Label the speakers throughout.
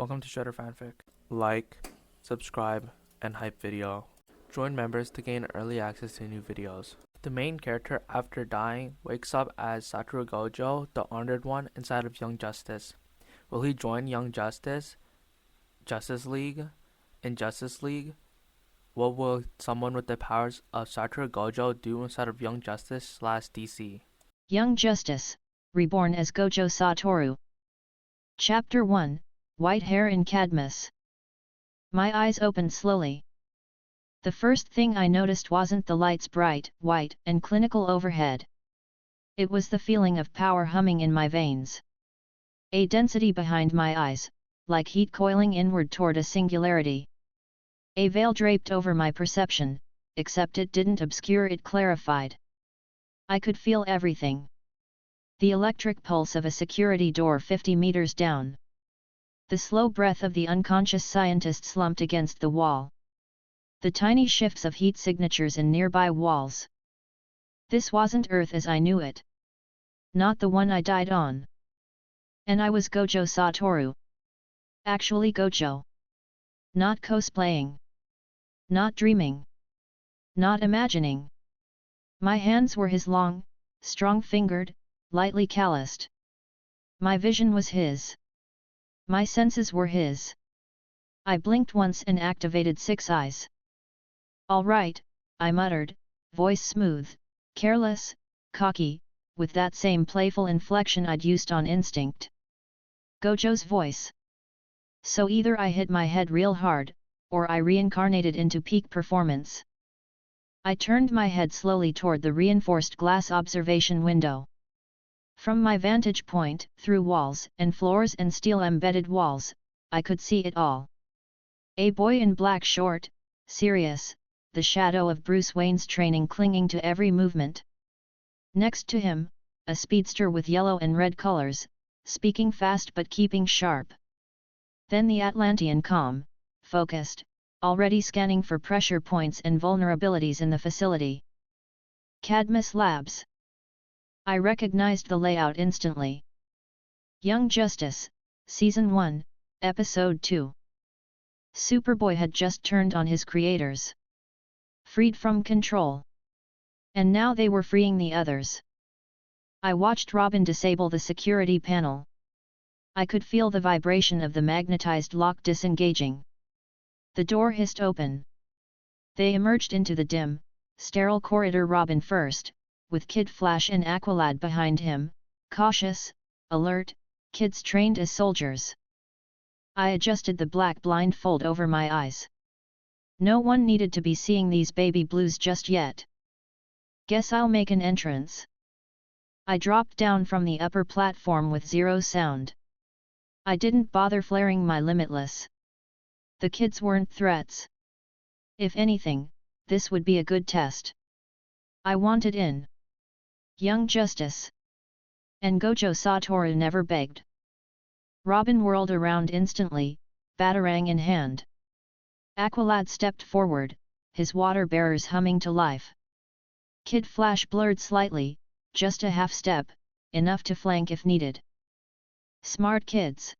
Speaker 1: Welcome to Shredder Fanfic. Like, subscribe, and hype video. Join members to gain early access to new videos. The main character, after dying, wakes up as Satoru Gojo, the honored one, inside of Young Justice. Will he join Young Justice, Justice League, in Justice League? What will someone with the powers of Satoru Gojo do inside of Young Justice / DC?
Speaker 2: Young Justice, Reborn as Gojo Satoru. Chapter 1, White Hair in Cadmus. My eyes opened slowly. The first thing I noticed wasn't the lights bright, white, and clinical overhead. It was the feeling of power humming in my veins. A density behind my eyes, like heat coiling inward toward a singularity. A veil draped over my perception, except it didn't obscure, it clarified. I could feel everything. The electric pulse of a security door 50 meters down. The slow breath of the unconscious scientist slumped against the wall. The tiny shifts of heat signatures in nearby walls. This wasn't Earth as I knew it. Not the one I died on. And I was Gojo Satoru. Actually Gojo. Not cosplaying. Not dreaming. Not imagining. My hands were his, long, strong-fingered, lightly calloused. My vision was his. My senses were his. I blinked once and activated 6 eyes. "All right," I muttered, voice smooth, careless, cocky, with that same playful inflection I'd used on instinct. Gojo's voice. So either I hit my head real hard, or I reincarnated into peak performance. I turned my head slowly toward the reinforced glass observation window. From my vantage point, through walls and floors and steel-embedded walls, I could see it all. A boy in black, short, serious, the shadow of Bruce Wayne's training clinging to every movement. Next to him, a speedster with yellow and red colors, speaking fast but keeping sharp. Then the Atlantean, calm, focused, already scanning for pressure points and vulnerabilities in the facility. Cadmus Labs. I recognized the layout instantly. Young Justice, Season 1, Episode 2. Superboy had just turned on his creators. Freed from control. And now they were freeing the others. I watched Robin disable the security panel. I could feel the vibration of the magnetized lock disengaging. The door hissed open. They emerged into the dim, sterile corridor, Robin first, with Kid Flash and Aqualad behind him, cautious, alert, kids trained as soldiers. I adjusted the black blindfold over my eyes. No one needed to be seeing these baby blues just yet. Guess I'll make an entrance. I dropped down from the upper platform with zero sound. I didn't bother flaring my limitless. The kids weren't threats. If anything, this would be a good test. I wanted in. Young Justice. And Gojo Satoru never begged. Robin whirled around instantly, batarang in hand. Aqualad stepped forward, his water bearers humming to life. Kid Flash blurred slightly, just a half step, enough to flank if needed. Smart kids.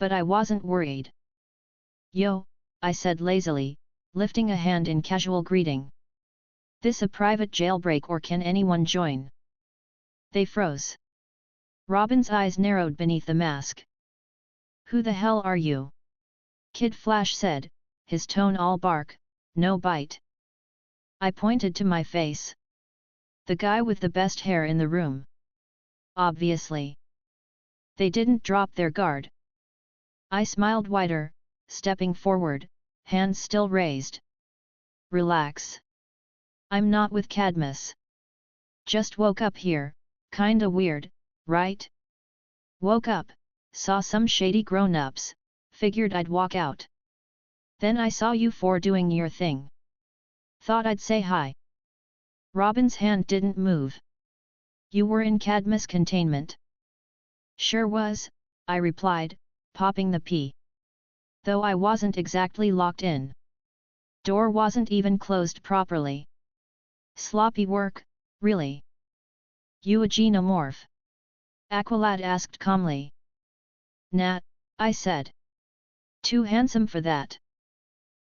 Speaker 2: But I wasn't worried. "Yo," I said lazily, lifting a hand in casual greeting. "This a private jailbreak or can anyone join?" They froze. Robin's eyes narrowed beneath the mask. "Who the hell are you?" Kid Flash said, his tone all bark, no bite. I pointed to my face. "The guy with the best hair in the room." Obviously. They didn't drop their guard. I smiled wider, stepping forward, hands still raised. "Relax. I'm not with Cadmus. Just woke up here, kinda weird, right? Woke up, saw some shady grown-ups, figured I'd walk out. Then I saw you four doing your thing. Thought I'd say hi." Robin's hand didn't move. "You were in Cadmus containment?" "Sure was," I replied, popping the P. Though I wasn't exactly locked in. Door wasn't even closed properly. "Sloppy work, really?" "You a xenomorph?" Aqualad asked calmly. "Nah," I said. Too handsome for that.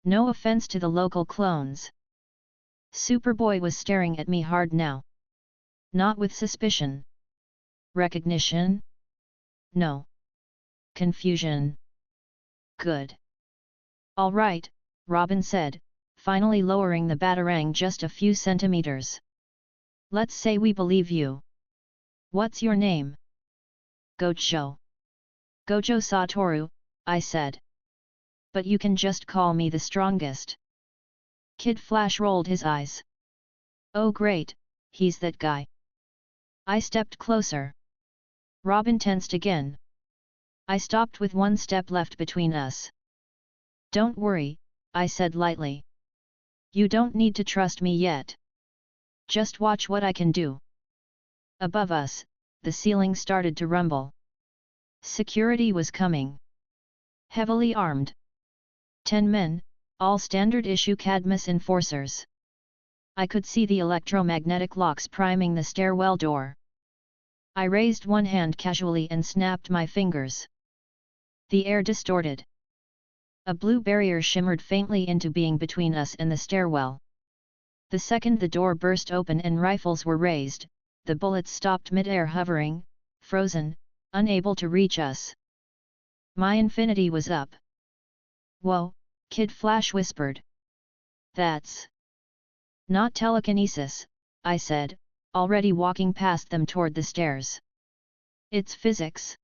Speaker 2: No offense to the local clones. Superboy was staring at me hard now. Not with suspicion. Recognition? No. Confusion. Good. All right, Robin said, finally lowering the batarang just a few centimeters. Let's say we believe you. What's your name? Gojo. Gojo Satoru, I said. But you can just call me the strongest. Kid Flash rolled his eyes. Oh great, he's that guy. I stepped closer. Robin tensed again. I stopped with one step left between us. Don't worry, I said lightly. You don't need to trust me yet. Just watch what I can do. Above us, the ceiling started to rumble. Security was coming. Heavily armed. 10 men, all standard-issue Cadmus enforcers. I could see the electromagnetic locks priming the stairwell door. I raised one hand casually and snapped my fingers. The air distorted. A blue barrier shimmered faintly into being between us and the stairwell. The second the door burst open and rifles were raised, the bullets stopped mid-air hovering, frozen, unable to reach us. My infinity was up. Whoa, Kid Flash whispered. That's not telekinesis, I said, already walking past them toward the stairs. It's physics.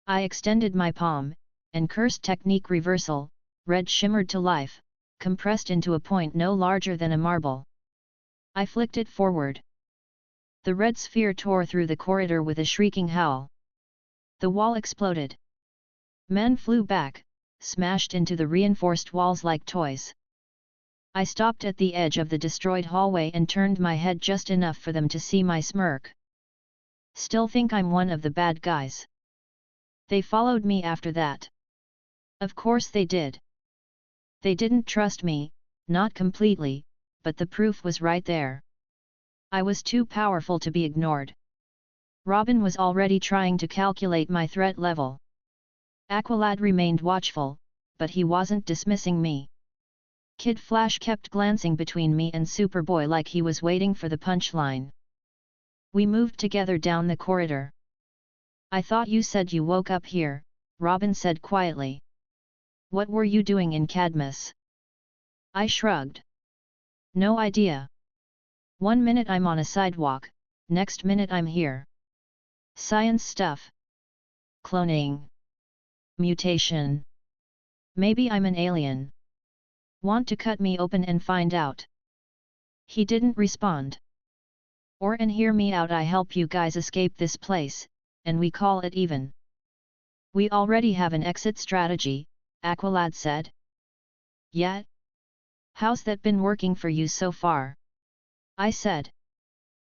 Speaker 2: I extended my palm, and cursed technique reversal, red shimmered to life, compressed into a point no larger than a marble. I flicked it forward. The red sphere tore through the corridor with a shrieking howl. The wall exploded. Men flew back, smashed into the reinforced walls like toys. I stopped at the edge of the destroyed hallway and turned my head just enough for them to see my smirk. Still think I'm one of the bad guys? They followed me after that. Of course they did. They didn't trust me, not completely, but the proof was right there. I was too powerful to be ignored. Robin was already trying to calculate my threat level. Aqualad remained watchful, but he wasn't dismissing me. Kid Flash kept glancing between me and Superboy like he was waiting for the punchline. We moved together down the corridor. I thought you said you woke up here, Robin said quietly. What were you doing in Cadmus? I shrugged. No idea. 1 minute I'm on a sidewalk, next minute I'm here. Science stuff. Cloning. Mutation. Maybe I'm an alien. Want to cut me open and find out? He didn't respond. And hear me out, I help you guys escape this place, and we call it even. We already have an exit strategy, Aqualad said. Yeah? How's that been working for you so far? I said.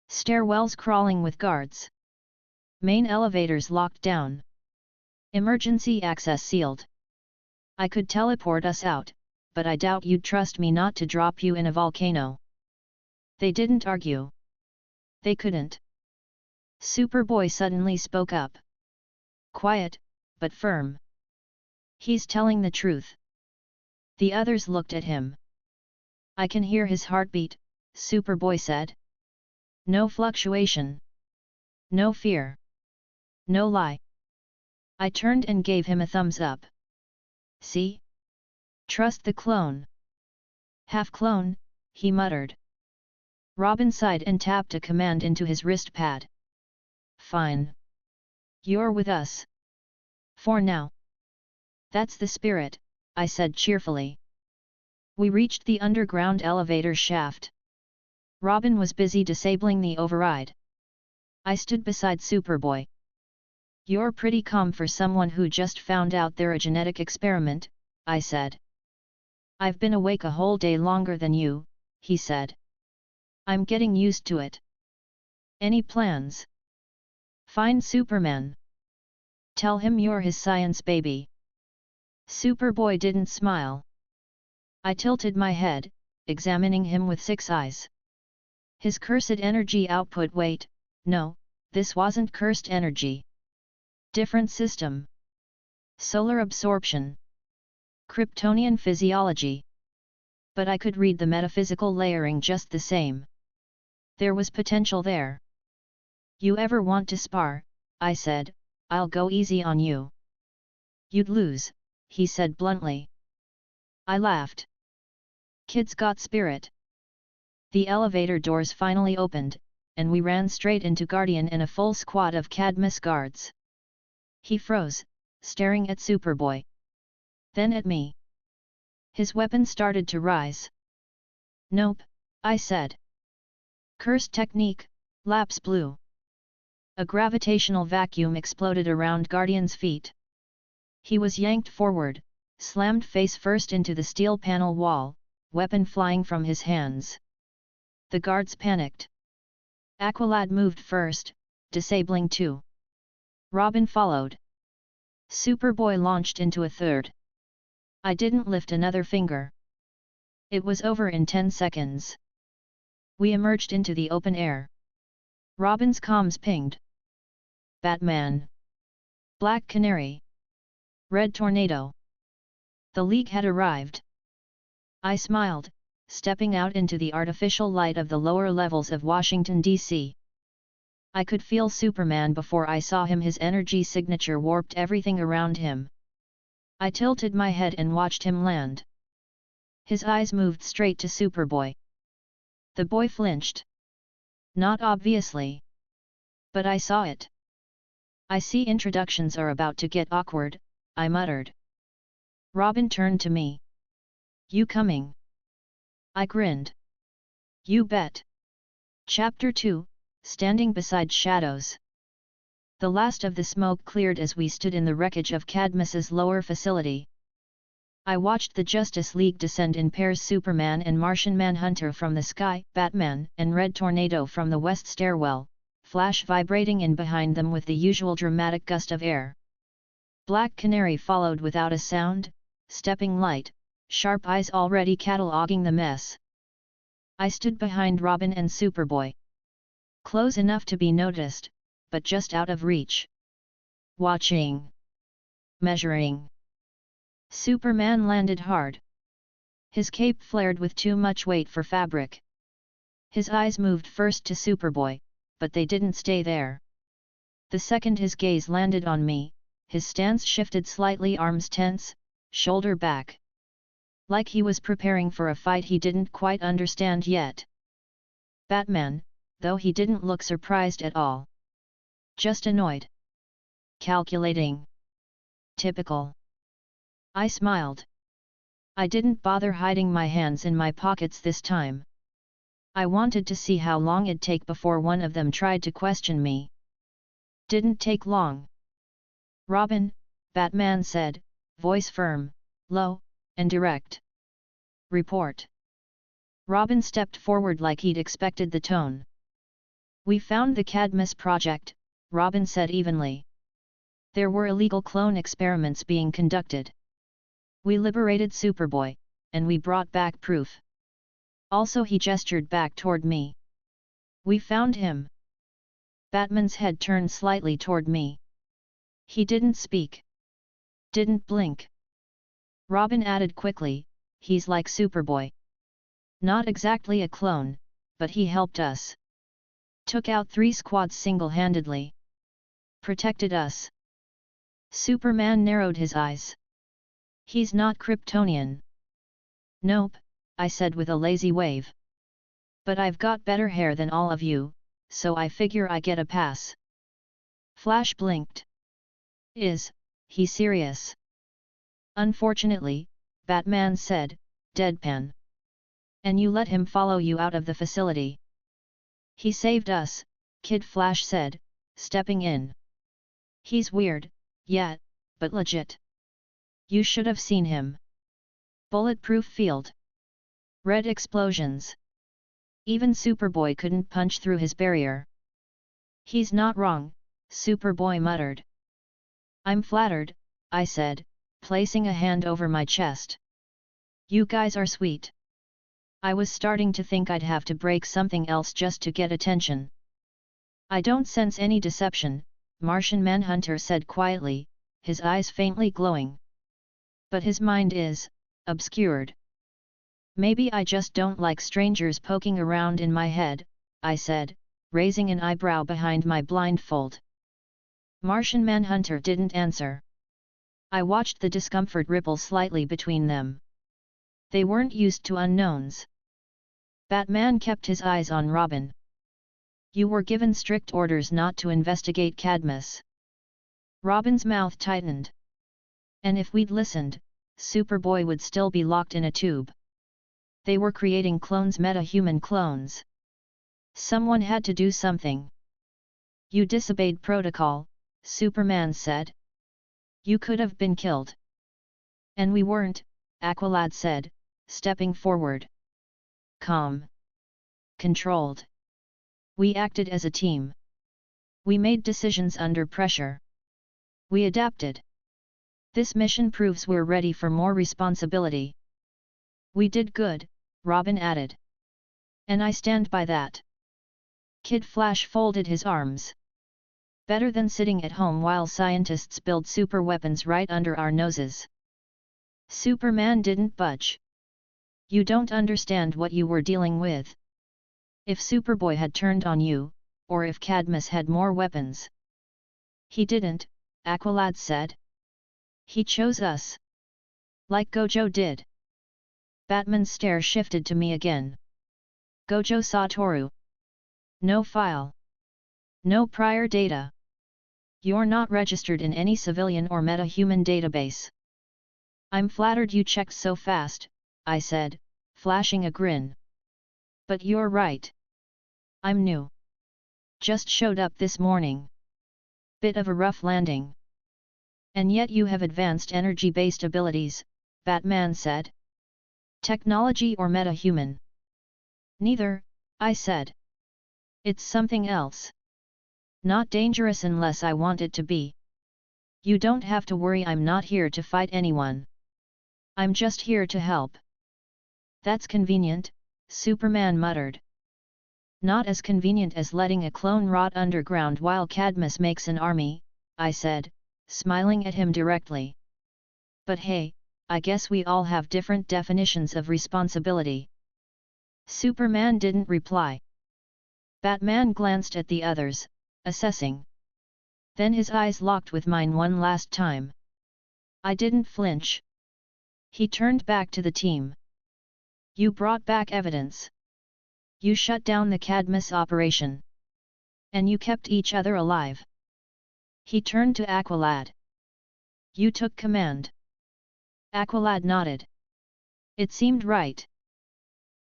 Speaker 2: Stairwells crawling with guards. Main elevators locked down. Emergency access sealed. I could teleport us out, but I doubt you'd trust me not to drop you in a volcano. They didn't argue. They couldn't. Superboy suddenly spoke up. Quiet, but firm. He's telling the truth. The others looked at him. I can hear his heartbeat, Superboy said. No fluctuation. No fear. No lie. I turned and gave him a thumbs up. See? Trust the clone. Half clone, he muttered. Robin sighed and tapped a command into his wrist pad. Fine. You're with us. For now. That's the spirit, I said cheerfully. We reached the underground elevator shaft. Robin was busy disabling the override. I stood beside Superboy. You're pretty calm for someone who just found out they're a genetic experiment, I said. I've been awake a whole day longer than you, he said. I'm getting used to it. Any plans? Find Superman. Tell him you're his science baby. Superboy didn't smile. I tilted my head, examining him with 6 eyes. His cursed energy output. Wait, no, this wasn't cursed energy. Different system. Solar absorption. Kryptonian physiology. But I could read the metaphysical layering just the same. There was potential there. You ever want to spar? I said, I'll go easy on you. You'd lose, he said bluntly. I laughed. Kid's got spirit. The elevator doors finally opened, and we ran straight into Guardian and a full squad of Cadmus guards. He froze, staring at Superboy. Then at me. His weapon started to rise. Nope, I said. Cursed technique, lapse blue. A gravitational vacuum exploded around Guardian's feet. He was yanked forward, slammed face first into the steel panel wall, weapon flying from his hands. The guards panicked. Aqualad moved first, disabling 2. Robin followed. Superboy launched into a third. I didn't lift another finger. It was over in 10 seconds. We emerged into the open air. Robin's comms pinged. Batman. Black Canary. Red Tornado. The League had arrived. I smiled, stepping out into the artificial light of the lower levels of Washington, D.C. I could feel Superman before I saw him. His energy signature warped everything around him. I tilted my head and watched him land. His eyes moved straight to Superboy. The boy flinched. Not obviously. But I saw it. I see introductions are about to get awkward, I muttered. Robin turned to me. You coming? I grinned. You bet. Chapter 2, Standing Beside Shadows. The last of the smoke cleared as we stood in the wreckage of Cadmus's lower facility. I watched the Justice League descend in pairs, Superman and Martian Manhunter from the sky, Batman and Red Tornado from the west stairwell, Flash vibrating in behind them with the usual dramatic gust of air. Black Canary followed without a sound, stepping light, sharp eyes already cataloging the mess. I stood behind Robin and Superboy. Close enough to be noticed, but just out of reach. Watching. Measuring. Superman landed hard. His cape flared with too much weight for fabric. His eyes moved first to Superboy, but they didn't stay there. The second his gaze landed on me, his stance shifted slightly, arms tense, shoulder back. Like he was preparing for a fight he didn't quite understand yet. Batman, though, he didn't look surprised at all. Just annoyed. Calculating. Typical. I smiled. I didn't bother hiding my hands in my pockets this time. I wanted to see how long it'd take before one of them tried to question me. Didn't take long. Robin, Batman said, voice firm, low, and direct. Report. Robin stepped forward like he'd expected the tone. We found the Cadmus project, Robin said evenly. There were illegal clone experiments being conducted. We liberated Superboy, and we brought back proof. Also, he gestured back toward me. We found him. Batman's head turned slightly toward me. He didn't speak. Didn't blink. Robin added quickly, he's like Superboy. Not exactly a clone, but he helped us. Took out 3 squads single-handedly. Protected us. Superman narrowed his eyes. He's not Kryptonian. Nope, I said with a lazy wave. But I've got better hair than all of you, so I figure I get a pass. Flash blinked. Is he serious? Unfortunately, Batman said, deadpan. And you let him follow you out of the facility. He saved us, Kid Flash said, stepping in. He's weird, yeah, but legit. You should have seen him. Bulletproof field. Red explosions. Even Superboy couldn't punch through his barrier. He's not wrong, Superboy muttered. I'm flattered, I said, placing a hand over my chest. You guys are sweet. I was starting to think I'd have to break something else just to get attention. I don't sense any deception, Martian Manhunter said quietly, his eyes faintly glowing. But his mind is obscured. Maybe I just don't like strangers poking around in my head, I said, raising an eyebrow behind my blindfold. Martian Manhunter didn't answer. I watched the discomfort ripple slightly between them. They weren't used to unknowns. Batman kept his eyes on Robin. You were given strict orders not to investigate Cadmus. Robin's mouth tightened. And if we'd listened, Superboy would still be locked in a tube. They were creating clones, meta-human clones. Someone had to do something. You disobeyed protocol, Superman said. You could have been killed. And we weren't, Aqualad said, stepping forward. Calm. Controlled. We acted as a team. We made decisions under pressure. We adapted. This mission proves we're ready for more responsibility. We did good, Robin added. And I stand by that. Kid Flash folded his arms. Better than sitting at home while scientists build superweapons right under our noses. Superman didn't budge. You don't understand what you were dealing with. If Superboy had turned on you, or if Cadmus had more weapons. He didn't, Aqualad said. He chose us. Like Gojo did. Batman's stare shifted to me again. Gojo Satoru. No file. No prior data. You're not registered in any civilian or meta-human database. I'm flattered you checked so fast, I said, flashing a grin. But you're right. I'm new. Just showed up this morning. Bit of a rough landing. And yet you have advanced energy-based abilities, Batman said. Technology or meta-human? Neither, I said. It's something else. Not dangerous unless I want it to be. You don't have to worry, I'm not here to fight anyone. I'm just here to help. That's convenient, Superman muttered. Not as convenient as letting a clone rot underground while Cadmus makes an army, I said, smiling at him directly. But hey, I guess we all have different definitions of responsibility. Superman didn't reply. Batman glanced at the others, assessing. Then his eyes locked with mine one last time. I didn't flinch. He turned back to the team. You brought back evidence. You shut down the Cadmus operation. And you kept each other alive. He turned to Aqualad. You took command. Aqualad nodded. It seemed right.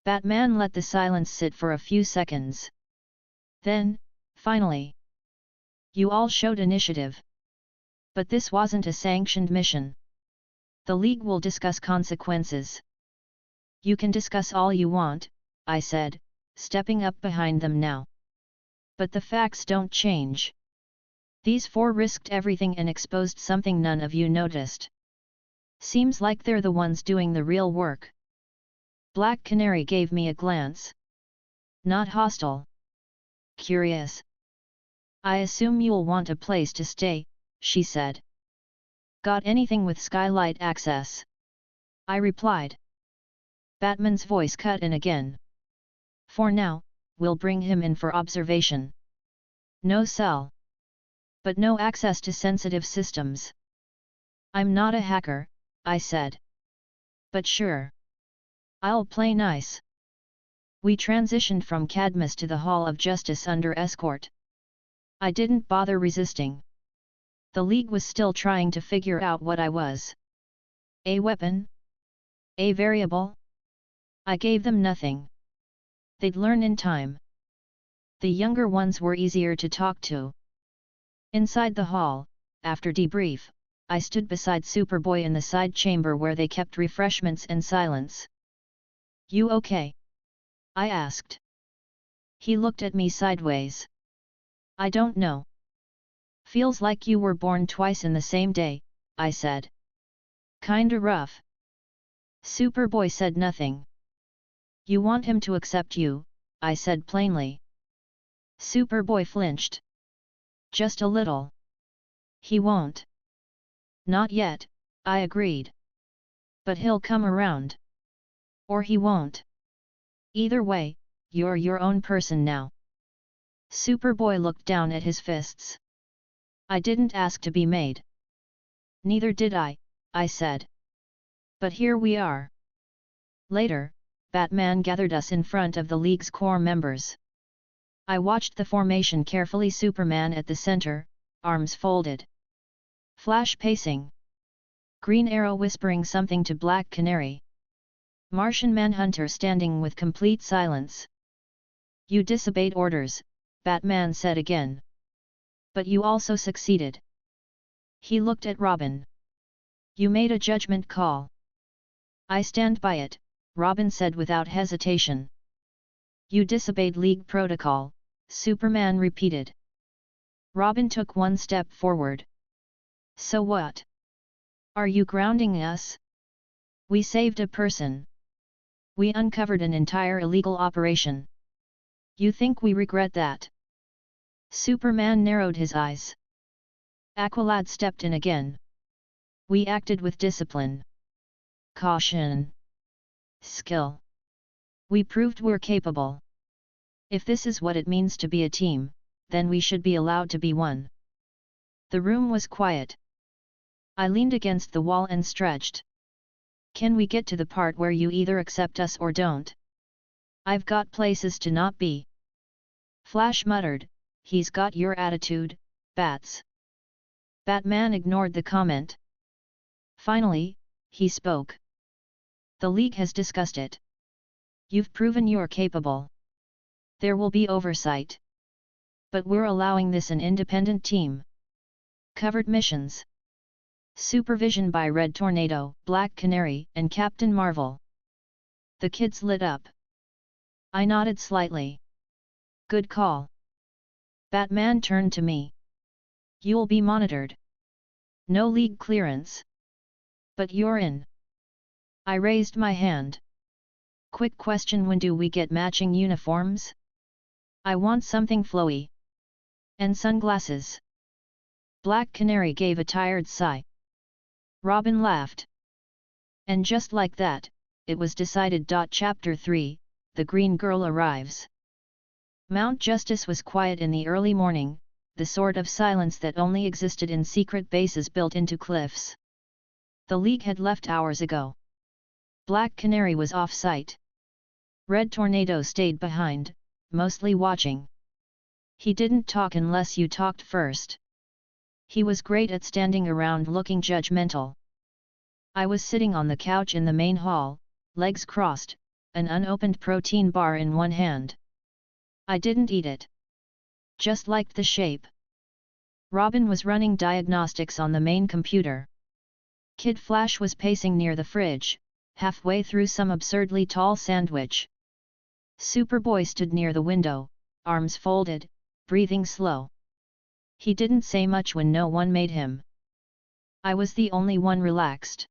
Speaker 2: Batman let the silence sit for a few seconds. Then, finally, you all showed initiative. But this wasn't a sanctioned mission. The League will discuss consequences. You can discuss all you want, I said, stepping up behind them now. But the facts don't change. These four risked everything and exposed something none of you noticed. Seems like they're the ones doing the real work. Black Canary gave me a glance. Not hostile. Curious. I assume you'll want a place to stay, she said. Got anything with skylight access? I replied. Batman's voice cut in again. For now, we'll bring him in for observation. No cell. But no access to sensitive systems. I'm not a hacker, I said. But sure. I'll play nice. We transitioned from Cadmus to the Hall of Justice under escort. I didn't bother resisting. The League was still trying to figure out what I was. A weapon? A variable? I gave them nothing. They'd learn in time. The younger ones were easier to talk to. Inside the hall, after debrief, I stood beside Superboy in the side chamber where they kept refreshments and silence. You okay? I asked. He looked at me sideways. I don't know. Feels like you were born twice in the same day, I said. Kinda rough. Superboy said nothing. You want him to accept you, I said plainly. Superboy flinched. Just a little. He won't. Not yet, I agreed. But he'll come around. Or he won't. Either way, you're your own person now. Superboy looked down at his fists. I didn't ask to be made. Neither did I said. But here we are. Later, Batman gathered us in front of the League's core members. I watched the formation carefully. Superman at the center, arms folded. Flash pacing. Green Arrow whispering something to Black Canary. Martian Manhunter standing with complete silence. You disobeyed orders, Batman said again. But you also succeeded. He looked at Robin. You made a judgment call. I stand by it, Robin said without hesitation. You disobeyed League protocol, Superman repeated. Robin took one step forward. So what? Are you grounding us? We saved a person. We uncovered an entire illegal operation. You think we regret that? Superman narrowed his eyes. Aqualad stepped in again. We acted with discipline. Caution. Skill. We proved we're capable. If this is what it means to be a team, then we should be allowed to be one. The room was quiet. I leaned against the wall and stretched. Can we get to the part where you either accept us or don't? I've got places to not be. Flash muttered, he's got your attitude, Bats. Batman ignored the comment. Finally, he spoke. The League has discussed it. You've proven you're capable. There will be oversight. But we're allowing this an independent team. Covered missions. Supervision by Red Tornado, Black Canary, and Captain Marvel. The kids lit up. I nodded slightly. Good call. Batman turned to me. You'll be monitored. No League clearance. But you're in. I raised my hand. Quick question, when do we get matching uniforms? I want something flowy. And sunglasses. Black Canary gave a tired sigh. Robin laughed. And just like that, it was decided. Chapter 3, The Green Girl Arrives. Mount Justice was quiet in the early morning, the sort of silence that only existed in secret bases built into cliffs. The League had left hours ago. Black Canary was off-site. Red Tornado stayed behind, mostly watching. He didn't talk unless you talked first. He was great at standing around looking judgmental. I was sitting on the couch in the main hall, legs crossed, an unopened protein bar in one hand. I didn't eat it. Just liked the shape. Robin was running diagnostics on the main computer. Kid Flash was pacing near the fridge, halfway through some absurdly tall sandwich. Superboy stood near the window, arms folded, breathing slow. He didn't say much when no one made him. I was the only one relaxed.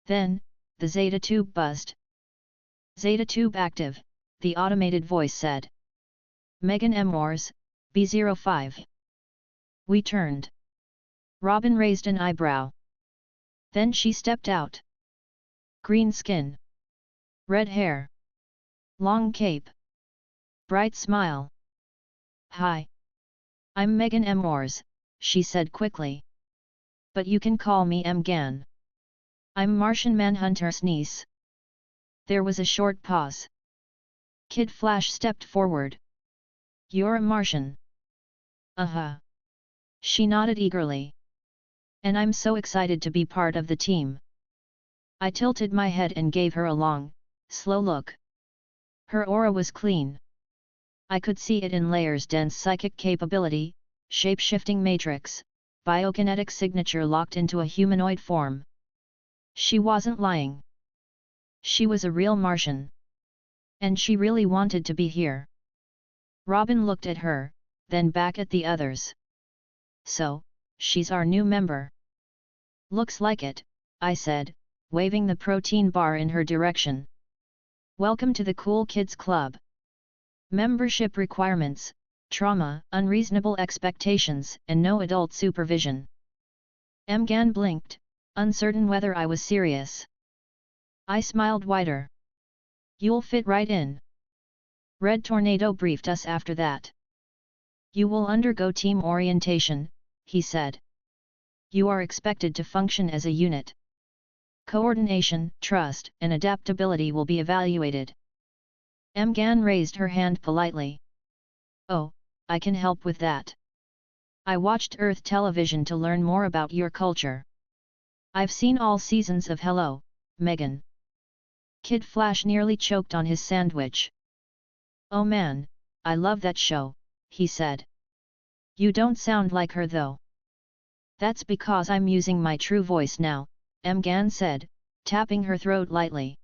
Speaker 2: Then, the Zeta tube buzzed. Zeta tube active, the automated voice said. Megan M. Wars, B05. We turned. Robin raised an eyebrow. Then she stepped out. Green skin. Red hair. Long cape. Bright smile. Hi. I'm Megan M. Wars, she said quickly. But you can call me M. Gan. I'm Martian Manhunter's niece. There was a short pause. Kid Flash stepped forward. You're a Martian. Uh-huh. She nodded eagerly. And I'm so excited to be part of the team. I tilted my head and gave her a long, slow look. Her aura was clean. I could see it in layers: dense psychic capability, shape-shifting matrix, biokinetic signature locked into a humanoid form. She wasn't lying. She was a real Martian. And she really wanted to be here. Robin looked at her, then back at the others. So, she's our new member. Looks like it, I said, waving the protein bar in her direction. Welcome to the Cool Kids Club. Membership requirements: trauma, unreasonable expectations, and no adult supervision. Mgan blinked, uncertain whether I was serious. I smiled wider. You'll fit right in. Red Tornado briefed us after that. You will undergo team orientation, he said. You are expected to function as a unit. Coordination, trust, and adaptability will be evaluated. Mgan raised her hand politely. Oh, I can help with that. I watched Earth television to learn more about your culture. I've seen all seasons of Hello, Megan. Kid Flash nearly choked on his sandwich. Oh man, I love that show, he said. You don't sound like her though. That's because I'm using my true voice now, Mgan said, tapping her throat lightly.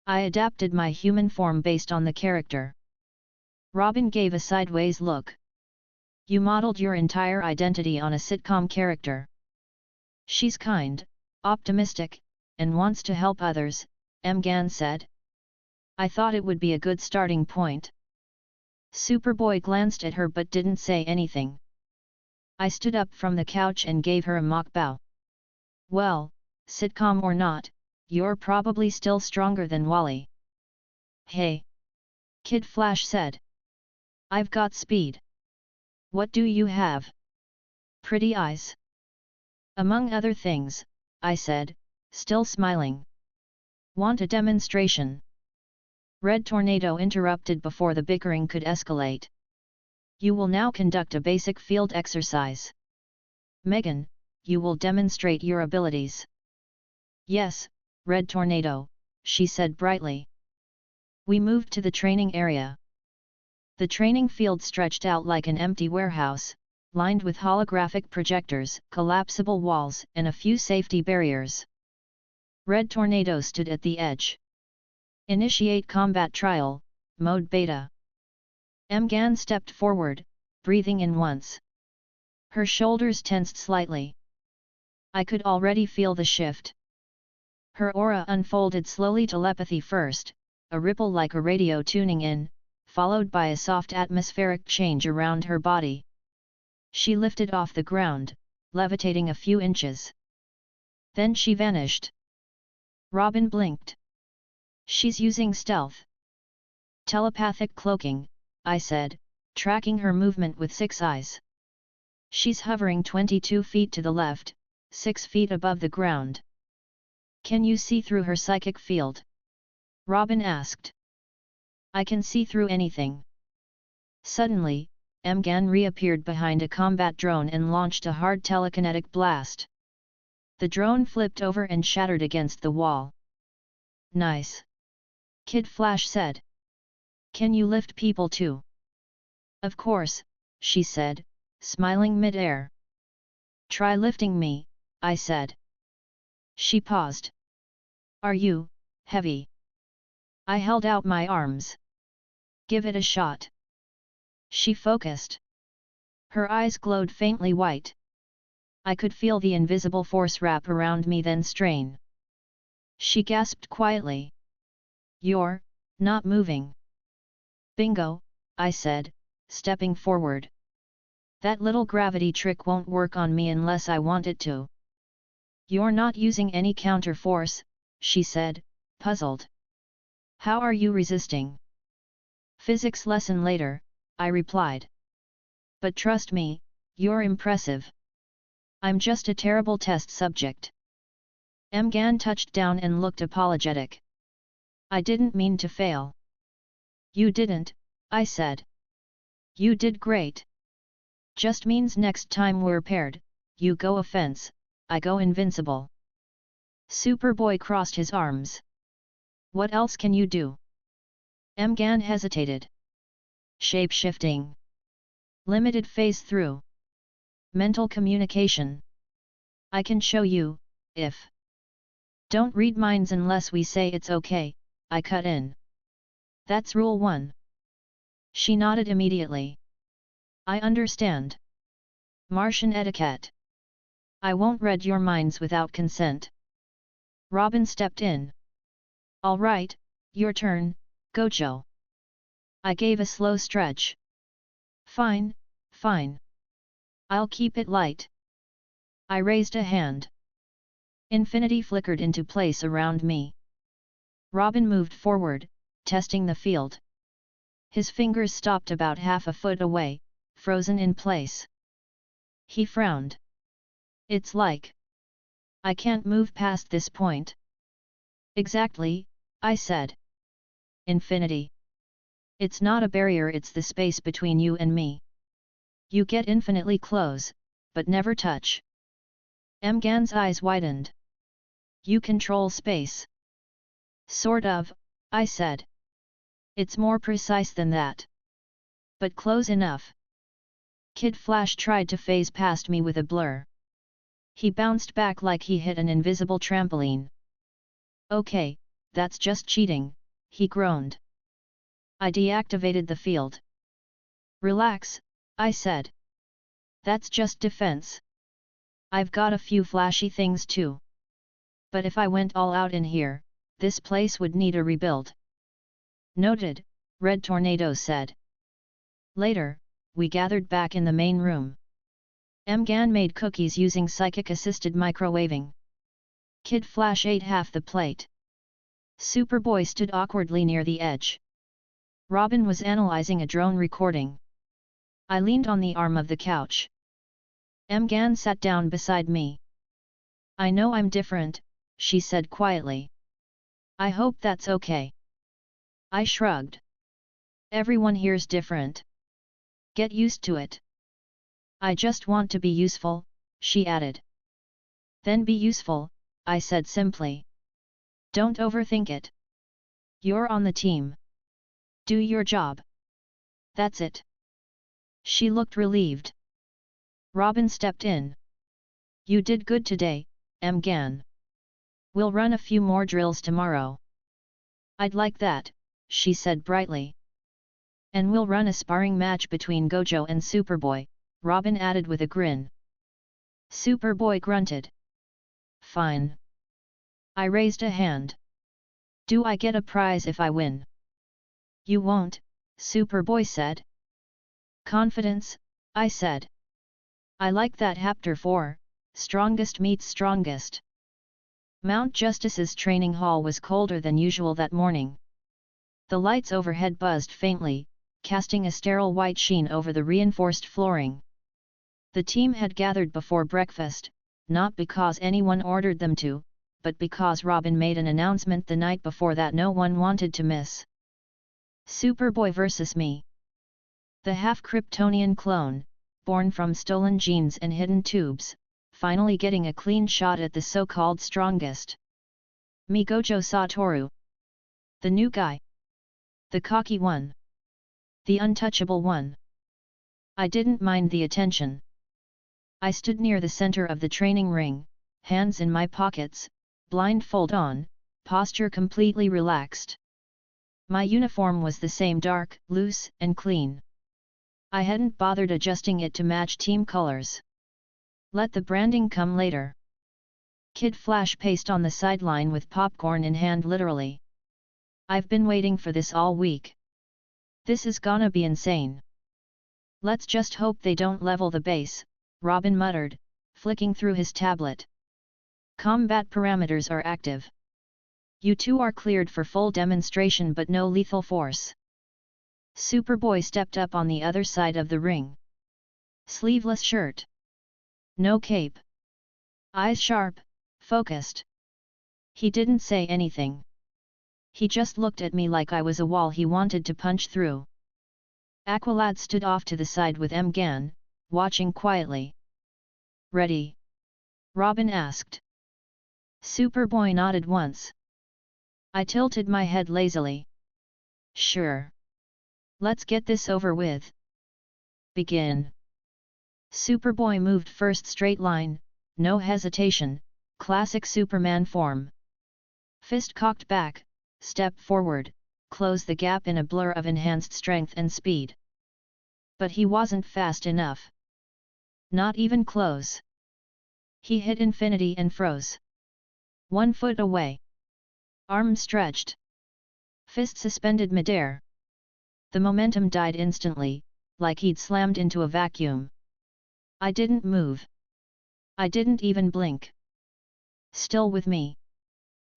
Speaker 2: I adapted my human form based on the character. Robin gave a sideways look. You modeled your entire identity on a sitcom character. She's kind, optimistic, and wants to help others, Mgan said. I thought it would be a good starting point. Superboy glanced at her but didn't say anything. I stood up from the couch and gave her a mock bow. Well, sitcom or not, you're probably still stronger than Wally. Hey! Kid Flash said. I've got speed. What do you have? Pretty eyes. Among other things, I said, still smiling. Want a demonstration? Red Tornado interrupted before the bickering could escalate. You will now conduct a basic field exercise. Megan, you will demonstrate your abilities. Yes, Red Tornado, she said brightly. We moved to the training area. The training field stretched out like an empty warehouse, lined with holographic projectors, collapsible walls, and a few safety barriers. Red Tornado stood at the edge. Initiate combat trial, mode beta. Mgan stepped forward, breathing in once. Her shoulders tensed slightly. I could already feel the shift. Her aura unfolded slowly, telepathy first, a ripple like a radio tuning in, followed by a soft atmospheric change around her body. She lifted off the ground, levitating a few inches. Then she vanished. Robin blinked. She's using stealth. Telepathic cloaking, I said, tracking her movement with 6 eyes. She's hovering 22 feet to the left, 6 feet above the ground. Can you see through her psychic field? Robin asked. I can see through anything. Suddenly, Mgan reappeared behind a combat drone and launched a hard telekinetic blast. The drone flipped over and shattered against the wall. Nice. Kid Flash said. Can you lift people too? Of course, she said, smiling mid-air. Try lifting me, I said. She paused. Are you heavy? I held out my arms. Give it a shot. She focused. Her eyes glowed faintly white. I could feel the invisible force wrap around me then strain. She gasped quietly. You're not moving. Bingo, I said, stepping forward. That little gravity trick won't work on me unless I want it to. You're not using any counter force, she said, puzzled. How are you resisting? Physics lesson later, I replied. But trust me, you're impressive. I'm just a terrible test subject. Mgan touched down and looked apologetic. I didn't mean to fail. You didn't, I said. You did great. Just means next time we're paired, you go offense, I go invincible. Superboy crossed his arms. What else can you do? Mgan hesitated. Shape-shifting. Limited phase through. Mental communication. I can show you, if. Don't read minds unless we say it's okay, I cut in. That's rule 1. She nodded immediately. I understand. Martian etiquette. I won't read your minds without consent. Robin stepped in. All right, your turn, Gojo. I gave a slow stretch. Fine, fine. I'll keep it light. I raised a hand. Infinity flickered into place around me. Robin moved forward, testing the field. His fingers stopped about half a foot away, frozen in place. He frowned. It's like I can't move past this point. Exactly, I said. Infinity. It's not a barrier, it's the space between you and me. You get infinitely close, but never touch. Mgan's eyes widened. You control space. Sort of, I said. It's more precise than that. But close enough. Kid Flash tried to phase past me with a blur. He bounced back like he hit an invisible trampoline. Okay, that's just cheating, he groaned. I deactivated the field. Relax, I said. That's just defense. I've got a few flashy things too. But if I went all out in here, this place would need a rebuild. Noted, Red Tornado said. Later, we gathered back in the main room. Mgan made cookies using psychic-assisted microwaving. Kid Flash ate half the plate. Superboy stood awkwardly near the edge. Robin was analyzing a drone recording. I leaned on the arm of the couch. Mgan sat down beside me. I know I'm different, she said quietly. I hope that's okay. I shrugged. Everyone here's different. Get used to it. I just want to be useful, she added. Then be useful, I said simply. Don't overthink it. You're on the team. Do your job. That's it. She looked relieved. Robin stepped in. You did good today, Mgan. We'll run a few more drills tomorrow. I'd like that, she said brightly. And we'll run a sparring match between Gojo and Superboy, Robin added with a grin. Superboy grunted. Fine. I raised a hand. Do I get a prize if I win? You won't, Superboy said. Confidence, I said. I like that Chapter 4, strongest meets strongest. Mount Justice's training hall was colder than usual that morning. The lights overhead buzzed faintly, casting a sterile white sheen over the reinforced flooring. The team had gathered before breakfast, not because anyone ordered them to, but because Robin made an announcement the night before that no one wanted to miss. Superboy versus me. The half-Kryptonian clone, born from stolen genes and hidden tubes, finally getting a clean shot at the so-called strongest. Me Gojo Satoru. The new guy. The cocky one. The untouchable one. I didn't mind the attention. I stood near the center of the training ring, hands in my pockets, blindfold on, posture completely relaxed. My uniform was the same, dark, loose, and clean. I hadn't bothered adjusting it to match team colors. Let the branding come later. Kid Flash paced on the sideline with popcorn in hand literally. I've been waiting for this all week. This is gonna be insane. Let's just hope they don't level the base, Robin muttered, flicking through his tablet. Combat parameters are active. You two are cleared for full demonstration but no lethal force. Superboy stepped up on the other side of the ring. Sleeveless shirt. No cape. Eyes sharp, focused. He didn't say anything. He just looked at me like I was a wall he wanted to punch through. Aqualad stood off to the side with Mgan, watching quietly. Ready? Robin asked. Superboy nodded once. I tilted my head lazily. Sure. Let's get this over with. Begin. Superboy moved first straight line, no hesitation, classic Superman form. Fist cocked back, step forward, close the gap in a blur of enhanced strength and speed. But he wasn't fast enough. Not even close. He hit infinity and froze. 1 foot away. Arm stretched. Fist suspended midair. The momentum died instantly, like he'd slammed into a vacuum. I didn't move. I didn't even blink. Still with me?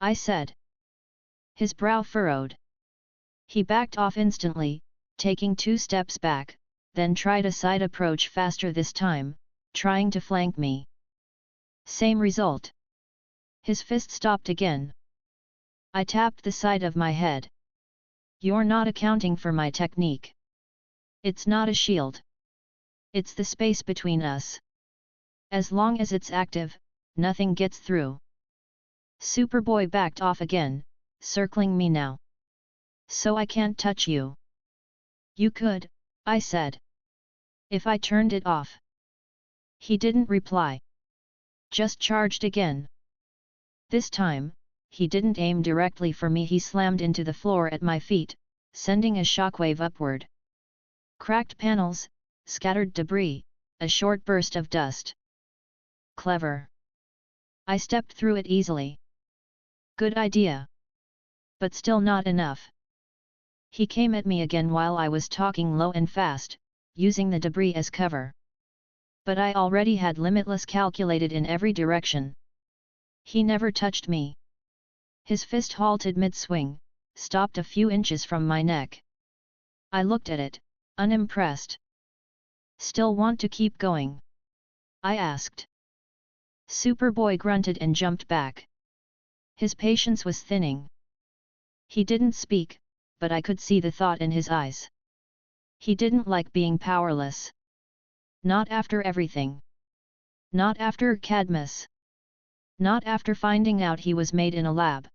Speaker 2: I said. His brow furrowed. He backed off instantly, taking 2 steps back, then tried a side approach faster this time, trying to flank me. Same result. His fist stopped again. I tapped the side of my head. You're not accounting for my technique. It's not a shield. It's the space between us. As long as it's active, nothing gets through. Superboy backed off again, circling me now. So I can't touch you. You could, I said. If I turned it off. He didn't reply. Just charged again. This time, he didn't aim directly for me. He slammed into the floor at my feet, sending a shockwave upward. Cracked panels, scattered debris, a short burst of dust. Clever. I stepped through it easily. Good idea. But still not enough. He came at me again while I was talking low and fast, using the debris as cover. But I already had limitless calculated in every direction. He never touched me. His fist halted mid-swing, stopped a few inches from my neck. I looked at it, unimpressed. Still want to keep going? I asked. Superboy grunted and jumped back. His patience was thinning. He didn't speak, but I could see the thought in his eyes. He didn't like being powerless. Not after everything. Not after Cadmus. Not after finding out he was made in a lab.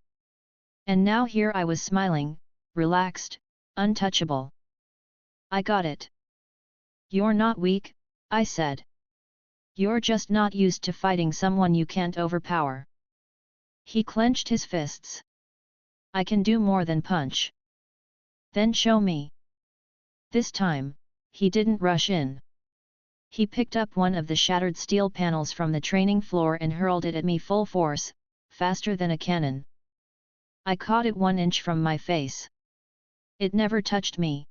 Speaker 2: And now here I was smiling, relaxed, untouchable. I got it. You're not weak, I said. You're just not used to fighting someone you can't overpower. He clenched his fists. I can do more than punch. Then show me. This time, he didn't rush in. He picked up one of the shattered steel panels from the training floor and hurled it at me full force, faster than a cannon. I caught it 1 inch from my face. It never touched me.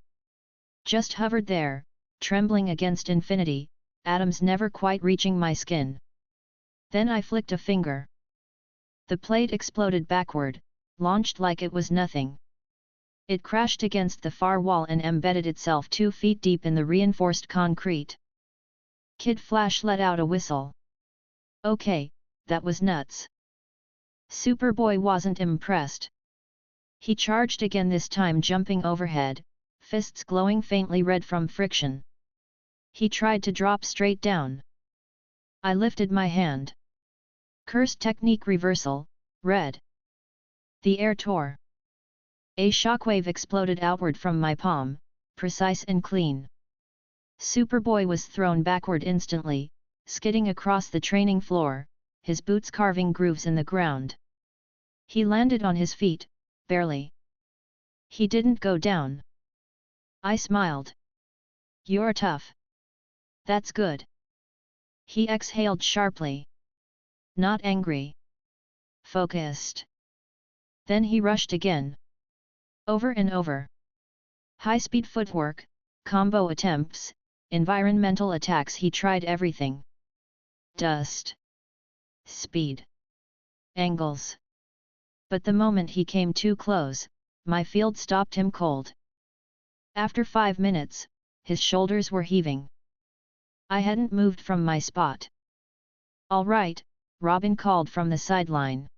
Speaker 2: Just hovered there, trembling against infinity, atoms never quite reaching my skin. Then I flicked a finger. The plate exploded backward, launched like it was nothing. It crashed against the far wall and embedded itself 2 feet deep in the reinforced concrete. Kid Flash let out a whistle. Okay, that was nuts. Superboy wasn't impressed. He charged again, this time jumping overhead, fists glowing faintly red from friction. He tried to drop straight down. I lifted my hand. Cursed technique reversal, red. The air tore. A shockwave exploded outward from my palm, precise and clean. Superboy was thrown backward instantly, skidding across the training floor, his boots carving grooves in the ground. He landed on his feet, barely. He didn't go down. I smiled. You're tough. That's good. He exhaled sharply. Not angry. Focused. Then he rushed again. Over and over. High-speed footwork, combo attempts, environmental attacks. He tried everything. Dust. Speed. Angles. But the moment he came too close, my field stopped him cold. After 5 minutes, his shoulders were heaving. I hadn't moved from my spot. All right, Robin called from the sideline.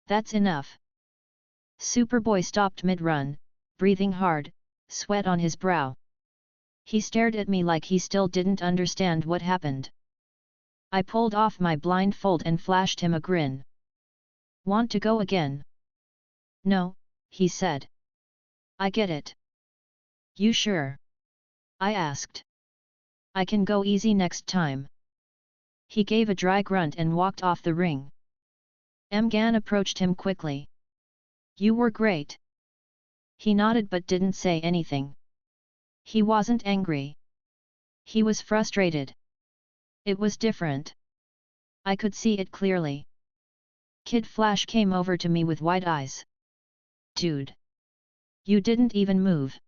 Speaker 2: That's enough. Superboy stopped mid-run, breathing hard, sweat on his brow. He stared at me like he still didn't understand what happened. I pulled off my blindfold and flashed him a grin. Want to go again? No, he said. I get it. You sure? I asked. I can go easy next time. He gave a dry grunt and walked off the ring. Gan approached him quickly. You were great. He nodded but didn't say anything. He wasn't angry. He was frustrated. It was different. I could see it clearly. Kid Flash came over to me with wide eyes. Dude. You didn't even move.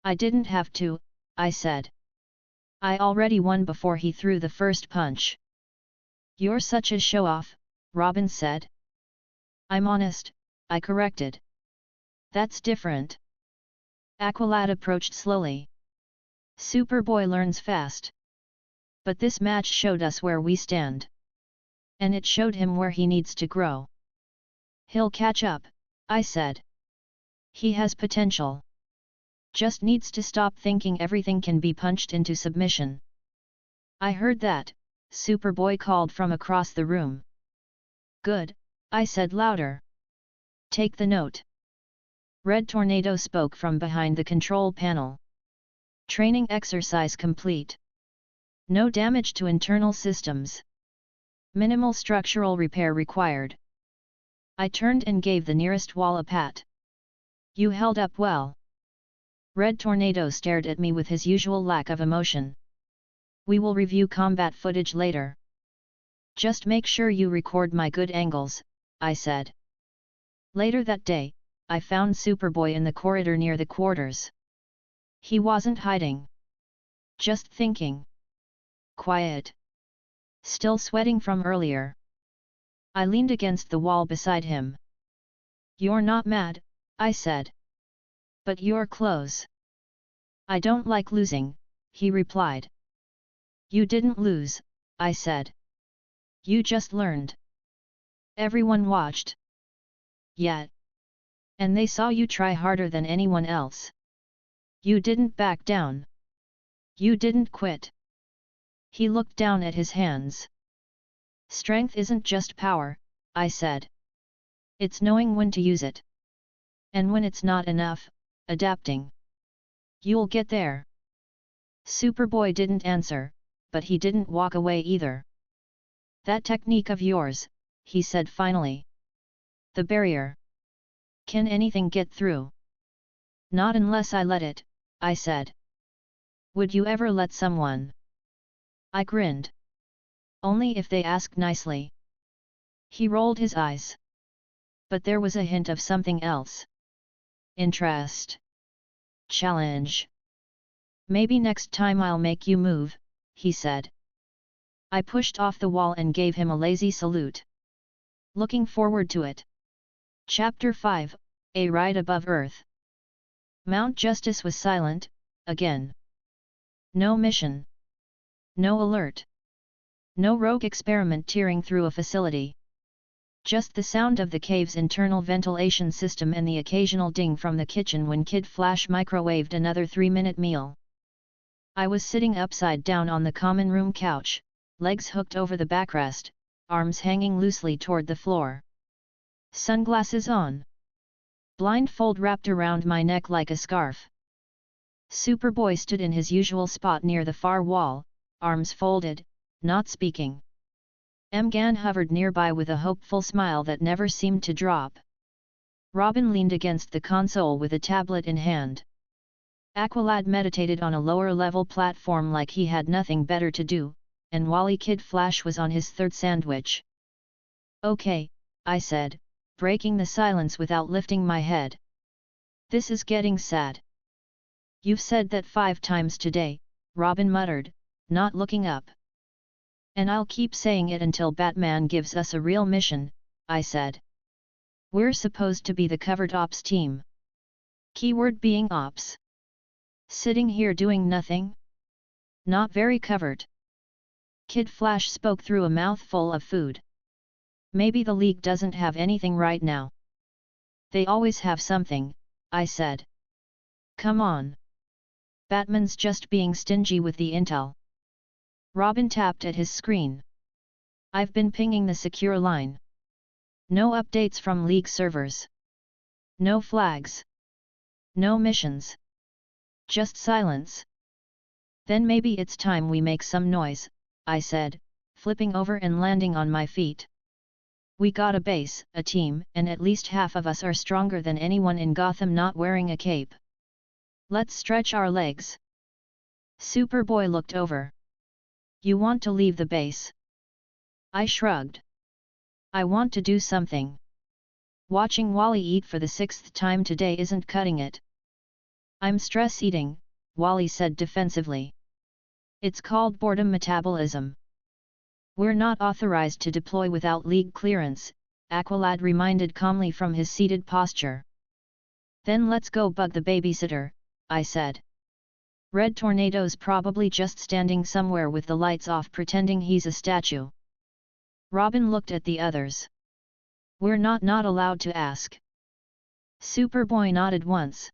Speaker 2: I didn't have to, I said. I already won before he threw the first punch. You're such a show-off, Robin said. I'm honest, I corrected. That's different. Aqualad approached slowly. Superboy learns fast. But this match showed us where we stand. And it showed him where he needs to grow. He'll catch up, I said. He has potential. Just needs to stop thinking everything can be punched into submission. I heard that, Superboy called from across the room. Good, I said louder. Take the note. Red Tornado spoke from behind the control panel. Training exercise complete. No damage to internal systems. Minimal structural repair required. I turned and gave the nearest wall a pat. You held up well. Red Tornado stared at me with his usual lack of emotion. We will review combat footage later. Just make sure you record my good angles, I said. Later that day, I found Superboy in the corridor near the quarters. He wasn't hiding. Just thinking. Quiet. Still sweating from earlier. I leaned against the wall beside him. You're not mad, I said. But you're close. I don't like losing, he replied. You didn't lose, I said. You just learned. Everyone watched. Yet. And they saw you try harder than anyone else. You didn't back down. You didn't quit. He looked down at his hands. Strength isn't just power, I said. It's knowing when to use it. And when it's not enough, adapting. You'll get there. Superboy didn't answer, but he didn't walk away either. That technique of yours, he said finally. The barrier. Can anything get through? Not unless I let it, I said. Would you ever let someone? I grinned. Only if they ask nicely. He rolled his eyes. But there was a hint of something else. Interest. Challenge. Maybe next time I'll make you move, he said. I pushed off the wall and gave him a lazy salute. Looking forward to it. Chapter 5, A Ride Above Earth. Mount Justice was silent, again. No mission. No alert. No rogue experiment tearing through a facility. Just the sound of the cave's internal ventilation system and the occasional ding from the kitchen when Kid Flash microwaved another 3-minute meal. I was sitting upside down on the common room couch, legs hooked over the backrest, arms hanging loosely toward the floor. Sunglasses on. Blindfold wrapped around my neck like a scarf. Superboy stood in his usual spot near the far wall, arms folded, not speaking. Mgan hovered nearby with a hopeful smile that never seemed to drop. Robin leaned against the console with a tablet in hand. Aqualad meditated on a lower-level platform like he had nothing better to do, and Wally Kid Flash was on his third sandwich. Okay, I said, breaking the silence without lifting my head. This is getting sad. You've said that 5 times today, Robin muttered, not looking up. And I'll keep saying it until Batman gives us a real mission, I said. We're supposed to be the covered ops team. Keyword being ops. Sitting here doing nothing? Not very covered. Kid Flash spoke through a mouthful of food. Maybe the League doesn't have anything right now. They always have something, I said. Come on. Batman's just being stingy with the intel. Robin tapped at his screen. I've been pinging the secure line. No updates from League servers. No flags. No missions. Just silence. Then maybe it's time we make some noise, I said, flipping over and landing on my feet. We got a base, a team, and at least half of us are stronger than anyone in Gotham not wearing a cape. Let's stretch our legs. Superboy looked over. You want to leave the base? I shrugged. I want to do something. Watching Wally eat for the 6th time today isn't cutting it. I'm stress eating, Wally said defensively. It's called boredom metabolism. We're not authorized to deploy without League clearance, Aqualad reminded calmly from his seated posture. Then let's go bug the babysitter, I said. Red Tornado's probably just standing somewhere with the lights off pretending he's a statue. Robin looked at the others. We're not allowed to ask. Superboy nodded once.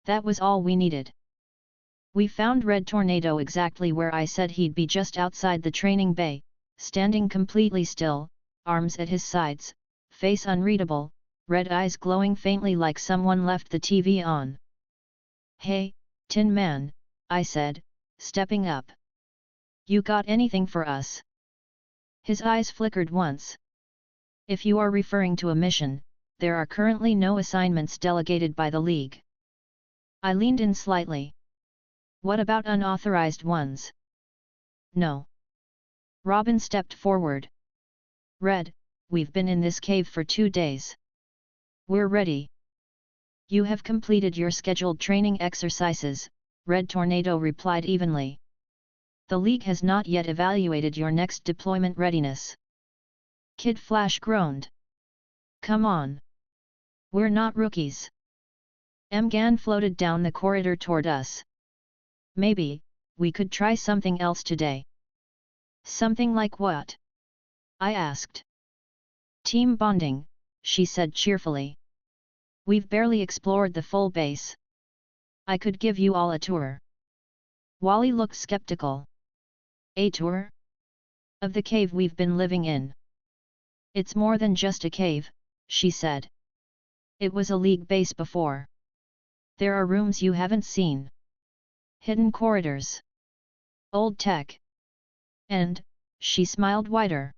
Speaker 2: That was all we needed. We found Red Tornado exactly where I said he'd be, just outside the training bay, standing completely still, arms at his sides, face unreadable, red eyes glowing faintly like someone left the TV on. Hey, Tin Man, I said, stepping up. You got anything for us? His eyes flickered once. If you are referring to a mission, there are currently no assignments delegated by the League. I leaned in slightly. What about unauthorized ones? No. Robin stepped forward. Red, we've been in this cave for 2 days. We're ready. You have completed your scheduled training exercises, Red Tornado replied evenly. The League has not yet evaluated your next deployment readiness. Kid Flash groaned. Come on. We're not rookies. Mgan floated down the corridor toward us. Maybe, we could try something else today. Something like what? I asked. Team bonding, she said cheerfully. We've barely explored the full base. I could give you all a tour. Wally looked skeptical. A tour? Of the cave we've been living in. It's more than just a cave, she said. It was a League base before. There are rooms you haven't seen. Hidden corridors. Old tech. And, she smiled wider.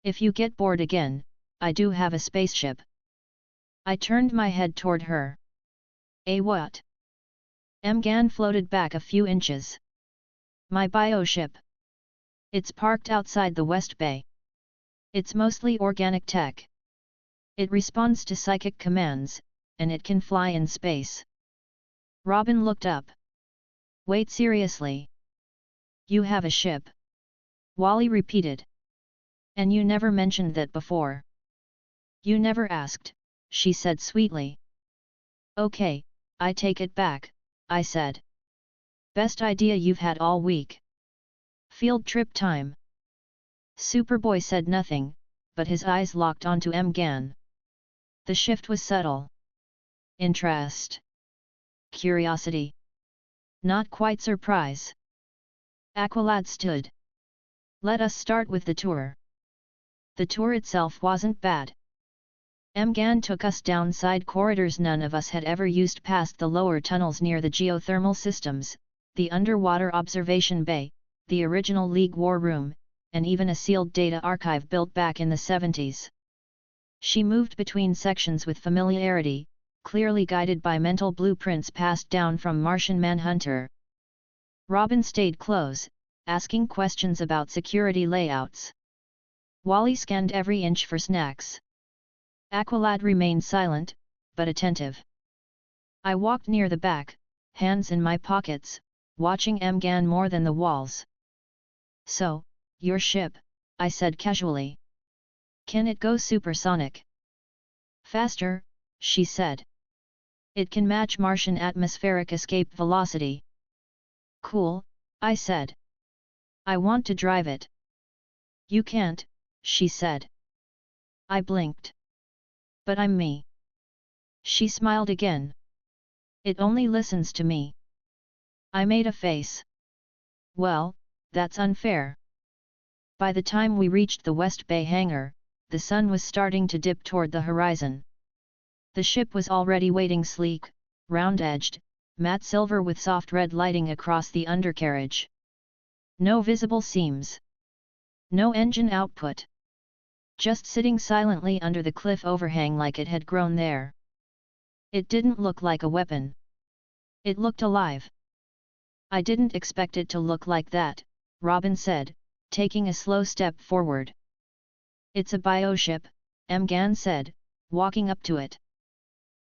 Speaker 2: If you get bored again, I do have a spaceship. I turned my head toward her. A what? Mgan floated back a few inches. My bioship. It's parked outside the West Bay. It's mostly organic tech. It responds to psychic commands, and it can fly in space. Robin looked up. Wait, seriously? You have a ship? Wally repeated. And you never mentioned that before. You never asked, she said sweetly. Okay, I take it back, I said. Best idea you've had all week. Field trip time. Superboy said nothing, but his eyes locked onto Mgan. The shift was subtle. Interest. Curiosity. Not quite surprise. Aqualad stood. Let us start with the tour. The tour itself wasn't bad. Mgan took us down side corridors none of us had ever used, past the lower tunnels near the geothermal systems, the underwater observation bay, the original League war room, and even a sealed data archive built back in the 70s. She moved between sections with familiarity, clearly guided by mental blueprints passed down from Martian Manhunter. Robin stayed close, asking questions about security layouts. Wally scanned every inch for snacks. Aqualad remained silent, but attentive. I walked near the back, hands in my pockets, watching Mgan more than the walls. So, your ship, I said casually. Can it go supersonic? Faster, she said. It can match Martian atmospheric escape velocity. Cool, I said. I want to drive it. You can't, she said. I blinked. But I'm me. She smiled again. It only listens to me. I made a face. Well, that's unfair. By the time we reached the West Bay hangar, the sun was starting to dip toward the horizon. The ship was already waiting, sleek, round-edged, matte silver with soft red lighting across the undercarriage. No visible seams. No engine output. Just sitting silently under the cliff overhang like it had grown there. It didn't look like a weapon. It looked alive. I didn't expect it to look like that, Robin said, taking a slow step forward. It's a bioship, Mgan said, walking up to it.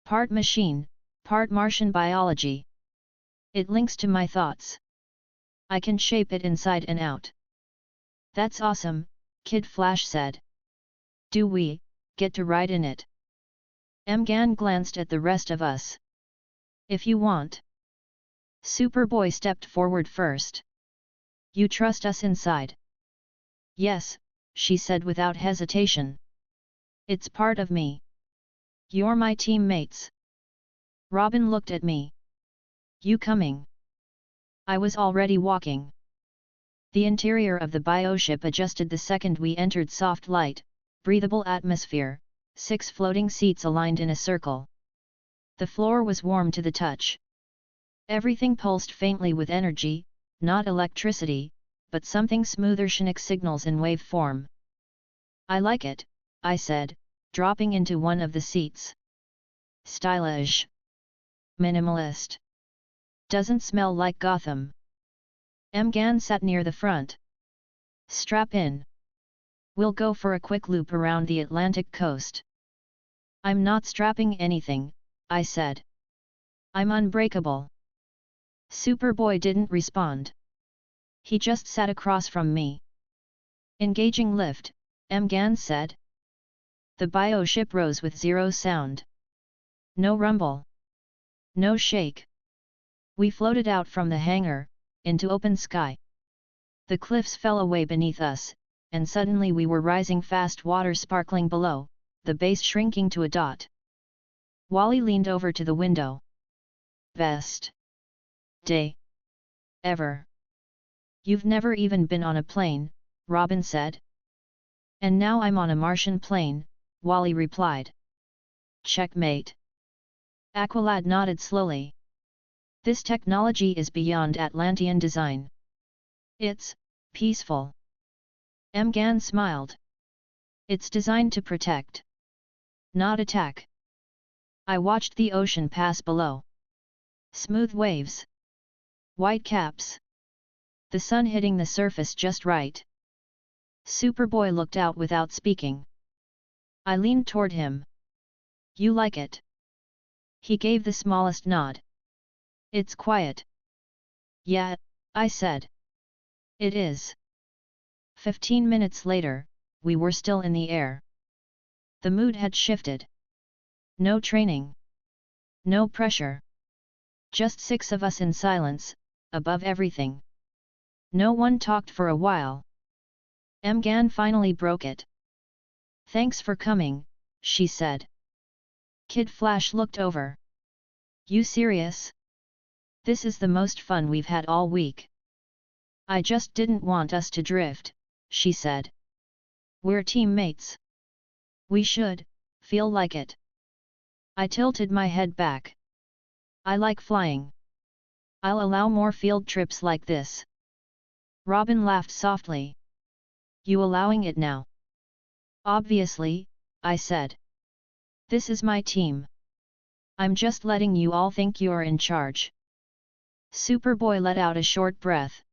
Speaker 2: Part machine, part Martian biology. It links to my thoughts. I can shape it inside and out. That's awesome, Kid Flash said. Do we get to ride in it? Mgan glanced at the rest of us. If you want. Superboy stepped forward first. You trust us inside? Yes, she said without hesitation. It's part of me. You're my teammates. Robin looked at me. You coming? I was already walking. The interior of the bioship adjusted the second we entered. Soft light, breathable atmosphere, 6 floating seats aligned in a circle. The floor was warm to the touch. Everything pulsed faintly with energy, not electricity, but something smoother, sonic signals in wave form. I like it, I said, dropping into one of the seats. Stylish. Minimalist. Doesn't smell like Gotham. Mgan sat near the front. Strap in. We'll go for a quick loop around the Atlantic coast. I'm not strapping anything, I said. I'm unbreakable. Superboy didn't respond. He just sat across from me. Engaging lift, Mgan said. The bioship rose with zero sound. No rumble. No shake. We floated out from the hangar, into open sky. The cliffs fell away beneath us, and suddenly we were rising fast, water sparkling below, the base shrinking to a dot. Wally leaned over to the window. Best day ever. You've never even been on a plane, Robin said. And now I'm on a Martian plane, Wally replied. Checkmate. Aqualad nodded slowly. This technology is beyond Atlantean design. It's peaceful. Mgan smiled. It's designed to protect, not attack. I watched the ocean pass below. Smooth waves. White caps. The sun hitting the surface just right. Superboy looked out without speaking. I leaned toward him. You like it? He gave the smallest nod. It's quiet. Yeah, I said. It is. 15 minutes later, we were still in the air. The mood had shifted. No training. No pressure. Just 6 of us in silence, above everything. No one talked for a while. Mgan finally broke it. Thanks for coming, she said. Kid Flash looked over. You serious? This is the most fun we've had all week. I just didn't want us to drift, she said. We're teammates. We should feel like it. I tilted my head back. I like flying. I'll allow more field trips like this. Robin laughed softly. You allowing it now? Obviously, I said. This is my team. I'm just letting you all think you're in charge. Superboy let out a short breath.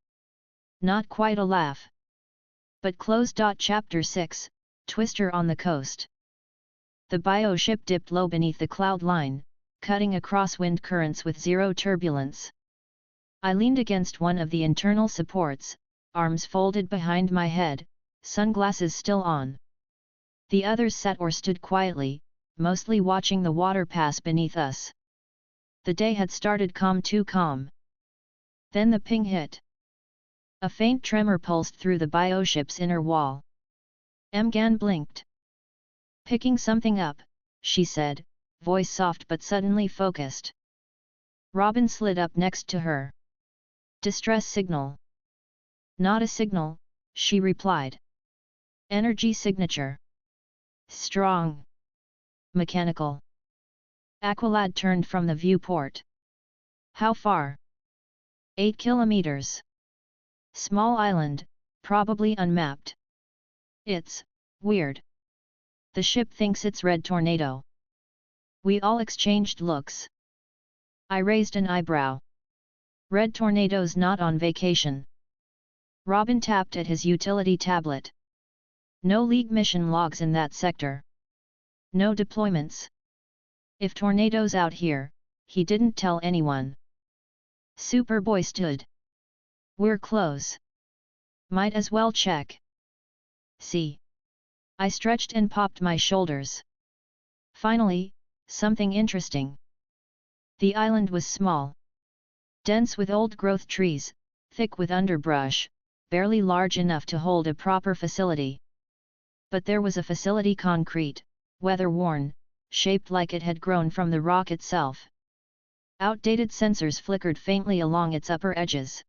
Speaker 2: Not quite a laugh. But close. Chapter 6, Twister on the Coast. The bioship dipped low beneath the cloud line, cutting across wind currents with zero turbulence. I leaned against one of the internal supports, arms folded behind my head, sunglasses still on. The others sat or stood quietly, mostly watching the water pass beneath us. The day had started too calm. Then the ping hit. A faint tremor pulsed through the bioship's inner wall. Mgan blinked. Picking something up, she said, voice soft but suddenly focused. Robin slid up next to her. Distress signal. Not a signal, she replied. Energy signature. Strong. Mechanical. Aqualad turned from the viewport. How far? 8 kilometers. Small island, probably unmapped. It's weird. The ship thinks it's Red Tornado. We all exchanged looks. I raised an eyebrow. Red Tornado's not on vacation. Robin tapped at his utility tablet. No League mission logs in that sector. No deployments. If Tornado's out here, he didn't tell anyone. Superboy stood. We're close. Might as well check. See. I stretched and popped my shoulders. Finally, something interesting. The island was small, dense with old-growth trees, thick with underbrush, barely large enough to hold a proper facility. But there was a facility, concrete, weather-worn, shaped like it had grown from the rock itself. Outdated sensors flickered faintly along its upper edges.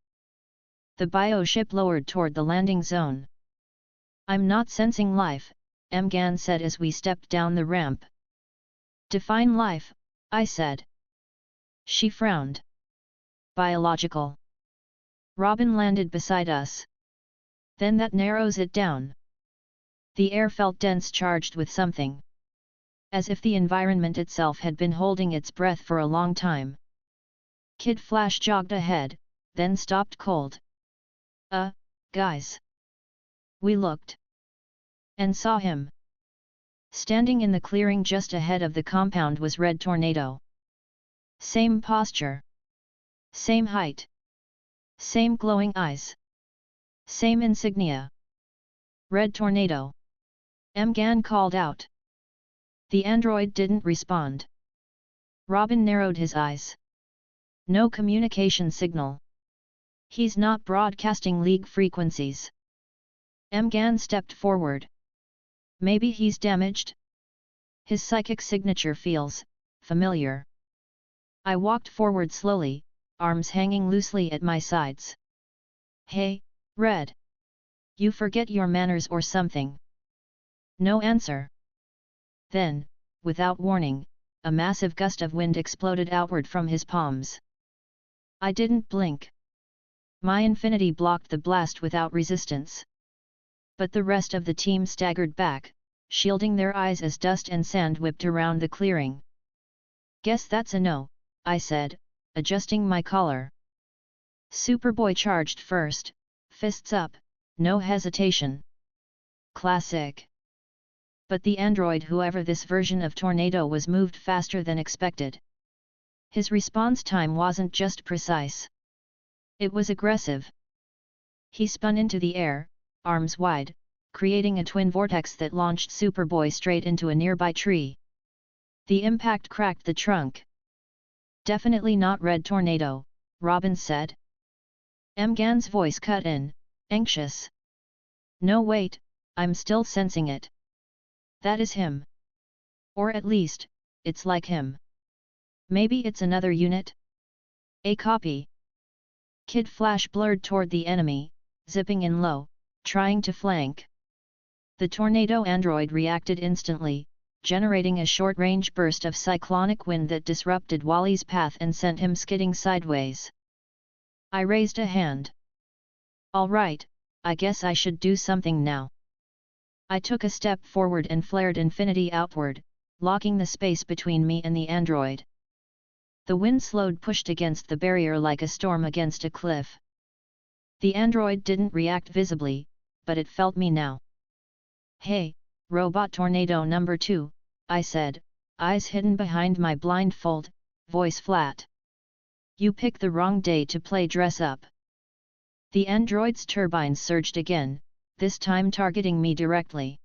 Speaker 2: The bioship lowered toward the landing zone. "I'm not sensing life," Mgan said as we stepped down the ramp. "Define life," I said. She frowned. "Biological." Robin landed beside us. "Then that narrows it down." The air felt dense, charged with something. As if the environment itself had been holding its breath for a long time. Kid Flash jogged ahead, then stopped cold. Guys." We looked. And saw him. Standing in the clearing just ahead of the compound was Red Tornado. Same posture. Same height. Same glowing eyes. Same insignia. "Red Tornado!" Mgan called out. The android didn't respond. Robin narrowed his eyes. "No communication signal. He's not broadcasting League frequencies." Mgan stepped forward. "Maybe he's damaged? His psychic signature feels familiar." I walked forward slowly, arms hanging loosely at my sides. "Hey, Red! You forget your manners or something?" No answer. Then, without warning, a massive gust of wind exploded outward from his palms. I didn't blink. My infinity blocked the blast without resistance. But the rest of the team staggered back, shielding their eyes as dust and sand whipped around the clearing. "Guess that's a no," I said, adjusting my collar. Superboy charged first, fists up, no hesitation. Classic. But the android, whoever this version of Tornado was, moved faster than expected. His response time wasn't just precise. It was aggressive. He spun into the air, arms wide, creating a twin vortex that launched Superboy straight into a nearby tree. The impact cracked the trunk. "Definitely not Red Tornado," Robin said. Mgan's voice cut in, anxious. "No, wait, I'm still sensing it. That is him. Or at least, it's like him. Maybe it's another unit? A copy." Kid Flash blurred toward the enemy, zipping in low, trying to flank. The Tornado android reacted instantly, generating a short-range burst of cyclonic wind that disrupted Wally's path and sent him skidding sideways. I raised a hand. "All right, I guess I should do something now." I took a step forward and flared infinity outward, locking the space between me and the android. The wind slowed, pushed against the barrier like a storm against a cliff. The android didn't react visibly, but it felt me now. "Hey, Robot Tornado number 2, I said, eyes hidden behind my blindfold, voice flat. "You picked the wrong day to play dress up." The android's turbines surged again, this time targeting me directly.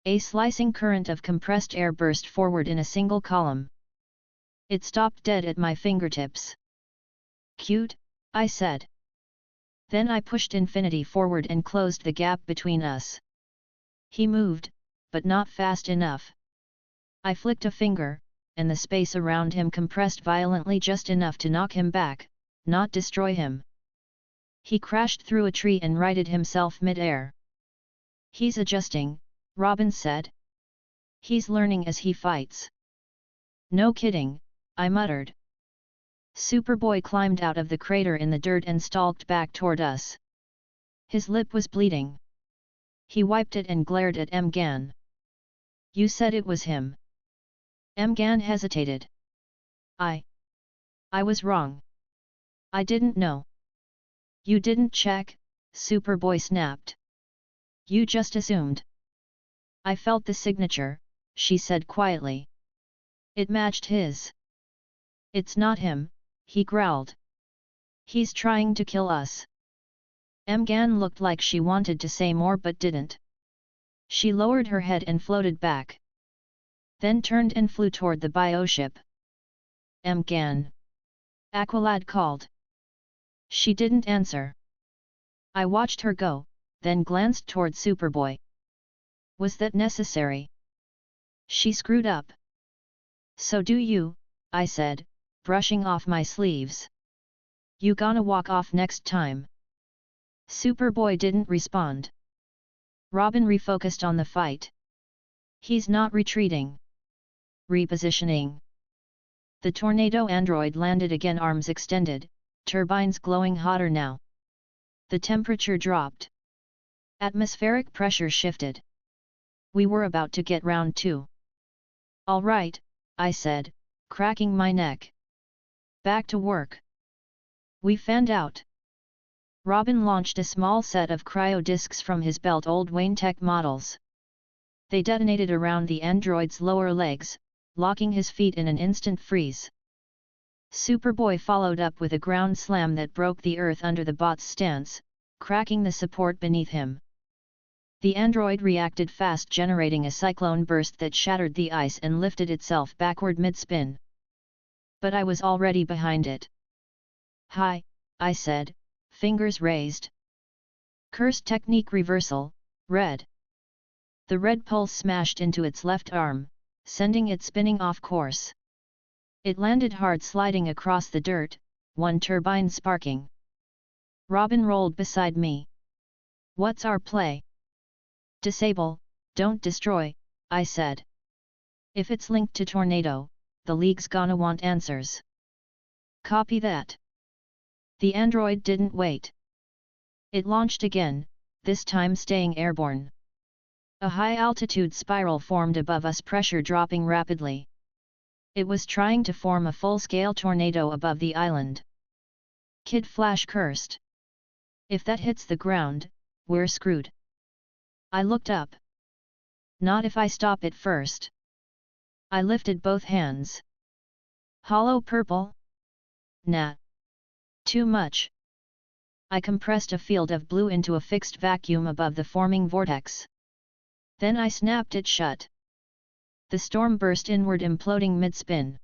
Speaker 2: A slicing current of compressed air burst forward in a single column. It stopped dead at my fingertips. "Cute," I said. Then I pushed infinity forward and closed the gap between us. He moved, but not fast enough. I flicked a finger, and the space around him compressed violently, just enough to knock him back, not destroy him. He crashed through a tree and righted himself mid-air. "He's adjusting," Robin said. "He's learning as he fights." "No kidding," I muttered. Superboy climbed out of the crater in the dirt and stalked back toward us. His lip was bleeding. He wiped it and glared at Mgan. "You said it was him." Mgan hesitated. I was wrong. I didn't know." "You didn't check," Superboy snapped. "You just assumed." "I felt the signature," she said quietly. "It matched his." "It's not him," he growled. "He's trying to kill us." Mgan looked like she wanted to say more but didn't. She lowered her head and floated back. then turned and flew toward the bioship. "Mgan!" Aqualad called. She didn't answer. I watched her go, then glanced toward Superboy. Was that necessary? She screwed up. "So do you," I said, brushing off my sleeves. "You gonna walk off next time?" Superboy didn't respond. Robin refocused on the fight. "He's not retreating. Repositioning." The tornado android landed again, arms extended, turbines glowing hotter now. The temperature dropped. Atmospheric pressure shifted. We were about to get round 2. "All right," I said, cracking my neck. "Back to work." We fanned out. Robin launched a small set of cryo discs from his belt, old Wayne-Tech models. They detonated around the android's lower legs, locking his feet in an instant freeze. Superboy followed up with a ground slam that broke the earth under the bot's stance, cracking the support beneath him. The android reacted fast, generating a cyclone burst that shattered the ice and lifted itself backward mid-spin. But I was already behind it. "Hi," I said, fingers raised. "Cursed technique reversal, red." The red pulse smashed into its left arm, sending it spinning off course. It landed hard, sliding across the dirt, one turbine sparking. Robin rolled beside me. "What's our play?" "Disable, don't destroy," I said. "If it's linked to tornado, the League's gonna want answers." "Copy that." The android didn't wait. It launched again, this time staying airborne. A high-altitude spiral formed above us, pressure dropping rapidly. It was trying to form a full-scale tornado above the island. Kid Flash cursed. "If that hits the ground, we're screwed." I looked up. "Not if I stop it first." I lifted both hands. "Hollow purple?" "Nah. Too much." I compressed a field of blue into a fixed vacuum above the forming vortex. Then I snapped it shut. The storm burst inward, imploding mid-spin.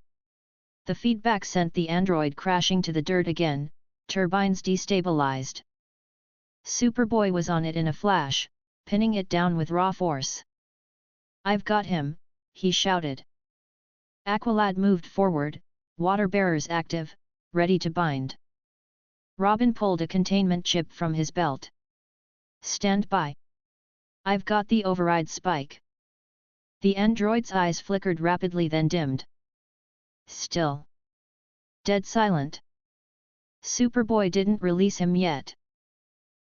Speaker 2: The feedback sent the android crashing to the dirt again, turbines destabilized. Superboy was on it in a flash, pinning it down with raw force. "I've got him," he shouted. Aqualad moved forward, water bearers active, ready to bind. Robin pulled a containment chip from his belt. "Stand by. I've got the override spike." The android's eyes flickered rapidly, then dimmed. Still. Dead silent. Superboy didn't release him yet.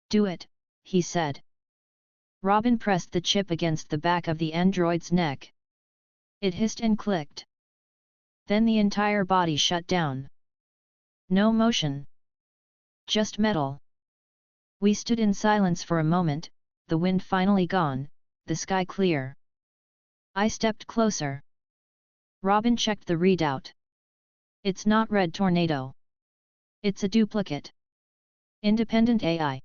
Speaker 2: "Do it," he said. Robin pressed the chip against the back of the android's neck. It hissed and clicked. Then the entire body shut down. No motion. Just metal. We stood in silence for a moment, the wind finally gone, the sky clear. I stepped closer. Robin checked the readout. "It's not Red Tornado. It's a duplicate. Independent AI.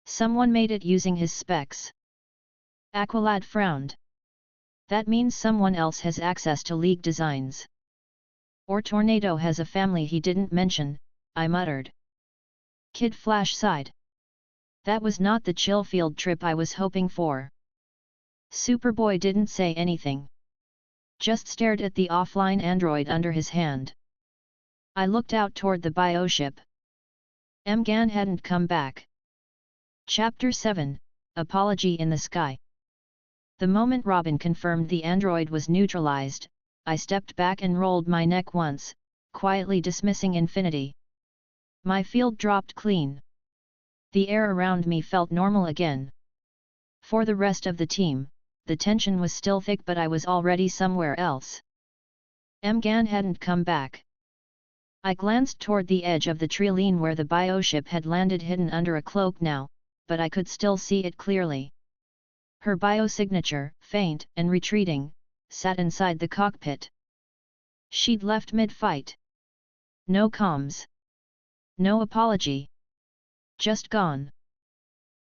Speaker 2: Someone made it using his specs." Aqualad frowned. "That means someone else has access to League designs. Or Tornado has a family he didn't mention," I muttered. Kid Flash sighed. "That was not the chill field trip I was hoping for." Superboy didn't say anything. Just stared at the offline android under his hand. I looked out toward the bioship. Mgan hadn't come back. Chapter 7, Apology in the Sky. The moment Robin confirmed the android was neutralized, I stepped back and rolled my neck once, quietly dismissing infinity. My field dropped clean. The air around me felt normal again. For the rest of the team, the tension was still thick, but I was already somewhere else. Mgan hadn't come back. I glanced toward the edge of the trilene where the bioship had landed, hidden under a cloak now, but I could still see it clearly. Her biosignature, faint and retreating, sat inside the cockpit. She'd left mid-fight. No comms. No apology. Just gone.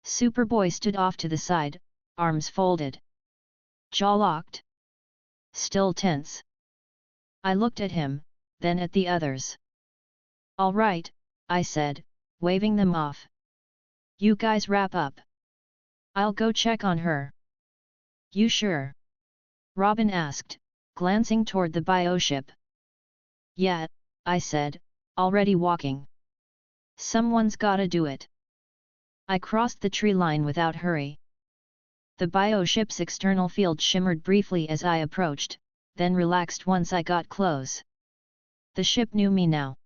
Speaker 2: Superboy stood off to the side, arms folded. Jaw locked. still tense. I looked at him, then at the others. "All right," I said, waving them off. "You guys wrap up. I'll go check on her." "You sure?" Robin asked, glancing toward the bioship. "Yeah," I said, already walking. "Someone's gotta do it." I crossed the tree line without hurry. The bioship's external field shimmered briefly as I approached, then relaxed once I got close. The ship knew me now.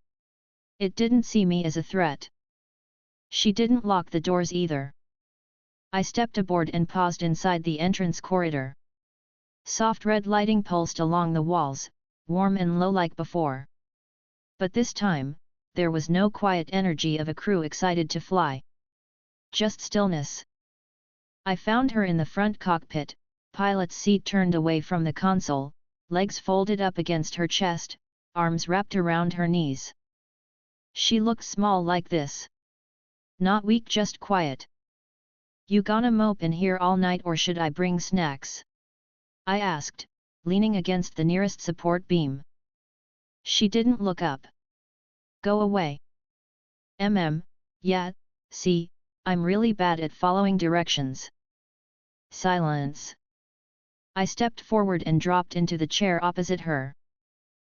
Speaker 2: It didn't see me as a threat. She didn't lock the doors either. I stepped aboard and paused inside the entrance corridor. Soft red lighting pulsed along the walls, warm and low like before. But this time, there was no quiet energy of a crew excited to fly. Just stillness. I found her in the front cockpit, pilot's seat turned away from the console, legs folded up against her chest, arms wrapped around her knees. She looked small like this. Not weak, just quiet. "You gonna mope in here all night or should I bring snacks?" I asked, leaning against the nearest support beam. She didn't look up. "Go away." Yeah, see, I'm really bad at following directions." Silence. I stepped forward and dropped into the chair opposite her.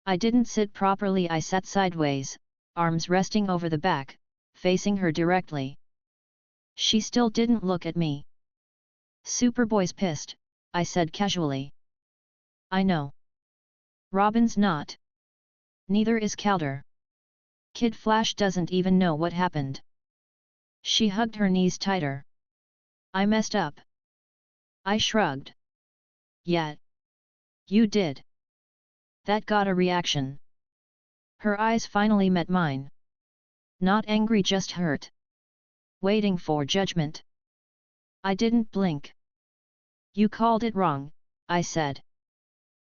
Speaker 2: I didn't sit properly, I sat sideways, arms resting over the back, facing her directly. She still didn't look at me. "Superboy's pissed," I said casually. "I know. Robin's not. Neither is Calder. Kid Flash doesn't even know what happened." She hugged her knees tighter. "I messed up." I shrugged. "Yeah. You did." That got a reaction. Her eyes finally met mine. Not angry, just hurt. Waiting for judgment. I didn't blink. "You called it wrong," I said.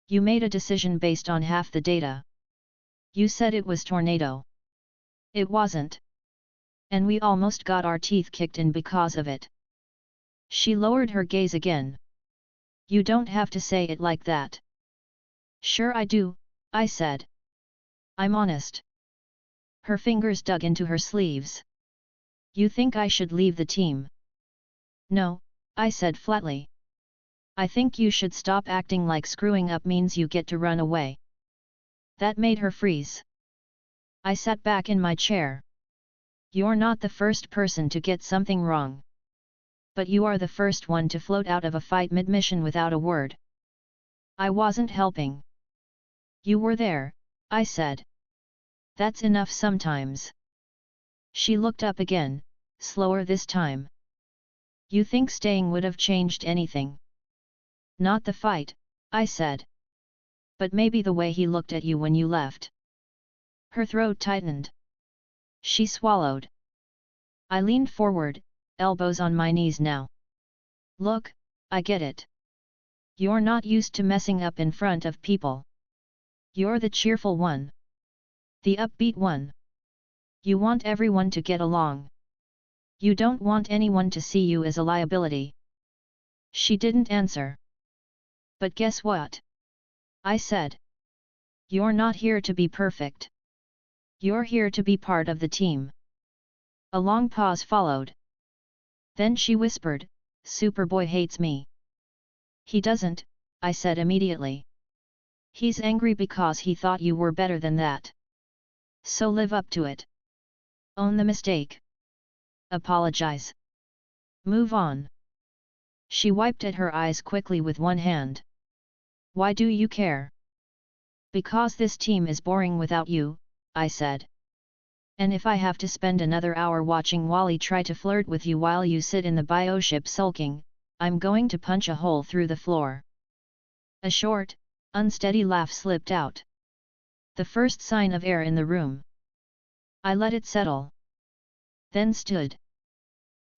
Speaker 2: "You made a decision based on half the data. You said it was tornado. It wasn't. And we almost got our teeth kicked in because of it." She lowered her gaze again. "You don't have to say it like that." "Sure I do," I said. "I'm honest." Her fingers dug into her sleeves. "You think I should leave the team?" "No," I said flatly. "I think you should stop acting like screwing up means you get to run away." That made her freeze. I sat back in my chair. "You're not the first person to get something wrong. But you are the first one to float out of a fight mid-mission without a word." I wasn't helping. "You were there," I said. "That's enough sometimes." She looked up again, slower this time. "You think staying would have changed anything?" "Not the fight," I said. "But maybe the way he looked at you when you left." Her throat tightened. She swallowed. I leaned forward, elbows on my knees now. "Look, I get it. You're not used to messing up in front of people. You're the cheerful one. The upbeat one. You want everyone to get along. You don't want anyone to see you as a liability." She didn't answer. "But guess what?" I said. "You're not here to be perfect. You're here to be part of the team." A long pause followed. Then she whispered, "Superboy hates me." "He doesn't," I said immediately. "He's angry because he thought you were better than that. So live up to it. Own the mistake. Apologize. Move on." She wiped at her eyes quickly with one hand. "Why do you care?" "Because this team is boring without you," I said. "And if I have to spend another hour watching Wally try to flirt with you while you sit in the bioship sulking, I'm going to punch a hole through the floor." A short, unsteady laugh slipped out. The first sign of air in the room. I let it settle. Then stood.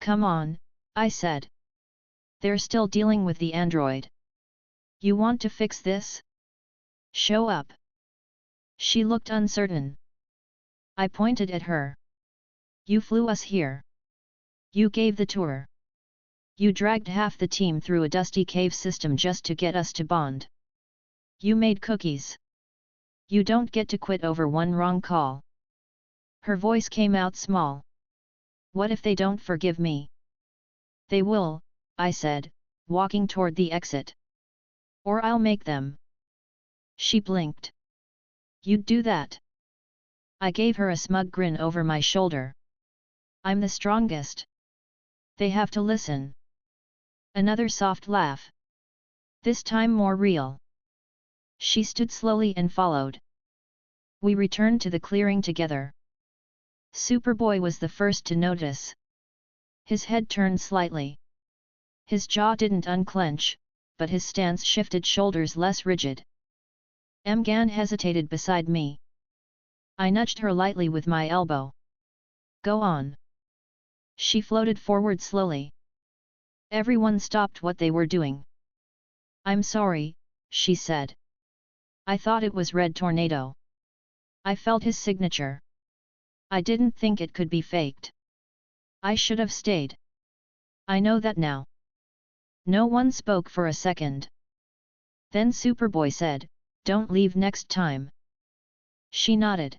Speaker 2: "Come on," I said. "They're still dealing with the android. You want to fix this? Show up." She looked uncertain. I pointed at her. "You flew us here. You gave the tour. You dragged half the team through a dusty cave system just to get us to bond. You made cookies. You don't get to quit over one wrong call. Her voice came out small. What if they don't forgive me? They will, I said, walking toward the exit. Or I'll make them. She blinked. You'd do that? I gave her a smug grin over my shoulder. I'm the strongest. They have to listen. Another soft laugh. This time more real. She stood slowly and followed. We returned to the clearing together. Superboy was the first to notice. His head turned slightly. His jaw didn't unclench, but his stance shifted, shoulders less rigid. Mgan hesitated beside me. I nudged her lightly with my elbow. Go on. She floated forward slowly. Everyone stopped what they were doing. I'm sorry, she said. I thought it was Red Tornado. I felt his signature. I didn't think it could be faked. I should have stayed. I know that now. No one spoke for a second. Then Superboy said, don't leave next time. She nodded.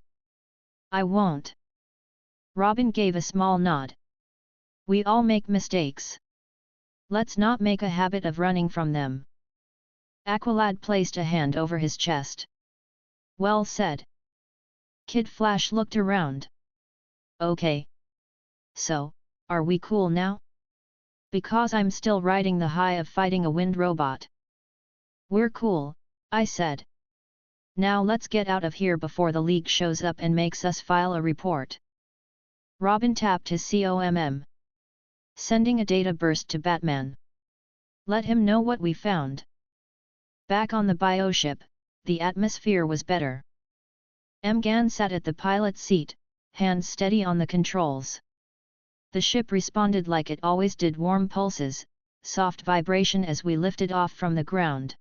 Speaker 2: I won't. Robin gave a small nod. We all make mistakes. Let's not make a habit of running from them. Aqualad placed a hand over his chest. Well said. Kid Flash looked around. Okay. So, are we cool now? Because I'm still riding the high of fighting a wind robot. We're cool, I said. Now let's get out of here before the League shows up and makes us file a report. Robin tapped his COMM. Sending a data burst to Batman. Let him know what we found. Back on the bioship, the atmosphere was better. Mgan sat at the pilot's seat, hands steady on the controls. The ship responded like it always did, warm pulses, soft vibration as we lifted off from the ground.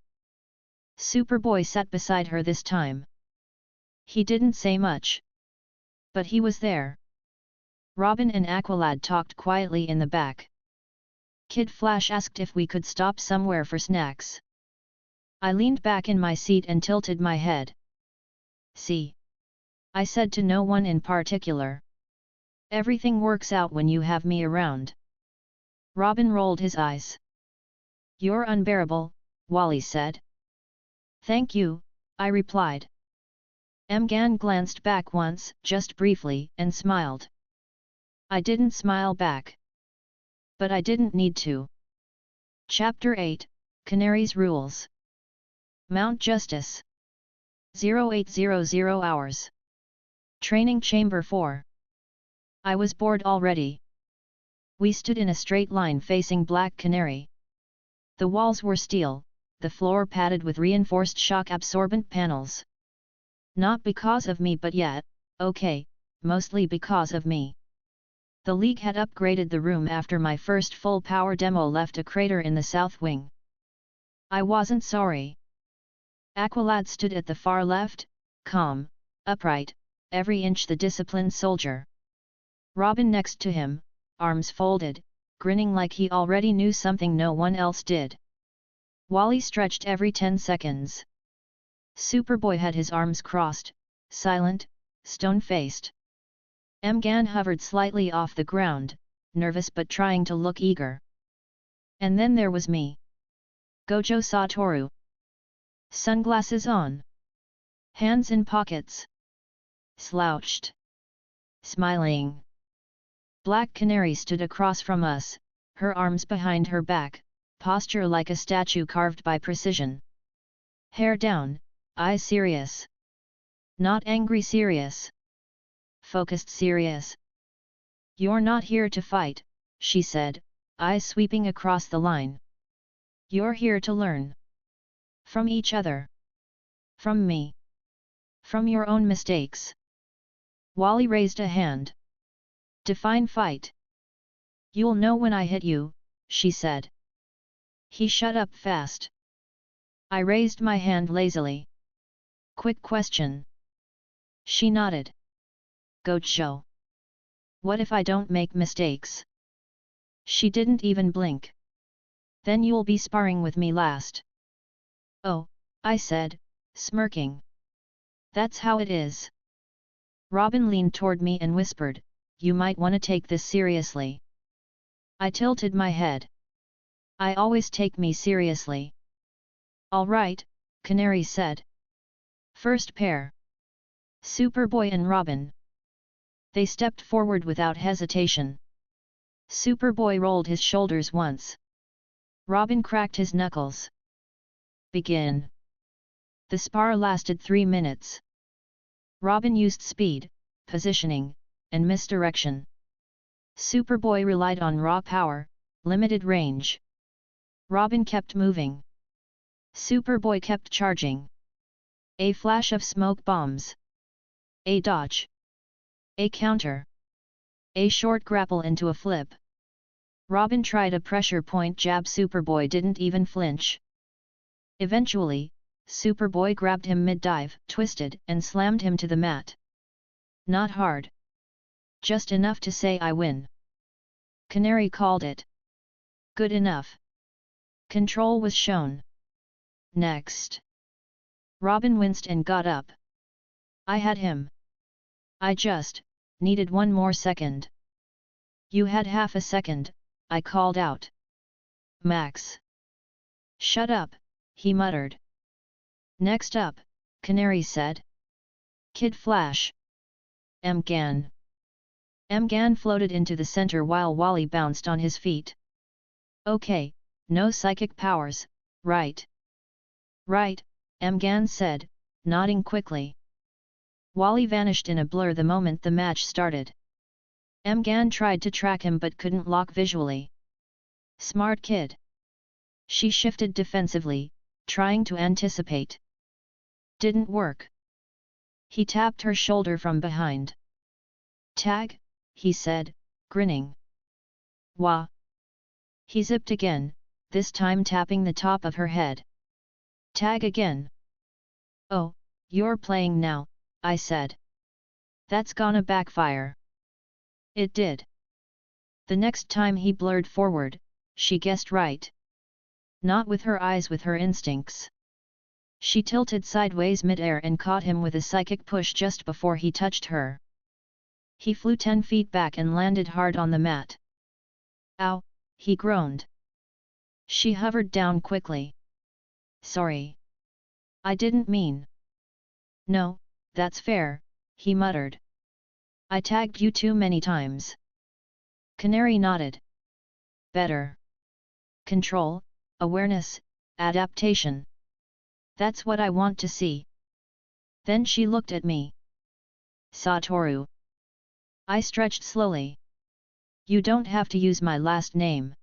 Speaker 2: Superboy sat beside her this time. He didn't say much. But he was there. Robin and Aqualad talked quietly in the back. Kid Flash asked if we could stop somewhere for snacks. I leaned back in my seat and tilted my head. See? I said to no one in particular. Everything works out when you have me around. Robin rolled his eyes. You're unbearable, Wally said. Thank you, I replied. Mgan glanced back once, just briefly, and smiled. I didn't smile back. But I didn't need to. Chapter 8, Canary's Rules. Mount Justice. 0800 hours. Training Chamber 4. I was bored already. We stood in a straight line facing Black Canary. The walls were steel, the floor padded with reinforced shock-absorbent panels. Not because of me, but yet, okay, mostly because of me. The League had upgraded the room after my first full-power demo left a crater in the south wing. I wasn't sorry. Aqualad stood at the far left, calm, upright, every inch the disciplined soldier. Robin next to him, arms folded, grinning like he already knew something no one else did. Wally stretched every 10 seconds. Superboy had his arms crossed, silent, stone-faced. Mgan hovered slightly off the ground, nervous but trying to look eager. And then there was me. Gojo Satoru. Sunglasses on. Hands in pockets. Slouched. Smiling. Black Canary stood across from us, her arms behind her back, posture like a statue carved by precision. Hair down, eyes serious. Not angry serious. Focused serious. You're not here to fight, she said, eyes sweeping across the line. You're here to learn. From each other. From me. From your own mistakes. Wally raised a hand. Define fight. You'll know when I hit you, she said. He shut up fast. I raised my hand lazily. Quick question. She nodded. Gojo. What if I don't make mistakes? She didn't even blink. Then you'll be sparring with me last. Oh, I said, smirking. That's how it is. Robin leaned toward me and whispered, you might want to take this seriously. I tilted my head. I always take me seriously. All right, Canary said. First pair. Superboy and Robin. They stepped forward without hesitation. Superboy rolled his shoulders once. Robin cracked his knuckles. Begin. The spar lasted 3 minutes. Robin used speed, positioning, and misdirection. Superboy relied on raw power, limited range. Robin kept moving. Superboy kept charging. A flash of smoke bombs. A dodge. A counter. A short grapple into a flip. Robin tried a pressure point jab. Superboy didn't even flinch. Eventually, Superboy grabbed him mid-dive, twisted, and slammed him to the mat. Not hard. Just enough to say I win. Canary called it. Good enough. Control was shown. Next. Robin winced and got up. I had him. I just needed 1 more second. You had half a second, I called out. Max. Shut up, he muttered. Next up, Canary said. Kid Flash. Mgan. Mgan floated into the center while Wally bounced on his feet. Okay, no psychic powers, right? Right, Mgan said, nodding quickly. Wally vanished in a blur the moment the match started. Mgan tried to track him but couldn't lock visually. Smart kid. She shifted defensively, trying to anticipate. Didn't work. He tapped her shoulder from behind. Tag, he said, grinning. Wah. He zipped again, this time tapping the top of her head. Tag again. Oh, you're playing now, I said. That's gonna backfire. It did. The next time he blurred forward, she guessed right. Not with her eyes, with her instincts. She tilted sideways mid-air and caught him with a psychic push just before he touched her. He flew 10 feet back and landed hard on the mat. Ow, he groaned. She hovered down quickly. Sorry. I didn't mean. No, that's fair, he muttered. I tagged you too many times. Canary nodded. Better. Control, awareness, adaptation. That's what I want to see. Then she looked at me. Satoru. I stretched slowly. You don't have to use my last name.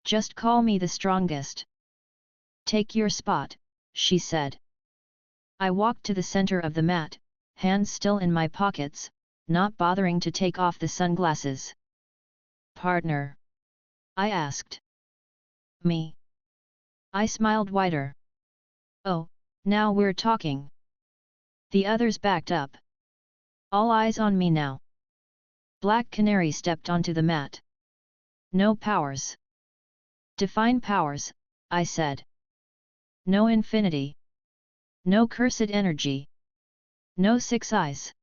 Speaker 2: Just call me the strongest. Take your spot, she said. I walked to the center of the mat, hands still in my pockets, not bothering to take off the sunglasses. Partner? I asked. Me? I smiled wider. Oh, now we're talking. The others backed up. All eyes on me now. Black Canary stepped onto the mat. No powers. Define powers, I said. No infinity. No cursed energy. No 6 eyes.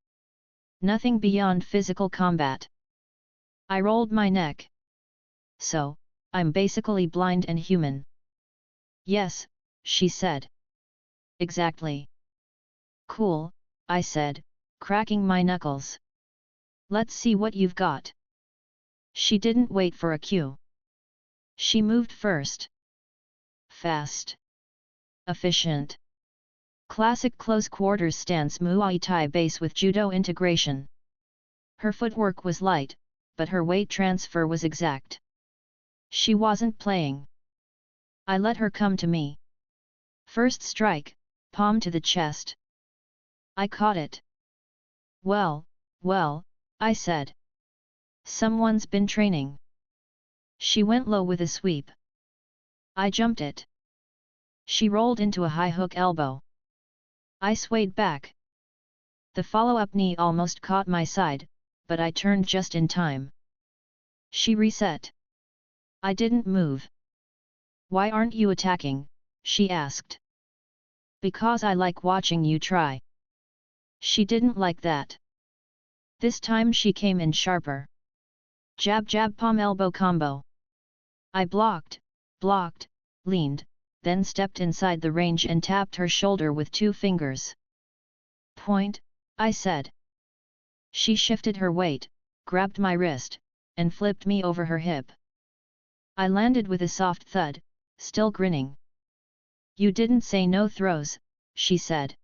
Speaker 2: Nothing beyond physical combat. I rolled my neck. So, I'm basically blind and human. Yes, she said. Exactly. Cool, I said, cracking my knuckles. Let's see what you've got. She didn't wait for a cue. She moved first. Fast. Efficient. Classic close quarters stance Muay Thai base with judo integration. Her footwork was light, but her weight transfer was exact. She wasn't playing. I let her come to me. First strike, palm to the chest. I caught it. Well, I said. Someone's been training. She went low with a sweep. I jumped it. She rolled into a high hook elbow. I swayed back. The follow-up knee almost caught my side, but I turned just in time. She reset. I didn't move. Why aren't you attacking? She asked. Because I like watching you try. She didn't like that. This time she came in sharper. Jab jab palm elbow combo. I blocked, leaned, then stepped inside the range and tapped her shoulder with 2 fingers. Point, I said. She shifted her weight, grabbed my wrist, and flipped me over her hip. I landed with a soft thud, still grinning. You didn't say no throws, she said.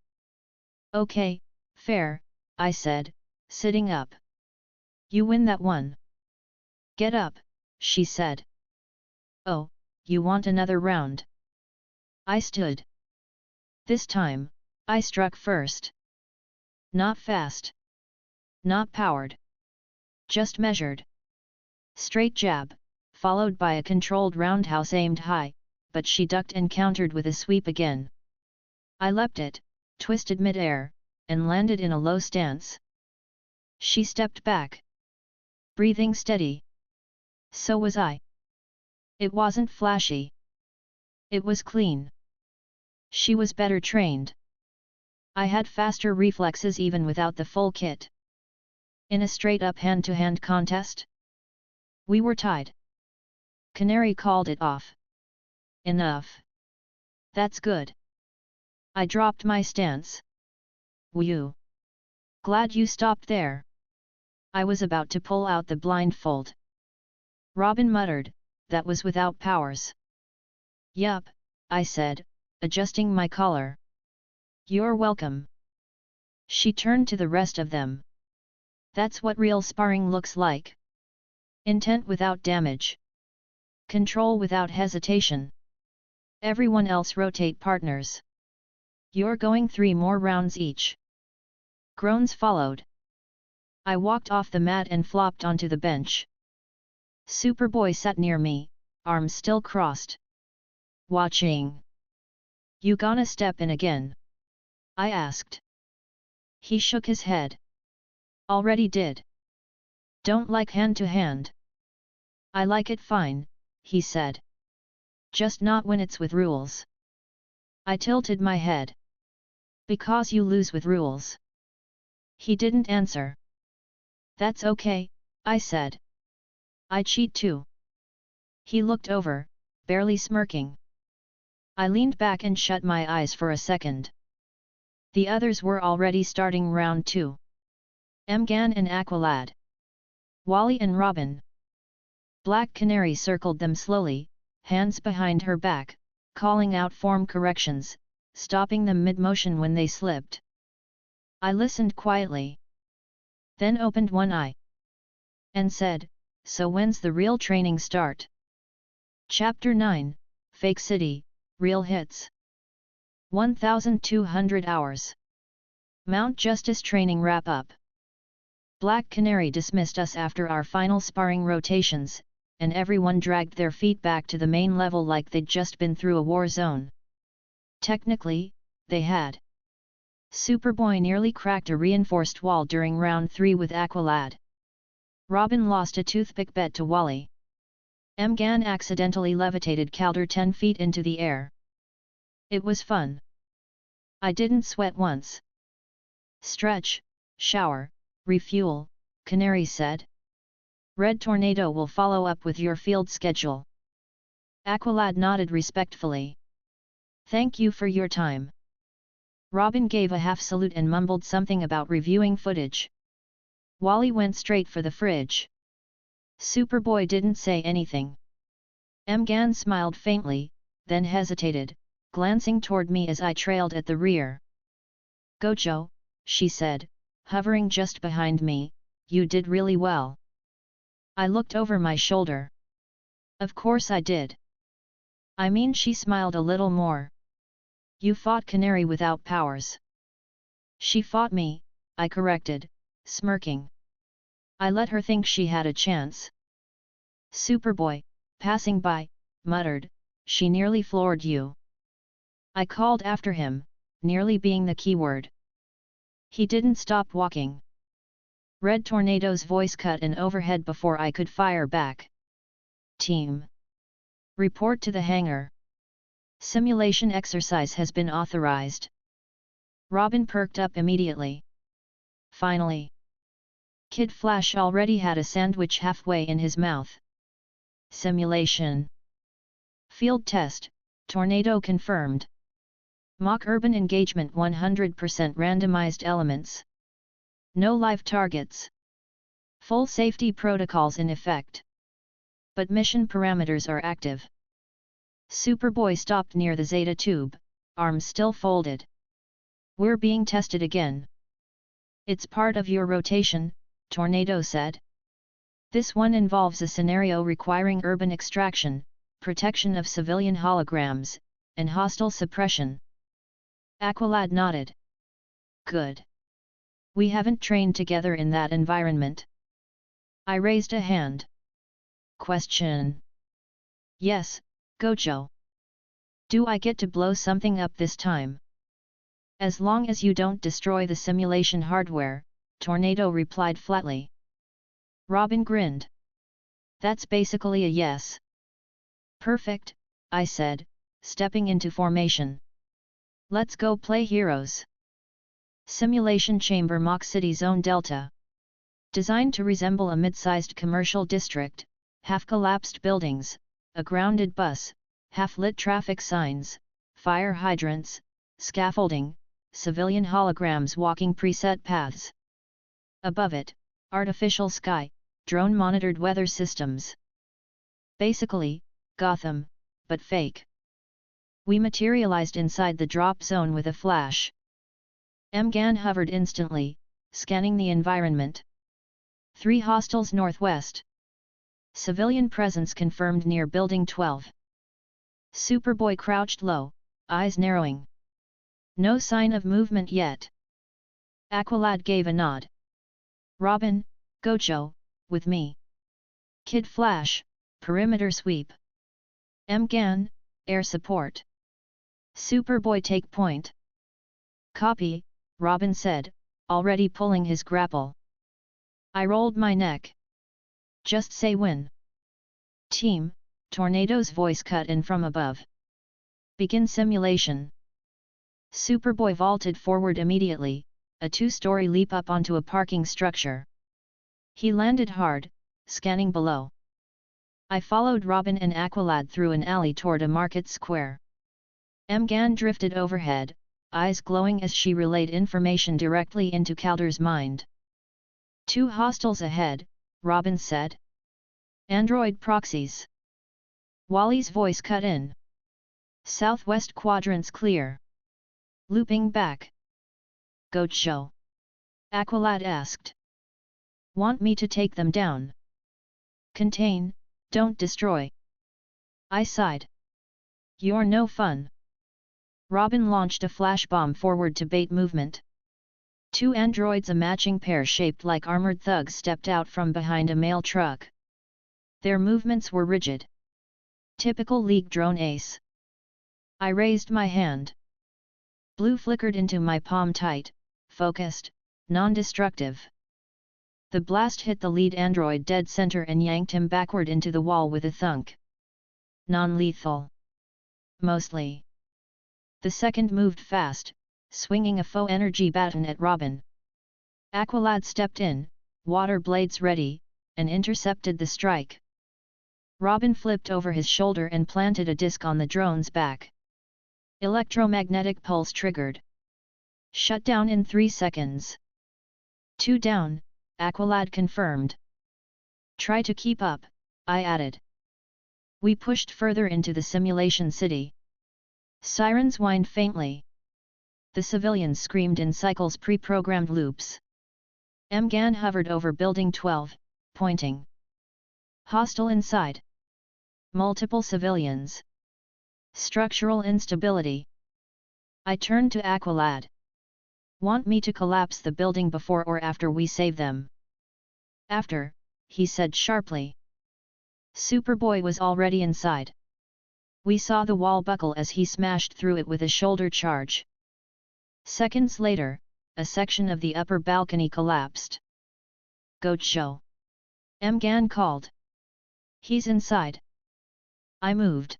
Speaker 2: Okay, fair, I said, sitting up. You win that one. Get up, she said. Oh, you want another round? I stood. This time, I struck first. Not fast. Not powered. Just measured. Straight jab, followed by a controlled roundhouse aimed high, but she ducked and countered with a sweep again. I leapt it, twisted mid-air, and landed in a low stance. She stepped back. Breathing steady. So was I. It wasn't flashy. It was clean. She was better trained. I had faster reflexes even without the full kit. In a straight-up hand-to-hand contest? We were tied. Canary called it off. Enough. That's good. I dropped my stance. Whew. Glad you stopped there. I was about to pull out the blindfold. Robin muttered, that was without powers. Yup, I said, adjusting my collar. You're welcome. She turned to the rest of them. That's what real sparring looks like. Intent without damage. Control without hesitation. Everyone else rotate partners. You're going 3 more rounds each. Groans followed. I walked off the mat and flopped onto the bench. Superboy sat near me, arms still crossed. Watching. You gonna step in again? I asked. He shook his head. Already did. Don't like hand-to-hand. I like it fine, he said. Just not when it's with rules. I tilted my head. Because you lose with rules. He didn't answer. That's okay, I said. I cheat too. He looked over, barely smirking. I leaned back and shut my eyes for a second. The others were already starting round 2. Mgan and Aqualad. Wally and Robin. Black Canary circled them slowly, hands behind her back, calling out form corrections, stopping them mid-motion when they slipped. I listened quietly. Then opened one eye. And said, so when's the real training start? Chapter 9, Fake City, Real Hits. 1200 hours. Mount Justice training wrap-up. Black Canary dismissed us after our final sparring rotations, and everyone dragged their feet back to the main level like they'd just been through a war zone. Technically, they had. Superboy nearly cracked a reinforced wall during round 3 with Aqualad. Robin lost a toothpick bet to Wally. Mgan accidentally levitated Calder 10 feet into the air. It was fun. I didn't sweat once. Stretch, shower, refuel, Canary said. Red Tornado will follow up with your field schedule. Aqualad nodded respectfully. Thank you for your time. Robin gave a half salute and mumbled something about reviewing footage. Wally went straight for the fridge. Superboy didn't say anything. Mgan smiled faintly, then hesitated, glancing toward me as I trailed at the rear. Gojo, she said, hovering just behind me, you did really well. I looked over my shoulder. Of course I did. I mean, she smiled a little more. You fought Canary without powers. She fought me, I corrected, smirking. I let her think she had a chance. Superboy, passing by, muttered, she nearly floored you. I called after him, nearly being the key word. He didn't stop walking. Red Tornado's voice cut an overhead before I could fire back. Team. Report to the hangar. Simulation exercise has been authorized. Robin perked up immediately. Finally. Kid Flash already had a sandwich halfway in his mouth. Simulation. Field test, Tornado confirmed. Mock urban engagement 100% randomized elements. No live targets. Full safety protocols in effect. But mission parameters are active. Superboy stopped near the Zeta tube, arms still folded. We're being tested again. It's part of your rotation, Tornado said. This one involves a scenario requiring urban extraction, protection of civilian holograms, and hostile suppression. Aqualad nodded. Good. We haven't trained together in that environment. I raised a hand. Question. Yes, Gojo. Do I get to blow something up this time? As long as you don't destroy the simulation hardware, Tornado replied flatly. Robin grinned. That's basically a yes. Perfect, I said, stepping into formation. Let's go play heroes. Simulation Chamber Mock City Zone Delta. Designed to resemble a mid-sized commercial district, half-collapsed buildings, a grounded bus, half-lit traffic signs, fire hydrants, scaffolding, civilian holograms walking preset paths. Above it, artificial sky, drone-monitored weather systems. Basically, Gotham, but fake. We materialized inside the drop zone with a flash. MGAN hovered instantly, scanning the environment. 3 hostiles northwest. Civilian presence confirmed near Building 12. Superboy crouched low, eyes narrowing. No sign of movement yet. Aqualad gave a nod. Robin, Gojo, with me. Kid Flash, perimeter sweep. MGAN, air support. Superboy take point. Copy, Robin said, already pulling his grapple. I rolled my neck. Just say when. Team, Tornado's voice cut in from above. Begin simulation. Superboy vaulted forward immediately, a 2-story leap up onto a parking structure. He landed hard, scanning below. I followed Robin and Aqualad through an alley toward a market square. MGAN drifted overhead, eyes glowing as she relayed information directly into Calder's mind. 2 hostiles ahead, Robin said. Android proxies. Wally's voice cut in. Southwest quadrant's clear. Looping back. Gojo. Aqualad asked. Want me to take them down? Contain, don't destroy. I sighed. You're no fun. Robin launched a flash bomb forward to bait movement. 2 androids, a matching pair shaped like armored thugs, stepped out from behind a mail truck. Their movements were rigid. Typical League drone ace. I raised my hand. Blue flickered into my palm, tight, focused, non-destructive. The blast hit the lead android dead center and yanked him backward into the wall with a thunk. Non-lethal. Mostly. The second moved fast, swinging a faux energy baton at Robin. Aqualad stepped in, water blades ready, and intercepted the strike. Robin flipped over his shoulder and planted a disc on the drone's back. Electromagnetic pulse triggered. Shut down in 3 seconds. 2 down, Aqualad confirmed. Try to keep up, I added. We pushed further into the simulation city. Sirens whined faintly. The civilians screamed in cycles, pre-programmed loops. MGAN hovered over Building 12, pointing. Hostile inside. Multiple civilians. Structural instability. I turned to Aqualad. Want me to collapse the building before or after we save them? After, he said sharply. Superboy was already inside. We saw the wall buckle as he smashed through it with a shoulder charge. Seconds later, a section of the upper balcony collapsed. Gojo. MGAN called. He's inside. I moved.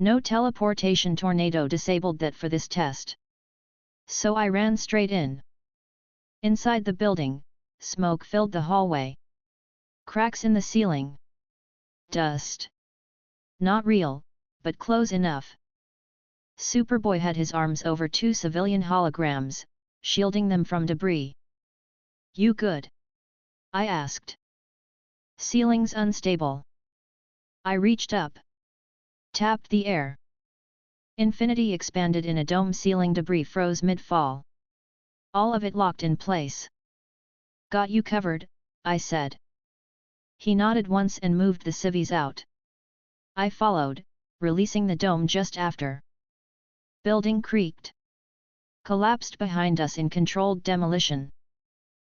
Speaker 2: No teleportation tornado disabled that for this test. So I ran straight in. Inside the building, smoke filled the hallway. Cracks in the ceiling. Dust. Not real, but close enough. Superboy had his arms over two civilian holograms, shielding them from debris. You good? I asked. Ceiling's unstable. I reached up. Tapped the air. Infinity expanded in a dome. Ceiling debris froze mid-fall. All of it locked in place. Got you covered, I said. He nodded once and moved the civvies out. I followed, releasing the dome just after. Building creaked. Collapsed behind us in controlled demolition.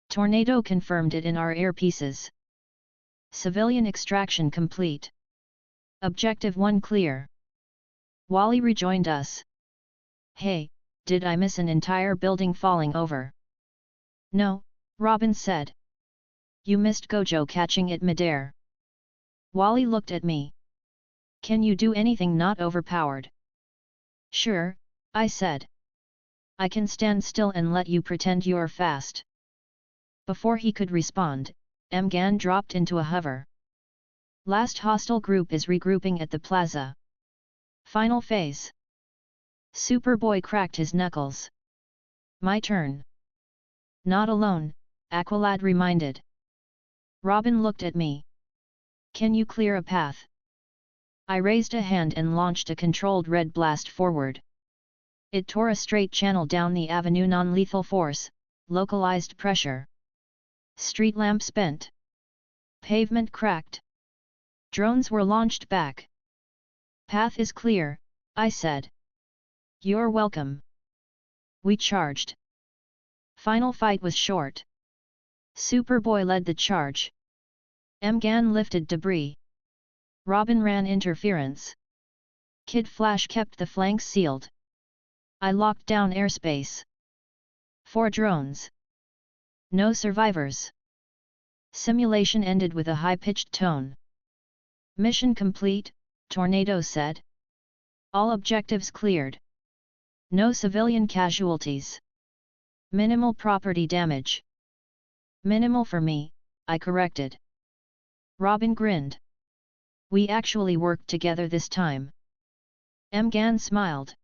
Speaker 2: Tornado confirmed it in our earpieces. Civilian extraction complete. Objective 1 clear. Wally rejoined us. Hey, did I miss an entire building falling over? No, Robin said. You missed Gojo catching it midair. Wally looked at me. Can you do anything not overpowered? Sure, I said. I can stand still and let you pretend you're fast. Before he could respond, Mgan dropped into a hover. Last hostile group is regrouping at the plaza. Final phase. Superboy cracked his knuckles. My turn. Not alone, Aqualad reminded. Robin looked at me. Can you clear a path? I raised a hand and launched a controlled red blast forward. It tore a straight channel down the avenue. Non-lethal force, localized pressure. Street lamps bent. Pavement cracked. Drones were launched back. Path is clear, I said. You're welcome. We charged. Final fight was short. Superboy led the charge. Mgan lifted debris. Robin ran interference. Kid Flash kept the flanks sealed. I locked down airspace. 4 drones. No survivors. Simulation ended with a high-pitched tone. Mission complete, Tornado said. All objectives cleared. No civilian casualties. Minimal property damage. Minimal for me, I corrected. Robin grinned. We actually worked together this time. Mgan smiled.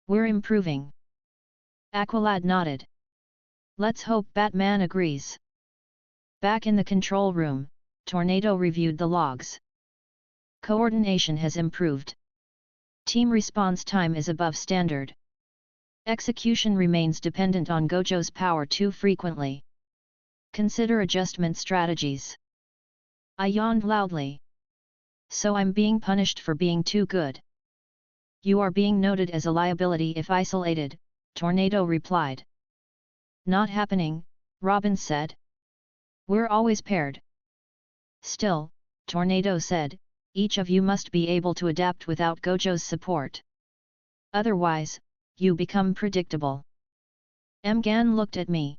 Speaker 2: We're improving. Aqualad nodded. Let's hope Batman agrees. Back in the control room, Tornado reviewed the logs. Coordination has improved. Team response time is above standard. Execution remains dependent on Gojo's power too frequently. Consider adjustment strategies. I yawned loudly. So I'm being punished for being too good. You are being noted as a liability if isolated, Tornado replied. Not happening, Robin said. We're always paired. Still, Tornado said, each of you must be able to adapt without Gojo's support. Otherwise, you become predictable. Mgan looked at me.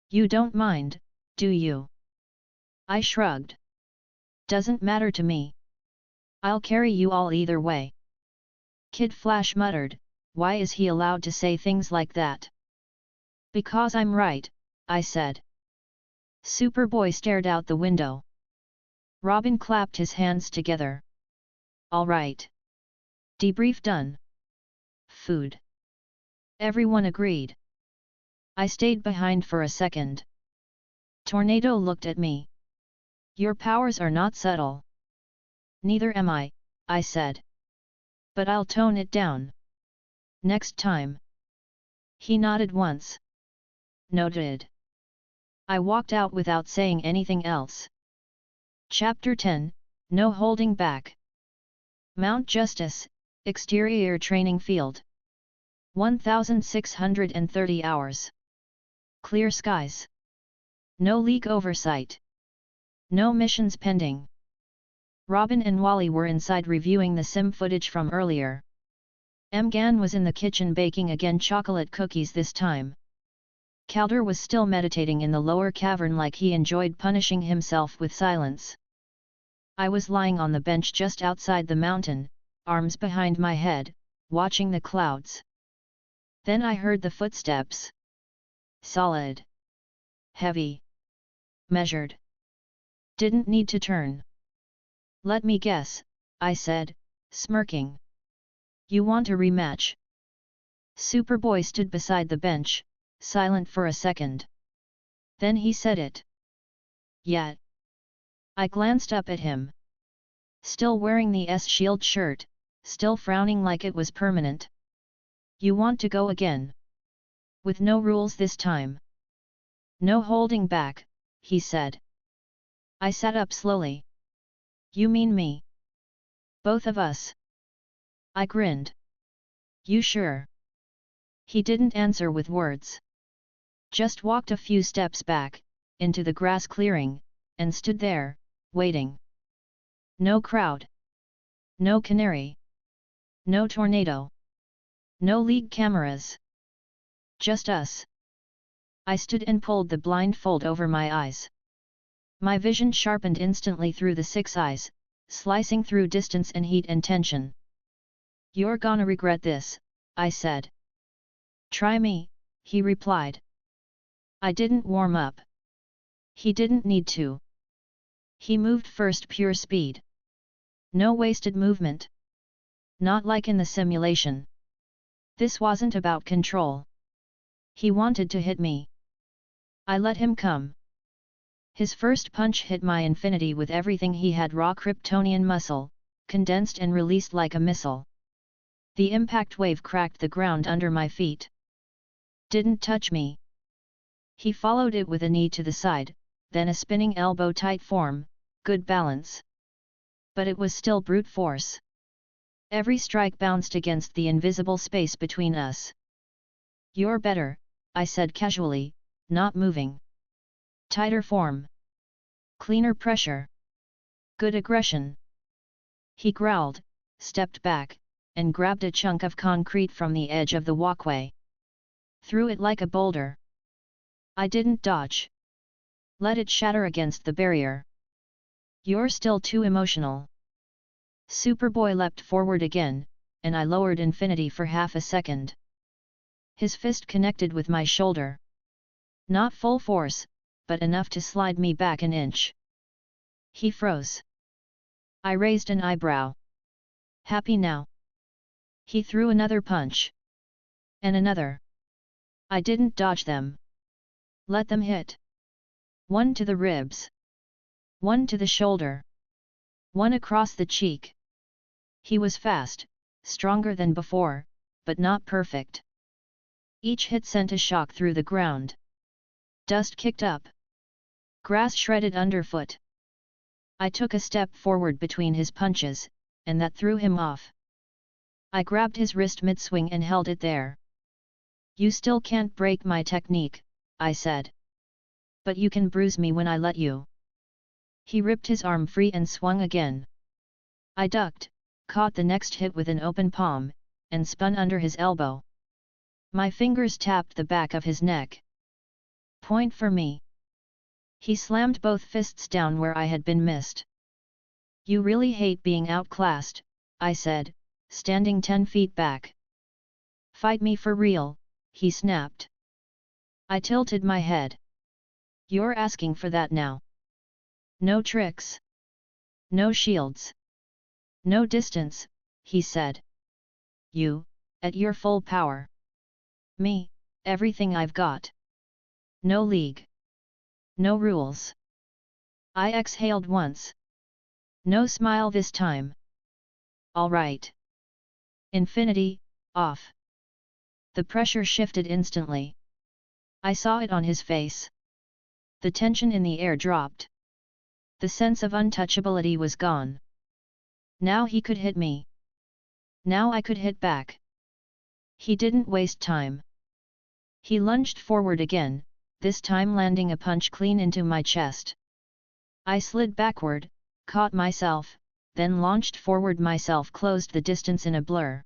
Speaker 2: You don't mind, do you? I shrugged. Doesn't matter to me. I'll carry you all either way. Kid Flash muttered, why is he allowed to say things like that? Because I'm right, I said. Superboy stared out the window. Robin clapped his hands together. All right. Debrief done. Food. Everyone agreed. I stayed behind for a second. Tornado looked at me. Your powers are not subtle. Neither am I said. But I'll tone it down. Next time. He nodded once. Noted. I walked out without saying anything else. Chapter 10, No Holding Back. Mount Justice, Exterior Training Field. 1630 hours. Clear skies. No leak oversight. No missions pending. Robin and Wally were inside reviewing the sim footage from earlier. Mgan was in the kitchen baking again, chocolate cookies this time. Calder was still meditating in the lower cavern like he enjoyed punishing himself with silence. I was lying on the bench just outside the mountain, arms behind my head, watching the clouds. Then I heard the footsteps. Solid. Heavy. Measured. Didn't need to turn. Let me guess, I said, smirking. You want a rematch? Superboy stood beside the bench, silent for a second. Then he said it. Yeah. I glanced up at him. Still wearing the S-Shield shirt, still frowning like it was permanent. You want to go again? With no rules this time. No holding back, he said. I sat up slowly. You mean me? Both of us? I grinned. You sure? He didn't answer with words. Just walked a few steps back, into the grass clearing, and stood there, waiting. No crowd. No Canary. No tornado. No league cameras. Just us. I stood and pulled the blindfold over my eyes. My vision sharpened instantly through the 6 eyes, slicing through distance and heat and tension. You're gonna regret this, I said. Try me, he replied. I didn't warm up. He didn't need to. He moved first pure speed. No wasted movement. Not like in the simulation. This wasn't about control. He wanted to hit me. I let him come. His first punch hit my infinity with everything he had, raw Kryptonian muscle, condensed and released like a missile. The impact wave cracked the ground under my feet. Didn't touch me. He followed it with a knee to the side, then a spinning elbow tight form, good balance. But it was still brute force. Every strike bounced against the invisible space between us. You're better, I said casually, not moving. Tighter form. Cleaner pressure. Good aggression. He growled, stepped back, and grabbed a chunk of concrete from the edge of the walkway. Threw it like a boulder. I didn't dodge. Let it shatter against the barrier. You're still too emotional. Superboy leapt forward again, and I lowered infinity for half a second. His fist connected with my shoulder. Not full force, but enough to slide me back an inch. He froze. I raised an eyebrow. Happy now? He threw another punch. And another. I didn't dodge them. Let them hit. One to the ribs. One to the shoulder. One across the cheek. He was fast, stronger than before, but not perfect. Each hit sent a shock through the ground. Dust kicked up. Grass shredded underfoot. I took a step forward between his punches, and that threw him off. I grabbed his wrist mid-swing and held it there. You still can't break my technique, I said. But you can bruise me when I let you. He ripped his arm free and swung again. I ducked, caught the next hit with an open palm, and spun under his elbow. My fingers tapped the back of his neck. Point for me. He slammed both fists down where I had been missed. You really hate being outclassed, I said, standing 10 feet back. Fight me for real, he snapped. I tilted my head. You're asking for that now. No tricks. No shields. No distance, he said. You, at your full power. Me, everything I've got. No league. No rules. I exhaled once. No smile this time. All right. Infinity, off. The pressure shifted instantly. I saw it on his face. The tension in the air dropped. The sense of untouchability was gone. Now he could hit me. Now I could hit back. He didn't waste time. He lunged forward again, this time landing a punch clean into my chest. I slid backward, caught myself, then launched forward myself, closed the distance in a blur.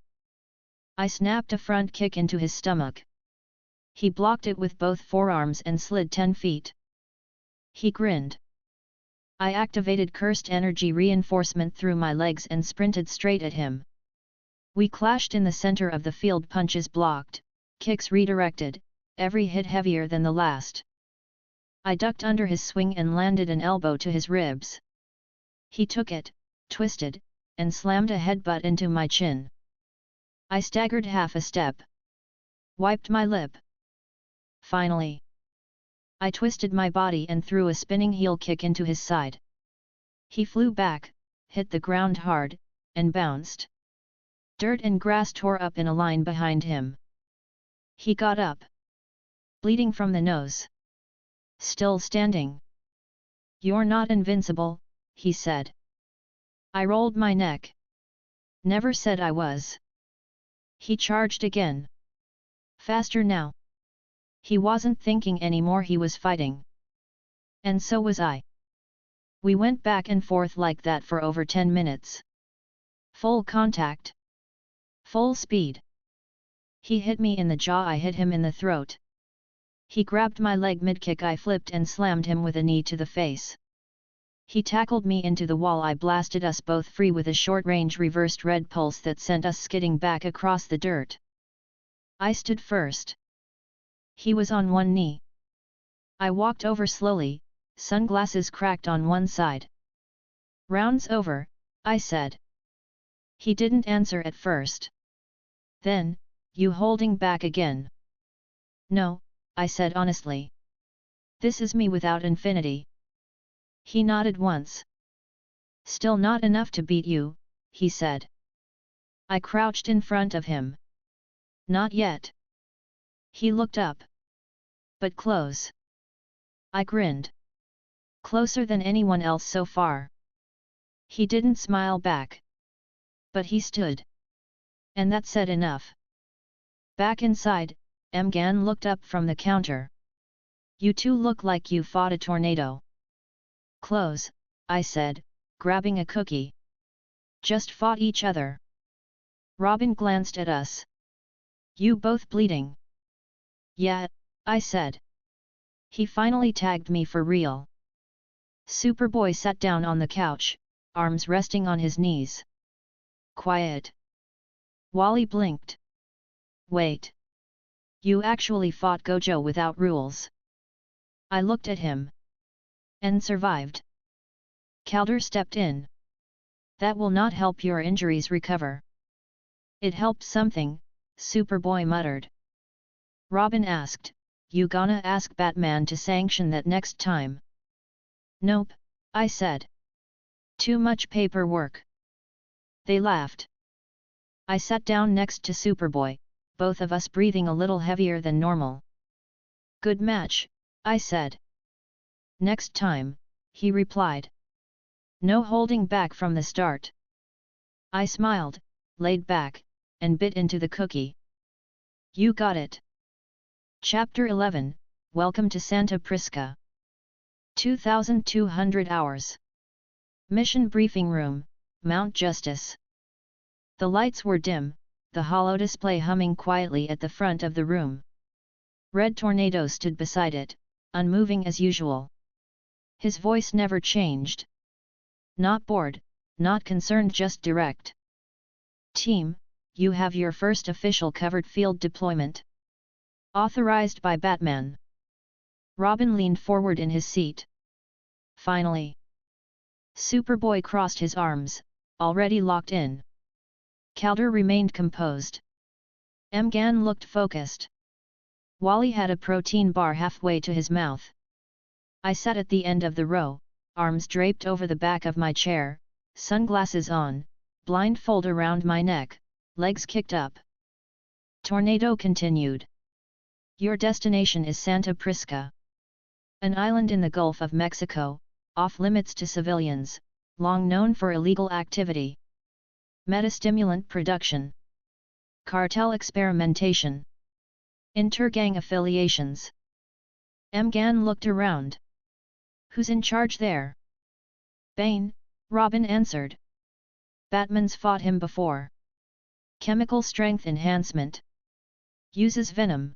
Speaker 2: I snapped a front kick into his stomach. He blocked it with both forearms and slid 10 feet. He grinned. I activated cursed energy reinforcement through my legs and sprinted straight at him. We clashed in the center of the field, punches blocked, kicks redirected, every hit heavier than the last. I ducked under his swing and landed an elbow to his ribs. He took it, twisted, and slammed a headbutt into my chin. I staggered half a step. Wiped my lip. Finally. I twisted my body and threw a spinning heel kick into his side. He flew back, hit the ground hard, and bounced. Dirt and grass tore up in a line behind him. He got up. Bleeding from the nose. Still standing. "You're not invincible," he said. I rolled my neck. "Never said I was." He charged again. Faster now. He wasn't thinking anymore, he was fighting. And so was I. We went back and forth like that for over 10 minutes. Full contact. Full speed. He hit me in the jaw, I hit him in the throat. He grabbed my leg mid-kick, I flipped and slammed him with a knee to the face. He tackled me into the wall, I blasted us both free with a short-range reversed red pulse that sent us skidding back across the dirt. I stood first. He was on one knee. I walked over slowly, sunglasses cracked on one side. "Round's over," I said. He didn't answer at first. Then, "You holding back again?" "No," I said honestly. "This is me without infinity." He nodded once. "Still not enough to beat you," he said. I crouched in front of him. "Not yet." He looked up. "But close." I grinned. "Closer than anyone else so far." He didn't smile back. But he stood. And that said enough. Back inside, Mgan looked up from the counter. "You two look like you fought a tornado." "Close," I said, grabbing a cookie. "Just fought each other." Robin glanced at us. "You both bleeding?" "Yeah," I said. He finally tagged me for real. Superboy sat down on the couch, arms resting on his knees. "Quiet." Wally blinked. "Wait. You actually fought Gojo without rules?" I looked at him. "And survived." Calder stepped in. "That will not help your injuries recover." "It helped something," Superboy muttered. Robin asked, "You gonna ask Batman to sanction that next time?" "Nope," I said. "Too much paperwork." They laughed. I sat down next to Superboy, both of us breathing a little heavier than normal. "Good match," I said. "Next time," he replied. "No holding back from the start." I smiled, laid back, and bit into the cookie. "You got it." Chapter 11, Welcome to Santa Prrisca. 2200 hours. Mission Briefing Room, Mount Justice. The lights were dim, the hollow display humming quietly at the front of the room. Red Tornado stood beside it, unmoving as usual. His voice never changed. Not bored, not concerned, just direct. "Team, you have your first official covered field deployment. Authorized by Batman." Robin leaned forward in his seat. "Finally." Superboy crossed his arms, already locked in. Calder remained composed. Mgan looked focused. Wally had a protein bar halfway to his mouth. I sat at the end of the row, arms draped over the back of my chair, sunglasses on, blindfold around my neck, legs kicked up. Tornado continued. "Your destination is Santa Prrisca. An island in the Gulf of Mexico, off-limits to civilians, long known for illegal activity. Metastimulant production. Cartel experimentation. Intergang affiliations." Mgan looked around. "Who's in charge there?" "Bane," Robin answered. "Batman's fought him before. Chemical strength enhancement. Uses venom."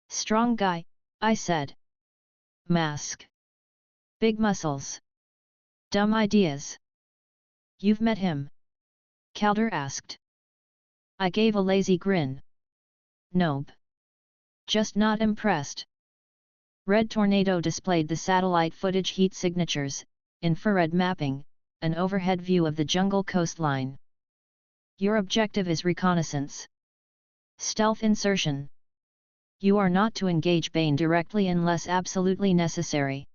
Speaker 2: "Strong guy," I said. "Mask. Big muscles. Dumb ideas." "You've met him?" Calder asked. I gave a lazy grin. Nope. Just not impressed. Red Tornado displayed the satellite footage heat signatures, infrared mapping, an overhead view of the jungle coastline. Your objective is reconnaissance. Stealth insertion. You are not to engage Bane directly unless absolutely necessary.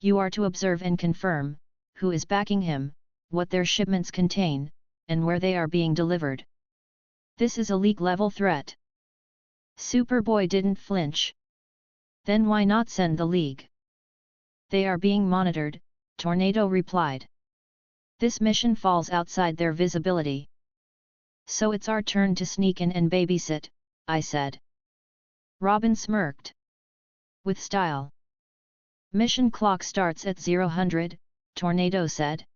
Speaker 2: You are to observe and confirm, who is backing him, what their shipments contain, and where they are being delivered. This is a League-level threat. Superboy didn't flinch. Then why not send the League? They are being monitored, Tornado replied. This mission falls outside their visibility. So it's our turn to sneak in and babysit, I said. Robin smirked. With style. Mission clock starts at 0:00, Tornado said.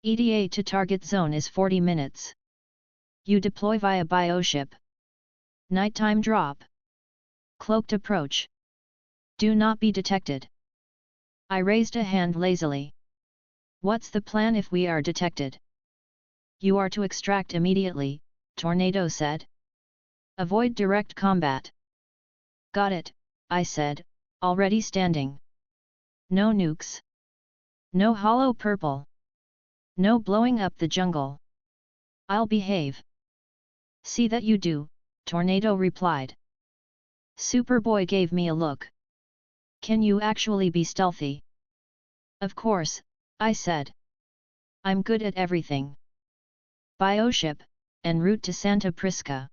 Speaker 2: ETA to target zone is 40 minutes. You deploy via bioship. Nighttime drop. Cloaked approach. Do not be detected. I raised a hand lazily. What's the plan if we are detected? You are to extract immediately, Tornado said. Avoid direct combat. Got it, I said, already standing. No nukes. No hollow purple. No blowing up the jungle. I'll behave. See that you do, Tornado replied. Superboy gave me a look. Can you actually be stealthy? Of course, I said. I'm good at everything. Bioship, en route to Santa Prrisca.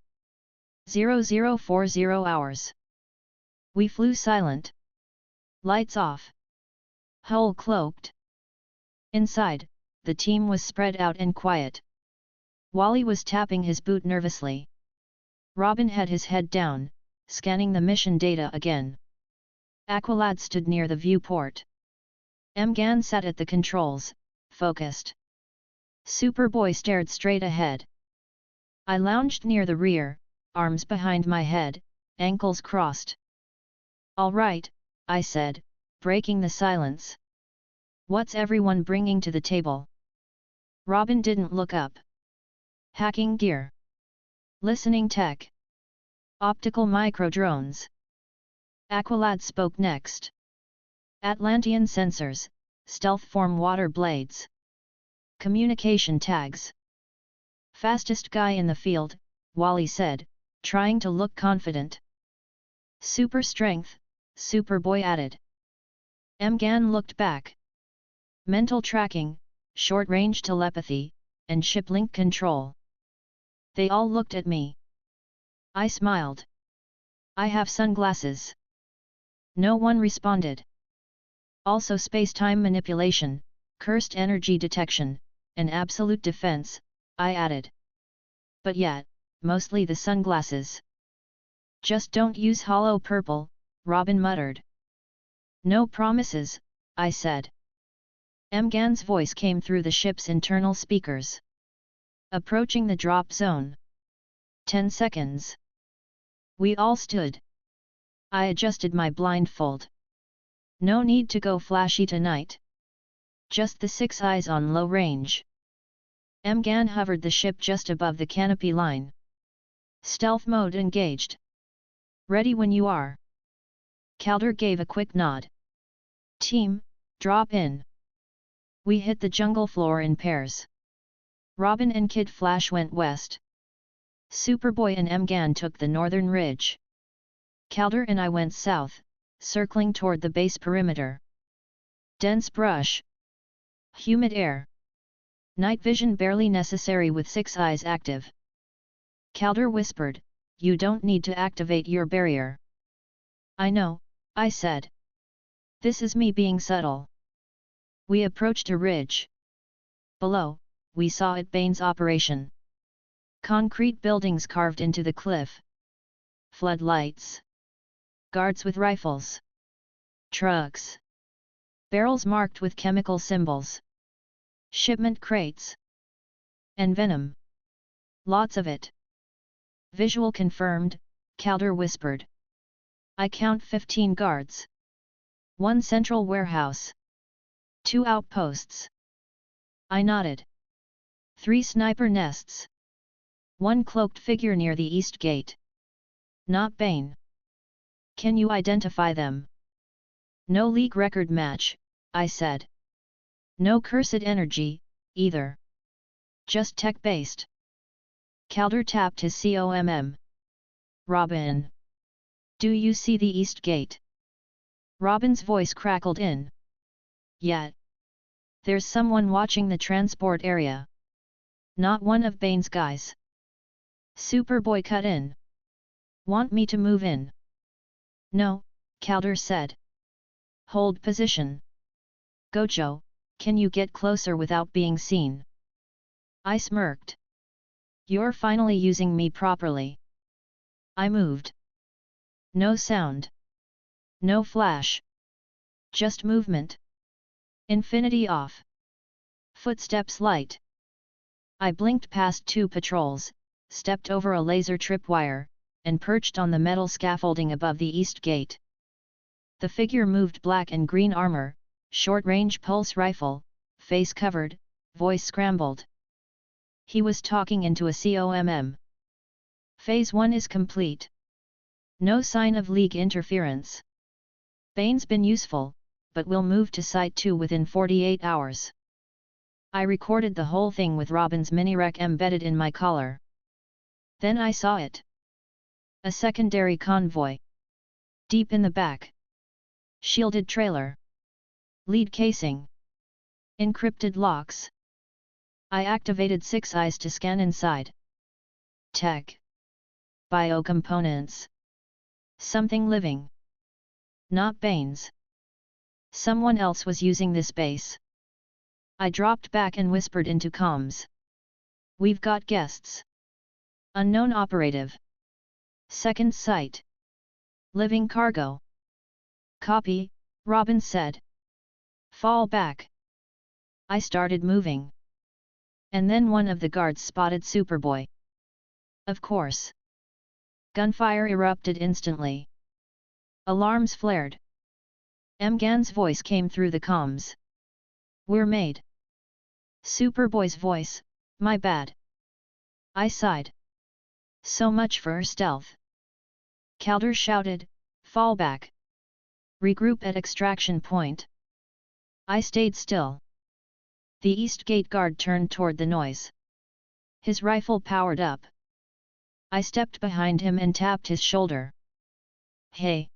Speaker 2: 0040 hours. We flew silent. Lights off. Hull cloaked. Inside, the team was spread out and quiet. Wally was tapping his boot nervously. Robin had his head down, scanning the mission data again. Aqualad stood near the viewport. Mgan sat at the controls, focused. Superboy stared straight ahead. I lounged near the rear, arms behind my head, ankles crossed. All right, I said, breaking the silence. What's everyone bringing to the table? Robin didn't look up. Hacking gear. Listening tech. Optical microdrones. Aqualad spoke next. Atlantean sensors, stealth form water blades. Communication tags. Fastest guy in the field, Wally said, trying to look confident. Super strength, Superboy added. Mgan looked back. Mental tracking, short-range telepathy, and ship link control. They all looked at me. I smiled. I have sunglasses. No one responded. Also space-time manipulation, cursed energy detection, and absolute defense, I added. But yet, mostly the sunglasses. Just don't use hollow purple, Robin muttered. No promises, I said. Mgan's voice came through the ship's internal speakers. Approaching the drop zone. 10 seconds. We all stood. I adjusted my blindfold. No need to go flashy tonight. Just the 6 eyes on low range. Mgan hovered the ship just above the canopy line. Stealth mode engaged. Ready when you are. Calder gave a quick nod. Team, drop in. We hit the jungle floor in pairs. Robin and Kid Flash went west. Superboy and Mgan took the northern ridge. Calder and I went south, circling toward the base perimeter. Dense brush. Humid air. Night vision barely necessary with 6 eyes active. Calder whispered, "You don't need to activate your barrier." "I know," I said. "This is me being subtle." We approached a ridge. Below, we saw it Bane's operation. Concrete buildings carved into the cliff. Floodlights. Guards with rifles. Trucks. Barrels marked with chemical symbols. Shipment crates. And venom. Lots of it. Visual confirmed, Calder whispered. I count 15 guards. 1 central warehouse. 2 outposts. I nodded. 3 sniper nests. One cloaked figure near the east gate. Not Bane. Can you identify them? No league record match, I said. No cursed energy, either. Just tech-based. Calder tapped his COMM. Robin. Do you see the east gate? Robin's voice crackled in. Yeah. There's someone watching the transport area. Not one of Bane's guys. Superboy cut in. Want me to move in? No, Calder said. Hold position. Gojo, can you get closer without being seen? I smirked. You're finally using me properly. I moved. No sound. No flash. Just movement. Infinity off. Footsteps light. I blinked past 2 patrols, stepped over a laser tripwire, and perched on the metal scaffolding above the east gate. The figure moved, black and green armor, short-range pulse rifle, face covered, voice scrambled. He was talking into a COMM. Phase 1 is complete. No sign of League interference. Bane's been useful, but will move to Site 2 within 48 hours. I recorded the whole thing with Robin's mini-rec embedded in my collar. Then I saw it. A secondary convoy. Deep in the back. Shielded trailer. Lead casing. Encrypted locks. I activated 6 eyes to scan inside. Tech. Biocomponents. Something living. Not Bane's. Someone else was using this base. I dropped back and whispered into comms. We've got guests. Unknown operative. Second site. Living cargo. Copy, Robin said. Fall back. I started moving. And then one of the guards spotted Superboy. Of course. Gunfire erupted instantly. Alarms flared. Mgan's voice came through the comms. We're made. Superboy's voice, my bad. I sighed. So much for her stealth. Calder shouted, fall back. Regroup at extraction point. I stayed still. The east gate guard turned toward the noise. His rifle powered up. I stepped behind him and tapped his shoulder. Hey!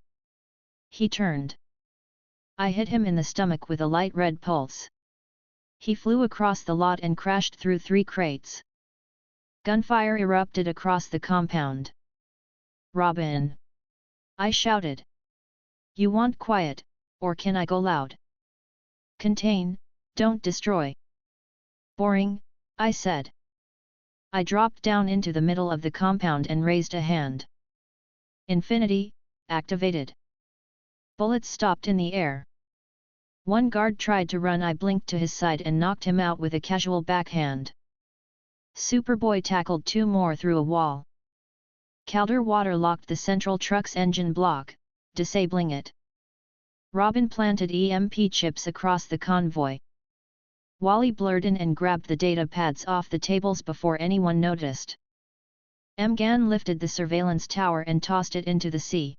Speaker 2: He turned. I hit him in the stomach with a light red pulse. He flew across the lot and crashed through 3 crates. Gunfire erupted across the compound. Robin! I shouted. You want quiet, or can I go loud? Contain, don't destroy. Boring, I said. I dropped down into the middle of the compound and raised a hand. Infinity, activated. Bullets stopped in the air. One guard tried to run. I blinked to his side and knocked him out with a casual backhand. Superboy tackled 2 more through a wall. Calder waterlocked the central truck's engine block, disabling it. Robin planted EMP chips across the convoy. Wally blurred in and grabbed the data pads off the tables before anyone noticed. Mgan lifted the surveillance tower and tossed it into the sea.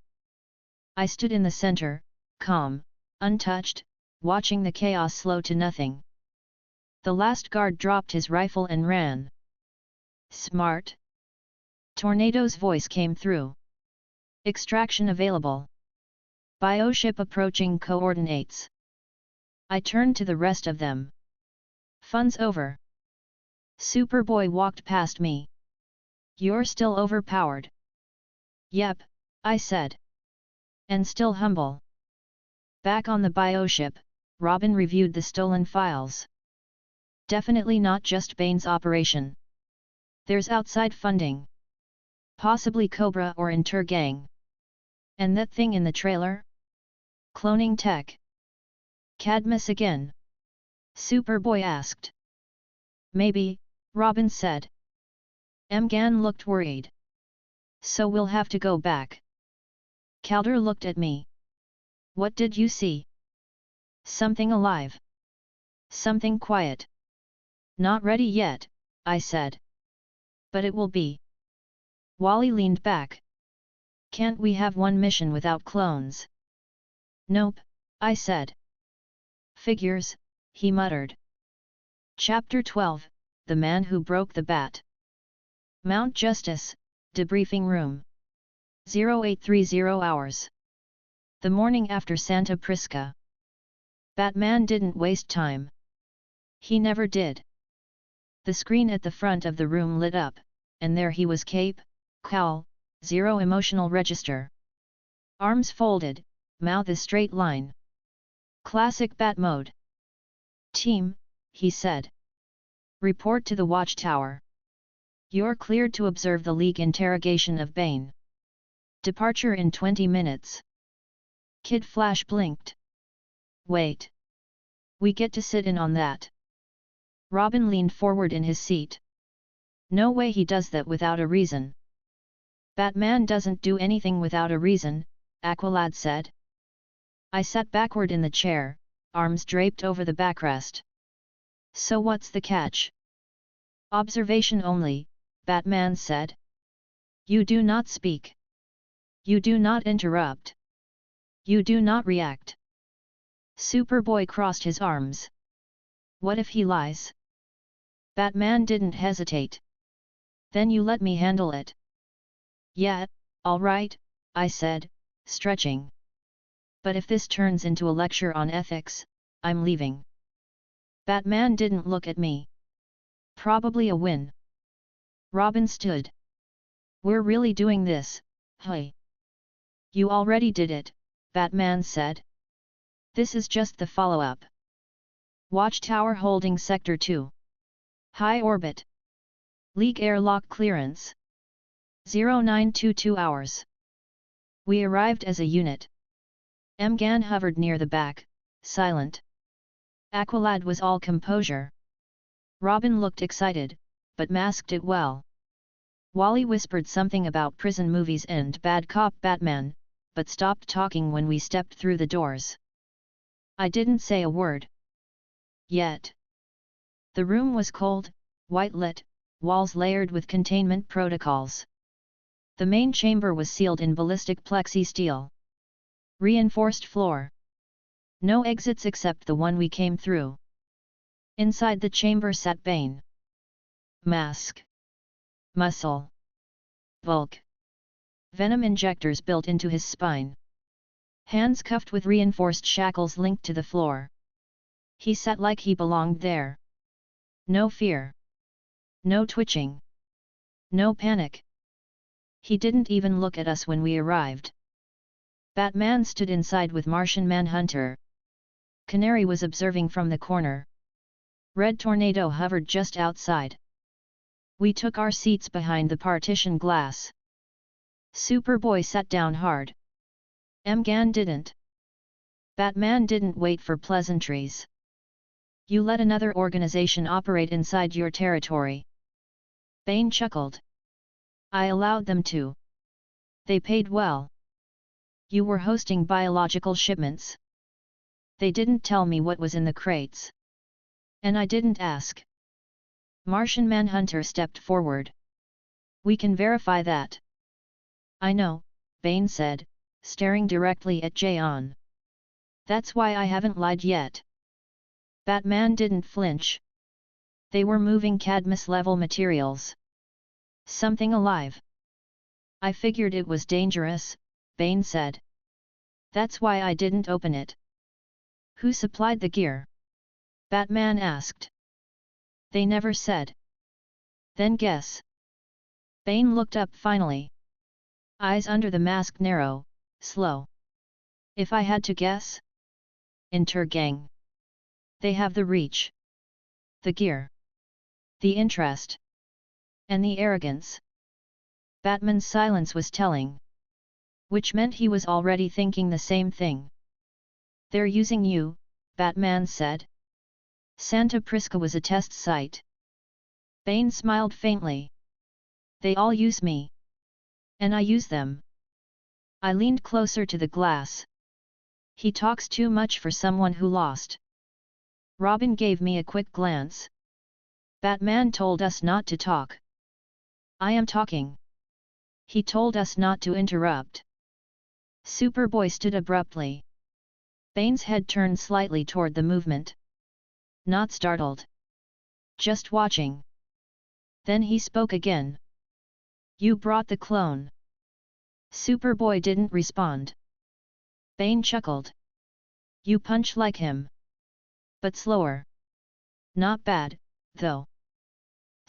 Speaker 2: I stood in the center, calm, untouched, watching the chaos slow to nothing. The last guard dropped his rifle and ran. Smart. Tornado's voice came through. Extraction available. Bioship approaching coordinates. I turned to the rest of them. Fun's over. Superboy walked past me. You're still overpowered. Yep, I said. And still humble. Back on the bioship, Robin reviewed the stolen files. Definitely not just Bane's operation. There's outside funding. Possibly Cobra or Intergang. And that thing in the trailer? Cloning tech. Cadmus again? Superboy asked. Maybe, Robin said. Mgan looked worried. So we'll have to go back. Calder looked at me. What did you see? Something alive. Something quiet. Not ready yet, I said. But it will be. Wally leaned back. Can't we have one mission without clones? Nope, I said. Figures, he muttered. Chapter 12, The Man Who Broke the Bat. Mount Justice, Debriefing Room. 0830 hours. The morning after Santa Prrisca. Batman didn't waste time. He never did. The screen at the front of the room lit up, and there he was, cape, cowl, zero emotional register. Arms folded, mouth a straight line. Classic Bat mode. Team, he said. Report to the watchtower. You're cleared to observe the League interrogation of Bane. Departure in 20 minutes. Kid Flash blinked. Wait. We get to sit in on that. Robin leaned forward in his seat. No way he does that without a reason. Batman doesn't do anything without a reason, Aqualad said. I sat backward in the chair, arms draped over the backrest. So what's the catch? Observation only, Batman said. You do not speak. You do not interrupt. You do not react. Superboy crossed his arms. What if he lies? Batman didn't hesitate. Then you let me handle it. Yeah, all right, I said, stretching. But if this turns into a lecture on ethics, I'm leaving. Batman didn't look at me. Probably a win. Robin stood. We're really doing this, hey. You already did it, Batman said. This is just the follow-up. Watchtower holding Sector 2. High orbit. League airlock clearance. 0922 hours. We arrived as a unit. Mgan hovered near the back, silent. Aqualad was all composure. Robin looked excited, but masked it well. Wally whispered something about prison movies and bad cop Batman, but stopped talking when we stepped through the doors. I didn't say a word. Yet. The room was cold, white-lit, walls layered with containment protocols. The main chamber was sealed in ballistic plexi steel. Reinforced floor. No exits except the one we came through. Inside the chamber sat Bane. Mask. Muscle. Bulk. Venom injectors built into his spine. Hands cuffed with reinforced shackles linked to the floor. He sat like he belonged there. No fear. No twitching. No panic. He didn't even look at us when we arrived. Batman stood inside with Martian Manhunter. Canary was observing from the corner. Red Tornado hovered just outside. We took our seats behind the partition glass. Superboy sat down hard. Mgan didn't. Batman didn't wait for pleasantries. You let another organization operate inside your territory. Bane chuckled. I allowed them to. They paid well. You were hosting biological shipments. They didn't tell me what was in the crates. And I didn't ask. Martian Manhunter stepped forward. We can verify that. I know, Bane said, staring directly at Jayon. That's why I haven't lied yet. Batman didn't flinch. They were moving Cadmus-level materials. Something alive. I figured it was dangerous, Bane said. That's why I didn't open it. Who supplied the gear? Batman asked. They never said. Then guess. Bane looked up finally. Eyes under the mask narrow, slow. If I had to guess? Intergang. They have the reach. The gear. The interest. And the arrogance. Batman's silence was telling. Which meant he was already thinking the same thing. They're using you, Batman said. Santa Prrisca was a test site. Bane smiled faintly. They all use me. And I use them. I leaned closer to the glass. He talks too much for someone who lost. Robin gave me a quick glance. Batman told us not to talk. I am talking. He told us not to interrupt. Superboy stood abruptly. Bane's head turned slightly toward the movement. Not startled. Just watching. Then he spoke again. You brought the clone. Superboy didn't respond. Bane chuckled. You punch like him. But slower. Not bad, though.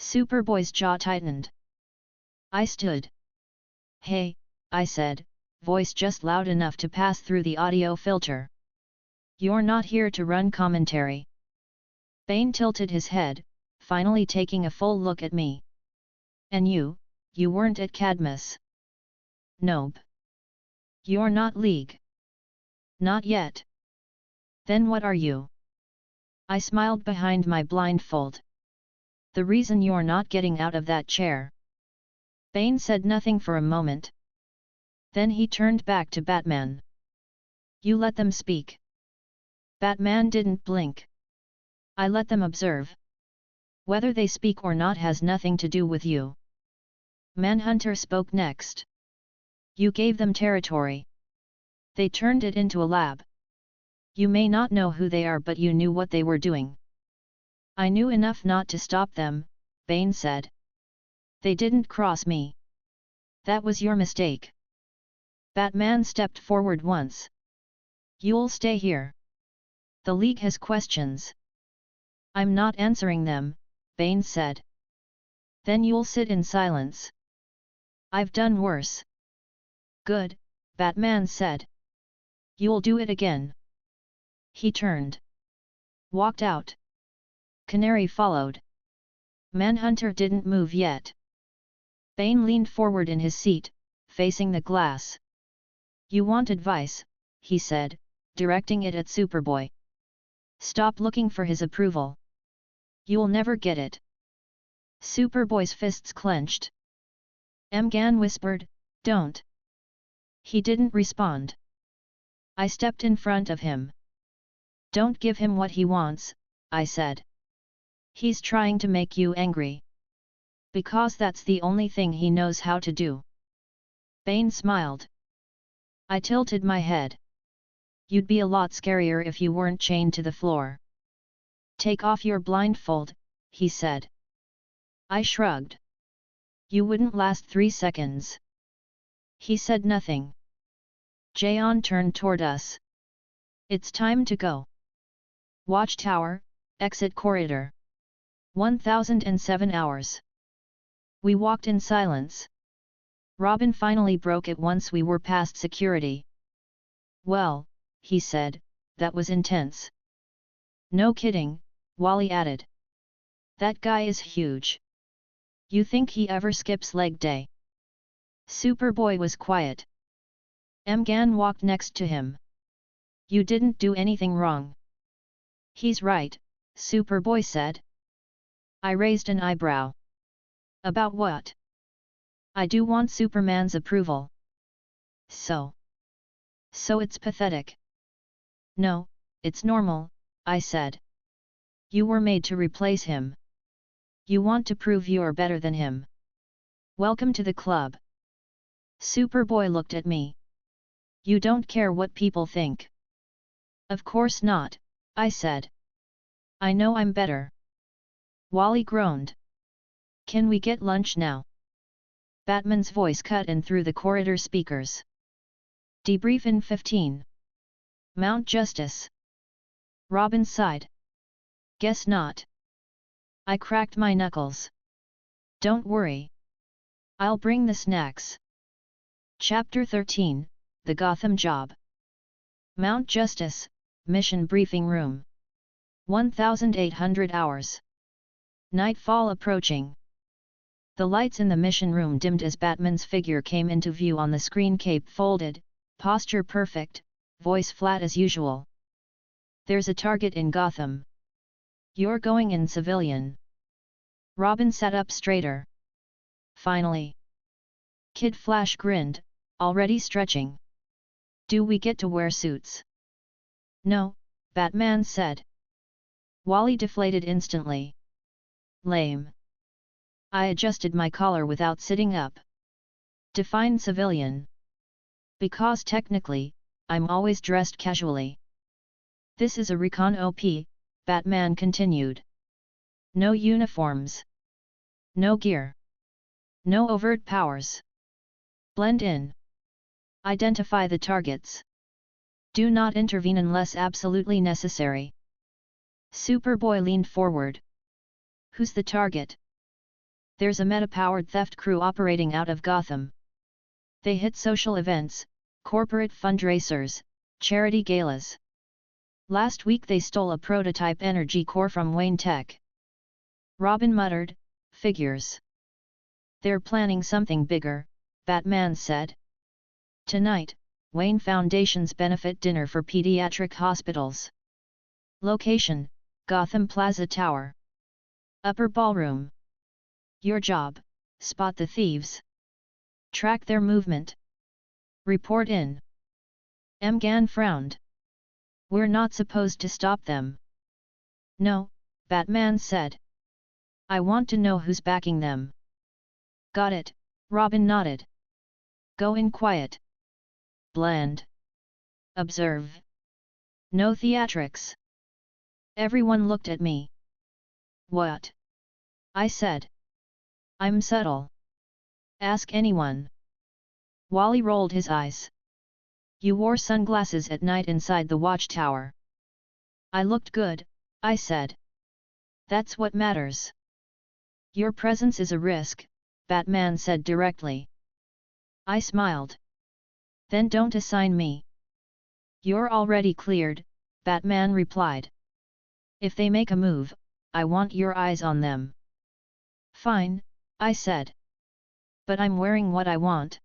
Speaker 2: Superboy's jaw tightened. I stood. Hey, I said, voice just loud enough to pass through the audio filter. You're not here to run commentary. Bane tilted his head, finally taking a full look at me. And you weren't at Cadmus. Nope. You're not League. Not yet. Then what are you? I smiled behind my blindfold. The reason you're not getting out of that chair. Bane said nothing for a moment. Then he turned back to Batman. You let them speak. Batman didn't blink. I let them observe. Whether they speak or not has nothing to do with you. Manhunter spoke next. You gave them territory. They turned it into a lab. You may not know who they are, but you knew what they were doing. I knew enough not to stop them, Bane said. They didn't cross me. That was your mistake. Batman stepped forward once. You'll stay here. The League has questions. I'm not answering them, Bane said. Then you'll sit in silence. I've done worse. Good, Batman said. You'll do it again. He turned. Walked out. Canary followed. Manhunter didn't move yet. Bane leaned forward in his seat, facing the glass. You want advice, he said, directing it at Superboy. Stop looking for his approval. You'll never get it. Superboy's fists clenched. M'Gan whispered, don't. He didn't respond. I stepped in front of him. Don't give him what he wants, I said. He's trying to make you angry. Because that's the only thing he knows how to do. Bane smiled. I tilted my head. You'd be a lot scarier if you weren't chained to the floor. Take off your blindfold, he said. I shrugged. You wouldn't last 3 seconds. He said nothing. Jaeon turned toward us. It's time to go. Watchtower, exit corridor. 1007 hours. We walked in silence. Robin finally broke it once we were past security. Well, he said, that was intense. No kidding, Wally added. That guy is huge. You think he ever skips leg day? Superboy was quiet. M'Gan walked next to him. You didn't do anything wrong. He's right, Superboy said. I raised an eyebrow. About what? I do want Superman's approval. So it's pathetic. No, it's normal, I said. You were made to replace him. You want to prove you're better than him. Welcome to the club. Superboy looked at me. You don't care what people think. Of course not, I said. I know I'm better. Wally groaned. Can we get lunch now? Batman's voice cut in through the corridor speakers. Debrief in 15. Mount Justice. Robin sighed. Guess not. I cracked my knuckles. Don't worry. I'll bring the snacks. Chapter 13, The Gotham Job. Mount Justice, Mission Briefing Room. 1800 hours. Nightfall approaching. The lights in the mission room dimmed as Batman's figure came into view on the screen, cape folded, posture perfect, voice flat as usual. There's a target in Gotham. You're going in civilian. Robin sat up straighter. Finally. Kid Flash grinned, already stretching. Do we get to wear suits? No, Batman said. Wally deflated instantly. Lame. I adjusted my collar without sitting up. Define civilian. Because technically, I'm always dressed casually. This is a recon OP, Batman continued. No uniforms. No gear. No overt powers. Blend in. Identify the targets. Do not intervene unless absolutely necessary. Superboy leaned forward. Who's the target? There's a meta-powered theft crew operating out of Gotham. They hit social events, corporate fundraisers, charity galas. Last week they stole a prototype energy core from Wayne Tech. Robin muttered, figures. They're planning something bigger, Batman said. Tonight, Wayne Foundation's benefit dinner for pediatric hospitals. Location, Gotham Plaza Tower. Upper ballroom. Your job, spot the thieves. Track their movement. Report in. Mgan frowned. We're not supposed to stop them. No, Batman said. I want to know who's backing them. Got it, Robin nodded. Go in quiet. Blend. Observe. No theatrics. Everyone looked at me. What? I said. I'm subtle. Ask anyone. Wally rolled his eyes. You wore sunglasses at night inside the watchtower. I looked good, I said. That's what matters. Your presence is a risk, Batman said directly. I smiled. Then don't assign me. You're already cleared, Batman replied. If they make a move, I want your eyes on them. Fine, I said. But I'm wearing what I want.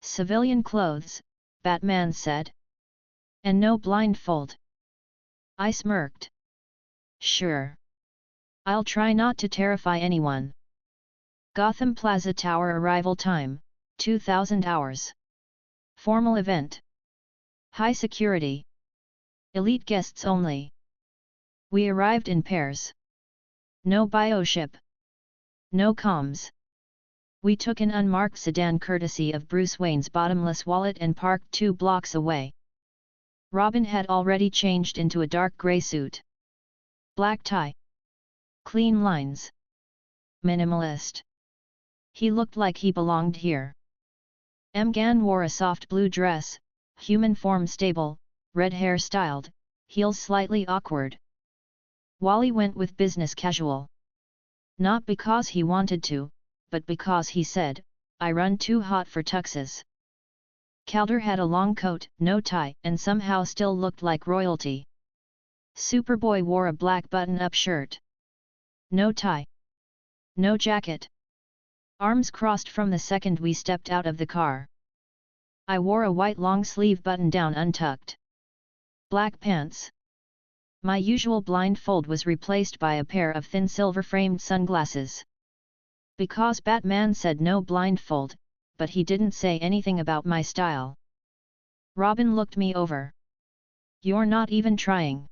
Speaker 2: Civilian clothes, Batman said. And no blindfold. I smirked. Sure. I'll try not to terrify anyone. Gotham Plaza Tower arrival time, 2000 hours. Formal event. High security. Elite guests only. We arrived in pairs. No bioship. No comms. We took an unmarked sedan courtesy of Bruce Wayne's bottomless wallet and parked 2 blocks away. Robin had already changed into a dark grey suit. Black tie. Clean lines. Minimalist. He looked like he belonged here. Mgan wore a soft blue dress, human form stable, red hair styled, heels slightly awkward. Wally went with business casual. Not because he wanted to, but because he said, I run too hot for tuxes. Calder had a long coat, no tie, and somehow still looked like royalty. Superboy wore a black button-up shirt. No tie. No jacket. Arms crossed from the second we stepped out of the car. I wore a white long-sleeve button-down untucked. Black pants. My usual blindfold was replaced by a pair of thin silver-framed sunglasses. Because Batman said no blindfold, but he didn't say anything about my style. Robin looked me over. You're not even trying.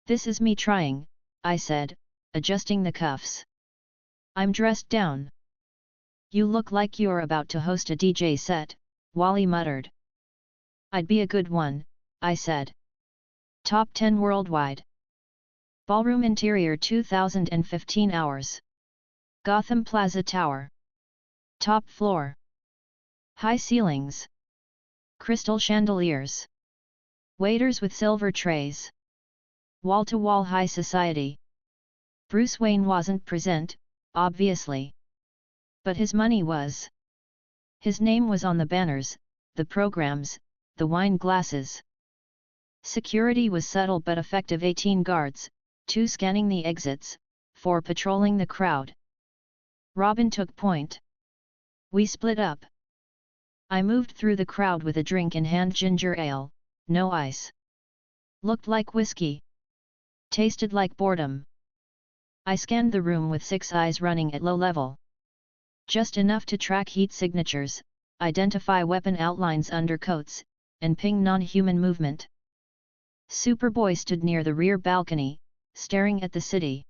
Speaker 2: This is me trying, I said, adjusting the cuffs. I'm dressed down. You look like you're about to host a DJ set, Wally muttered. I'd be a good one, I said. Top 10 worldwide. Ballroom interior 2015 hours. Gotham Plaza Tower. Top floor. High ceilings. Crystal chandeliers. Waiters with silver trays. Wall-to-wall high society. Bruce Wayne wasn't present, obviously. But his money was. His name was on the banners, the programs, the wine glasses. Security was subtle but effective: 18 guards, 2 scanning the exits, 4 patrolling the crowd. Robin took point. We split up. I moved through the crowd with a drink in hand: ginger ale, no ice. Looked like whiskey. Tasted like boredom. I scanned the room with 6 eyes running at low level. Just enough to track heat signatures, identify weapon outlines under coats, and ping non-human movement. Superboy stood near the rear balcony, staring at the city.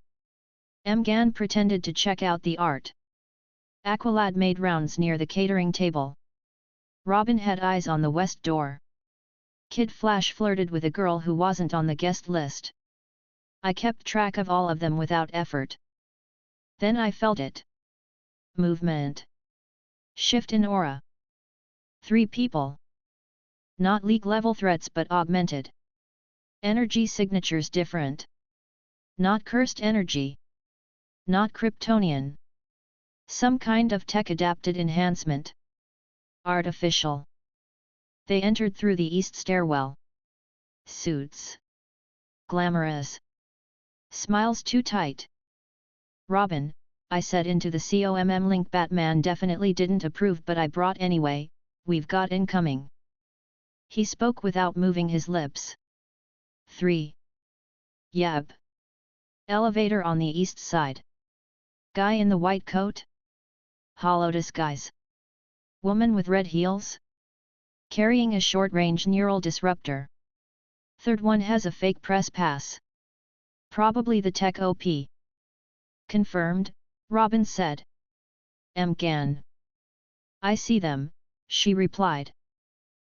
Speaker 2: Mgan pretended to check out the art. Aqualad made rounds near the catering table. Robin had eyes on the west door. Kid Flash flirted with a girl who wasn't on the guest list. I kept track of all of them without effort. Then I felt it. Movement. Shift in aura. 3 people. Not league-level threats but augmented. Energy signatures different. Not cursed energy. Not Kryptonian. Some kind of tech-adapted enhancement. Artificial. They entered through the east stairwell. Suits. Glamorous. Smiles too tight. Robin, I said into the COMM link. Batman definitely didn't approve but I brought anyway, we've got incoming. He spoke without moving his lips. 3. Yab. Elevator on the east side. Guy in the white coat? Hollow disguise. Woman with red heels? Carrying a short-range neural disruptor. Third one has a fake press pass. Probably the tech OP. Confirmed, Robin said. Mgan. I see them, she replied.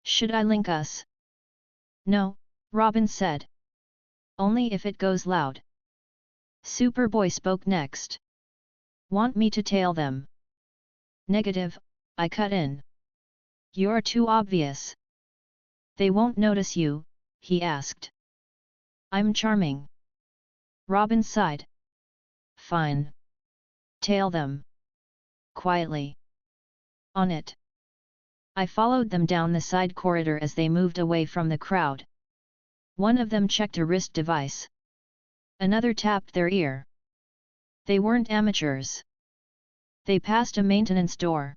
Speaker 2: Should I link us? No, Robin said. Only if it goes loud. Superboy spoke next. Want me to tail them? Negative, I cut in. You're too obvious. They won't notice you, he asked. I'm charming. Robin sighed. Fine. Tail them. Quietly. On it. I followed them down the side corridor as they moved away from the crowd. One of them checked a wrist device. Another tapped their ear. They weren't amateurs. They passed a maintenance door.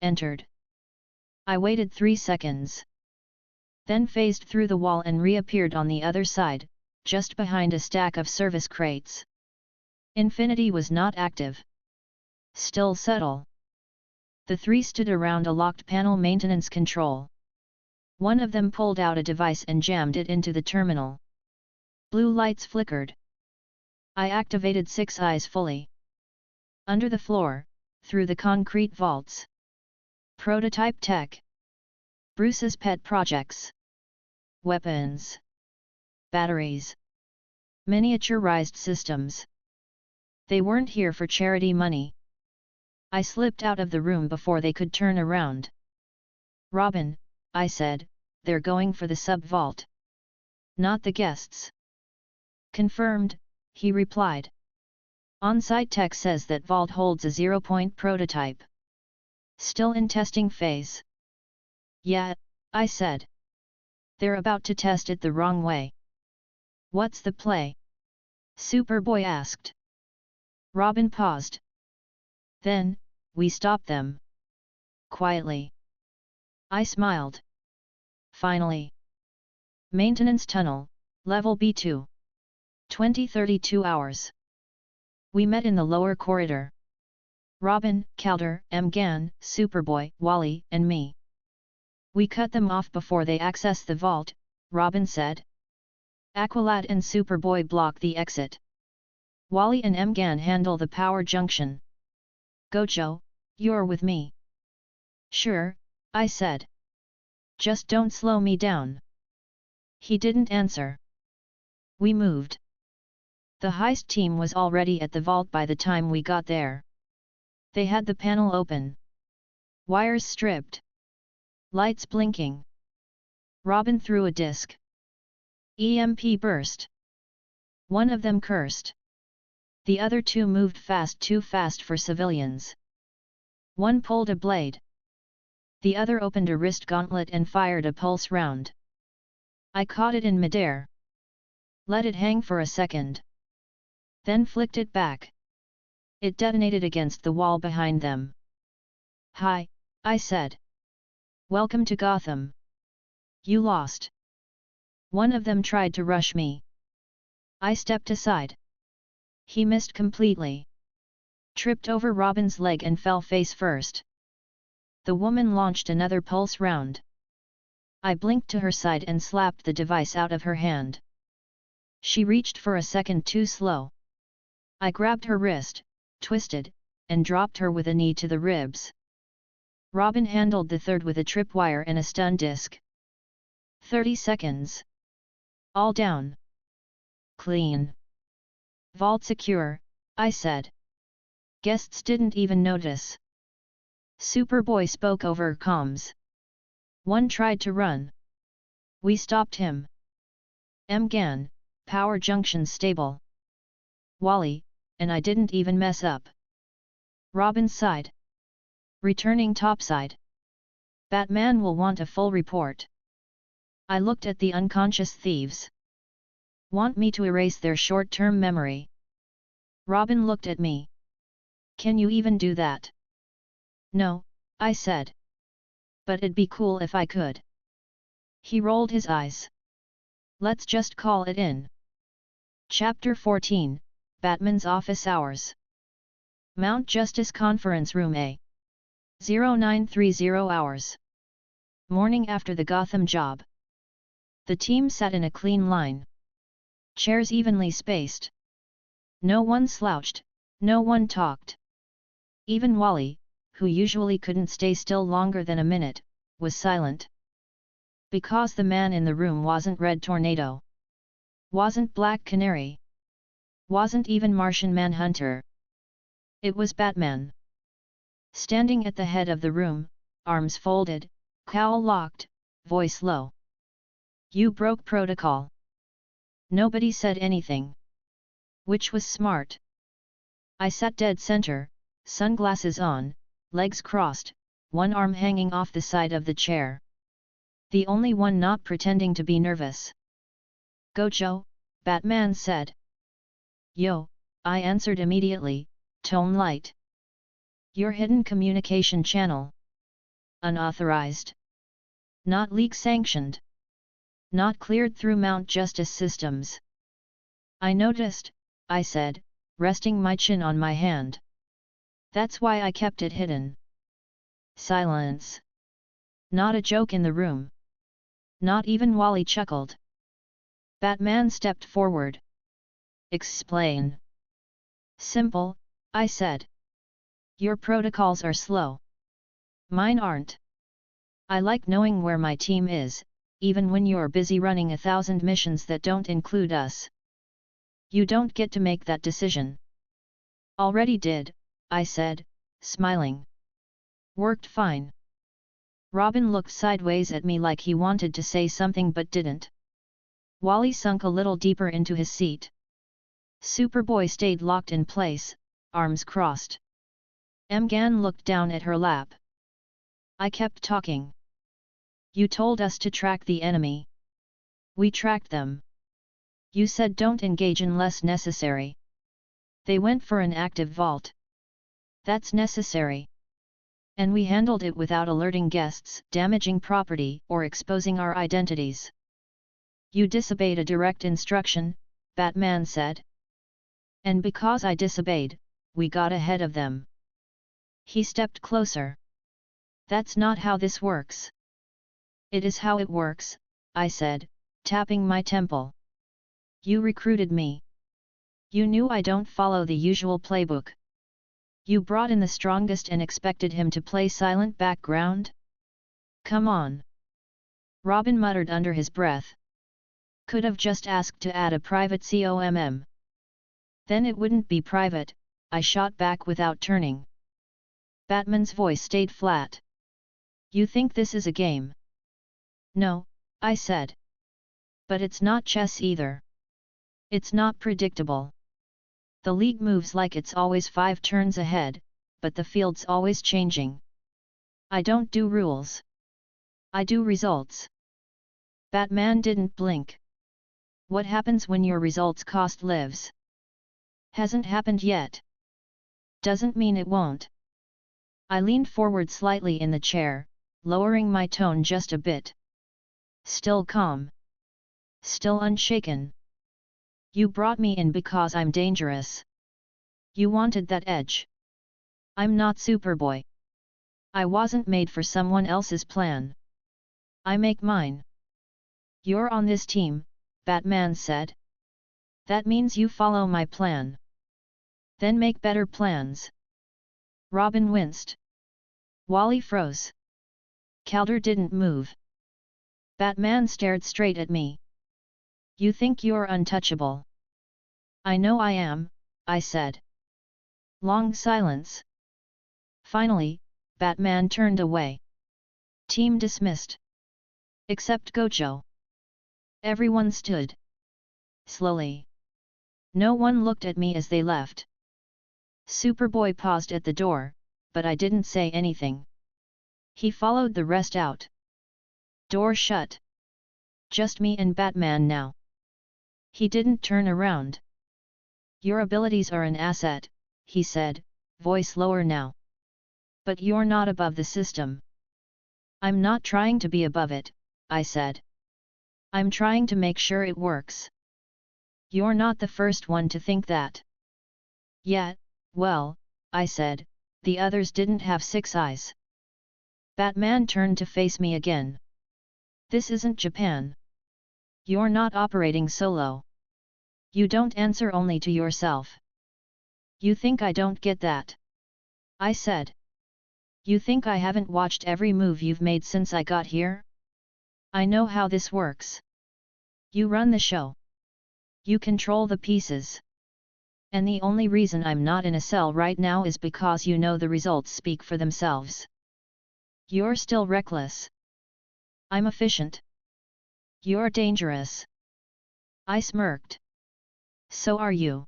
Speaker 2: Entered. I waited 3 seconds. Then phased through the wall and reappeared on the other side, just behind a stack of service crates. Infinity was not active. Still subtle. The 3 stood around a locked panel maintenance control. One of them pulled out a device and jammed it into the terminal. Blue lights flickered. I activated 6 eyes fully. Under the floor, through the concrete vaults. Prototype tech. Bruce's pet projects. Weapons. Batteries. Miniaturized systems. They weren't here for charity money. I slipped out of the room before they could turn around. Robin, I said, they're going for the sub-vault. Not the guests. Confirmed, he replied. On-site tech says that vault holds a 0-point prototype. Still in testing phase. Yeah, I said. They're about to test it the wrong way. What's the play? Superboy asked. Robin paused. Then, we stop them. Quietly. I smiled. Finally. Maintenance tunnel, level B2. 20-32 hours. We met in the lower corridor. Robin, Calder, Mgan, Superboy, Wally, and me. We cut them off before they access the vault, Robin said. Aqualad and Superboy block the exit. Wally and Mgan handle the power junction. Gojo, you're with me. Sure, I said. Just don't slow me down. He didn't answer. We moved. The heist team was already at the vault by the time we got there. They had the panel open. Wires stripped. Lights blinking. Robin threw a disc. EMP burst. One of them cursed. The other 2 moved fast, too fast for civilians. One pulled a blade. The other opened a wrist gauntlet and fired a pulse round. I caught it in midair. Let it hang for a second. Then flicked it back. It detonated against the wall behind them. Hi, I said. Welcome to Gotham. You lost. One of them tried to rush me. I stepped aside. He missed completely. Tripped over Robin's leg and fell face first. The woman launched another pulse round. I blinked to her side and slapped the device out of her hand. She reached for a second too slow. I grabbed her wrist, twisted, and dropped her with a knee to the ribs. Robin handled the third with a tripwire and a stun disc. 30 seconds. All down. Clean. Vault secure, I said. Guests didn't even notice. Superboy spoke over comms. One tried to run. We stopped him. Mgan, power junction stable. Wally, and I didn't even mess up. Robin sighed. Returning topside. Batman will want a full report. I looked at the unconscious thieves. Want me to erase their short-term memory? Robin looked at me. Can you even do that? No, I said. But it'd be cool if I could. He rolled his eyes. Let's just call it in. Chapter 14, Batman's Office Hours. Mount Justice Conference Room A. 0930 hours. Morning after the Gotham job. The team sat in a clean line. Chairs evenly spaced. No one slouched, no one talked. Even Wally, who usually couldn't stay still longer than a minute, was silent. Because the man in the room wasn't Red Tornado. Wasn't Black Canary. Wasn't even Martian Manhunter. It was Batman. Standing at the head of the room, arms folded, cowl locked, voice low. You broke protocol. Nobody said anything. Which was smart. I sat dead center, sunglasses on, legs crossed, one arm hanging off the side of the chair. The only one not pretending to be nervous. Gojo, Batman said. Yo, I answered immediately, tone light. Your hidden communication channel. Unauthorized. Not leak sanctioned. Not cleared through Mount Justice systems. I noticed, I said, resting my chin on my hand. That's why I kept it hidden. Silence. Not a joke in the room. Not even Wally chuckled. Batman stepped forward. Explain. Simple, I said. Your protocols are slow. Mine aren't. I like knowing where my team is, even when you're busy running 1,000 missions that don't include us. You don't get to make that decision. Already did, I said, smiling. Worked fine. Robin looked sideways at me like he wanted to say something but didn't. Wally sunk a little deeper into his seat. Superboy stayed locked in place, arms crossed. Mgan looked down at her lap. I kept talking. You told us to track the enemy. We tracked them. You said don't engage unless necessary. They went for an active vault. That's necessary. And we handled it without alerting guests, damaging property, or exposing our identities. You disobeyed a direct instruction, Batman said. And because I disobeyed, we got ahead of them. He stepped closer. That's not how this works. It is how it works, I said, tapping my temple. You recruited me. You knew I don't follow the usual playbook. You brought in the strongest and expected him to play silent background? Come on. Robin muttered under his breath. Could have just asked to add a private COMM. Then it wouldn't be private, I shot back without turning. Batman's voice stayed flat. You think this is a game? No, I said. But it's not chess either. It's not predictable. The league moves like it's always 5 turns ahead, but the field's always changing. I don't do rules. I do results. Batman didn't blink. What happens when your results cost lives? Hasn't happened yet. Doesn't mean it won't. I leaned forward slightly in the chair, lowering my tone just a bit. Still calm. Still unshaken. You brought me in because I'm dangerous. You wanted that edge. I'm not Superboy. I wasn't made for someone else's plan. I make mine. You're on this team, Batman said. That means you follow my plan. Then make better plans. Robin winced. Wally froze. Calder didn't move. Batman stared straight at me. You think you're untouchable? I know I am, I said. Long silence. Finally, Batman turned away. Team dismissed. Except Gojo. Everyone stood. Slowly. No one looked at me as they left. Superboy paused at the door, but I didn't say anything. He followed the rest out. Door shut. Just me and Batman now. He didn't turn around. Your abilities are an asset, he said, voice lower now. But you're not above the system. I'm not trying to be above it, I said. I'm trying to make sure it works. You're not the first one to think that. Yet, well, I said, the others didn't have 6 eyes. Batman turned to face me again. This isn't Japan. You're not operating solo. You don't answer only to yourself. You think I don't get that? I said. You think I haven't watched every move you've made since I got here? I know how this works. You run the show. You control the pieces. And the only reason I'm not in a cell right now is because you know the results speak for themselves. You're still reckless. I'm efficient. You're dangerous. I smirked. So are you.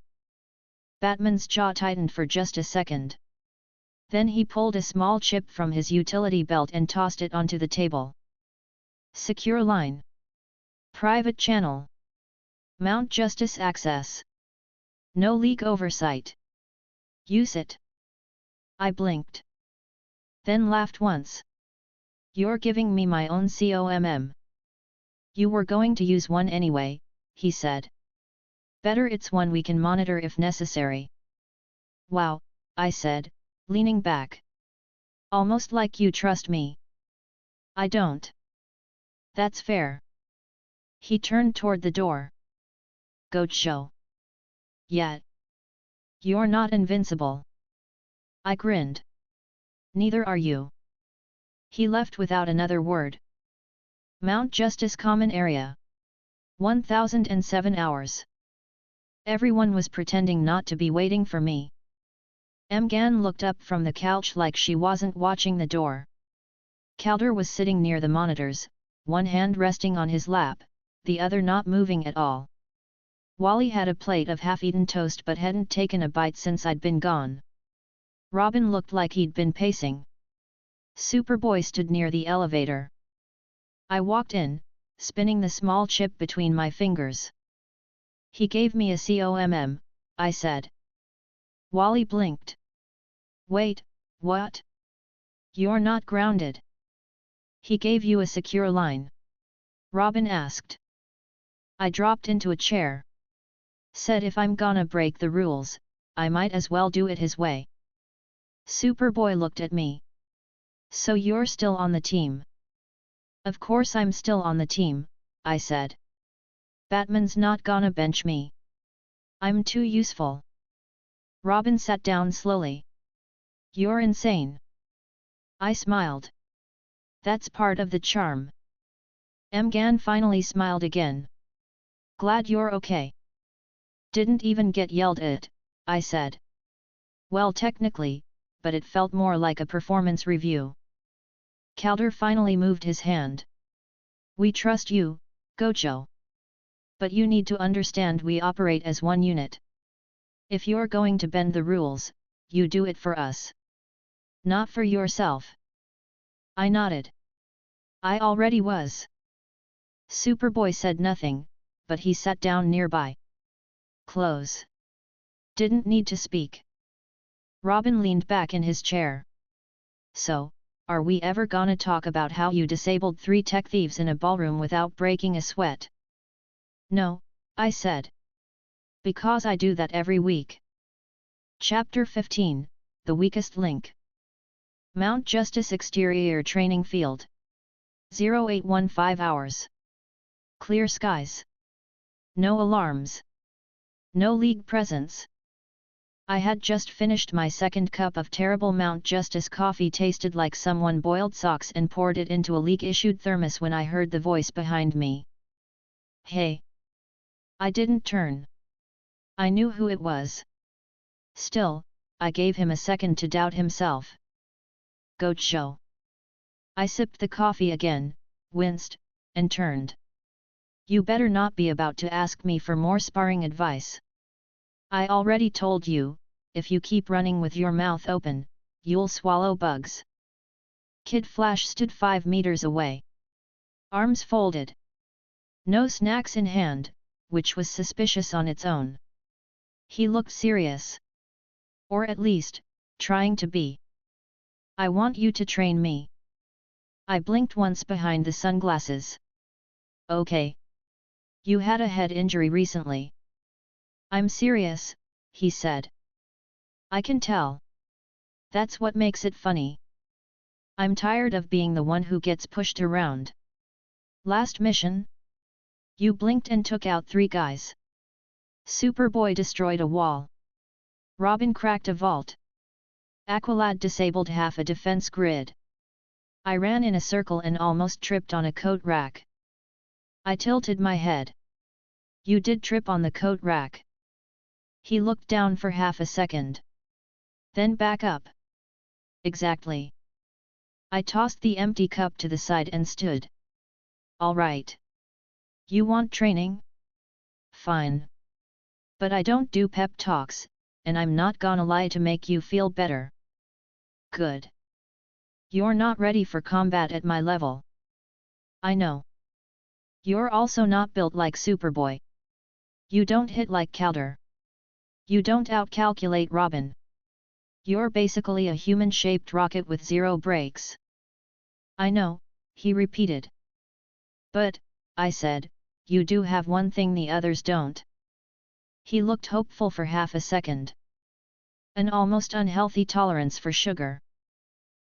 Speaker 2: Batman's jaw tightened for just a second. Then he pulled a small chip from his utility belt and tossed it onto the table. Secure line. Private channel. Mount Justice access. No leak oversight. Use it. I blinked. Then laughed once. You're giving me my own COMM. You were going to use one anyway, he said. Better it's one we can monitor if necessary. Wow, I said, leaning back. Almost like you trust me. I don't. That's fair. He turned toward the door. Gojo. Yet. You're not invincible. I grinned. Neither are you. He left without another word. Mount Justice Common Area. 1007 hours. Everyone was pretending not to be waiting for me. Mgan looked up from the couch like she wasn't watching the door. Calder was sitting near the monitors, one hand resting on his lap, the other not moving at all. Wally had a plate of half-eaten toast but hadn't taken a bite since I'd been gone. Robin looked like he'd been pacing. Superboy stood near the elevator. I walked in, spinning the small chip between my fingers. He gave me a COMM, I said. Wally blinked. Wait, what? You're not grounded. He gave you a secure line. Robin asked. I dropped into a chair. Said if I'm gonna break the rules, I might as well do it his way. Superboy looked at me. So you're still on the team? Of course I'm still on the team, I said. Batman's not gonna bench me. I'm too useful. Robin sat down slowly. You're insane. I smiled. That's part of the charm. Mgan finally smiled again. Glad you're okay. Didn't even get yelled at, I said. Well, technically, but it felt more like a performance review. Calder finally moved his hand. We trust you, Gojo. But you need to understand we operate as one unit. If you're going to bend the rules, you do it for us. Not for yourself. I nodded. I already was. Superboy said nothing, but he sat down nearby. Close. Didn't need to speak. Robin leaned back in his chair. So, are we ever gonna talk about how you disabled 3 tech thieves in a ballroom without breaking a sweat? No, I said. Because I do that every week. Chapter 15, The Weakest Link. Mount Justice Exterior Training Field. 0815 hours. Clear skies. No alarms. No league presence. I had just finished my second cup of terrible Mount Justice coffee, tasted like someone boiled socks and poured it into a leak-issued thermos when I heard the voice behind me. Hey! I didn't turn. I knew who it was. Still, I gave him a second to doubt himself. Gojo. I sipped the coffee again, winced, and turned. You better not be about to ask me for more sparring advice. I already told you, if you keep running with your mouth open, you'll swallow bugs. Kid Flash stood 5 meters away. Arms folded. No snacks in hand, which was suspicious on its own. He looked serious. Or at least, trying to be. I want you to train me. I blinked once behind the sunglasses. Okay. You had a head injury recently. I'm serious, he said. I can tell. That's what makes it funny. I'm tired of being the one who gets pushed around. Last mission? You blinked and took out 3 guys. Superboy destroyed a wall. Robin cracked a vault. Aqualad disabled half a defense grid. I ran in a circle and almost tripped on a coat rack. I tilted my head. You did trip on the coat rack. He looked down for half a second. Then back up. Exactly. I tossed the empty cup to the side and stood. All right. You want training? Fine. But I don't do pep talks, and I'm not gonna lie to make you feel better. Good. You're not ready for combat at my level. I know. You're also not built like Superboy. You don't hit like Calder. You don't outcalculate Robin. You're basically a human-shaped rocket with 0 brakes. I know, he repeated. But, I said, you do have one thing the others don't. He looked hopeful for half a second. An almost unhealthy tolerance for sugar.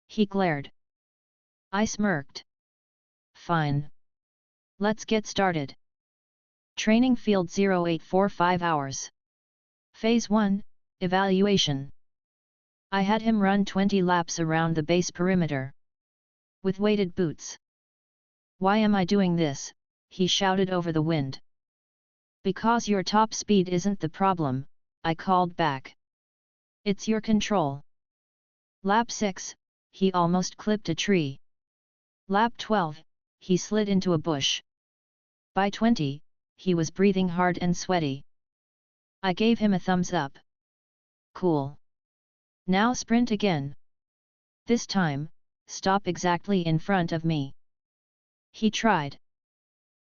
Speaker 2: He glared. I smirked. Fine. Let's get started. Training Field 0845 hours. Phase 1, Evaluation. I had him run 20 laps around the base perimeter. With weighted boots. Why am I doing this? He shouted over the wind. Because your top speed isn't the problem, I called back. It's your control. Lap 6, he almost clipped a tree. Lap 12, he slid into a bush. By 20, he was breathing hard and sweaty. I gave him a thumbs up. Cool. Now sprint again. This time, stop exactly in front of me. He tried.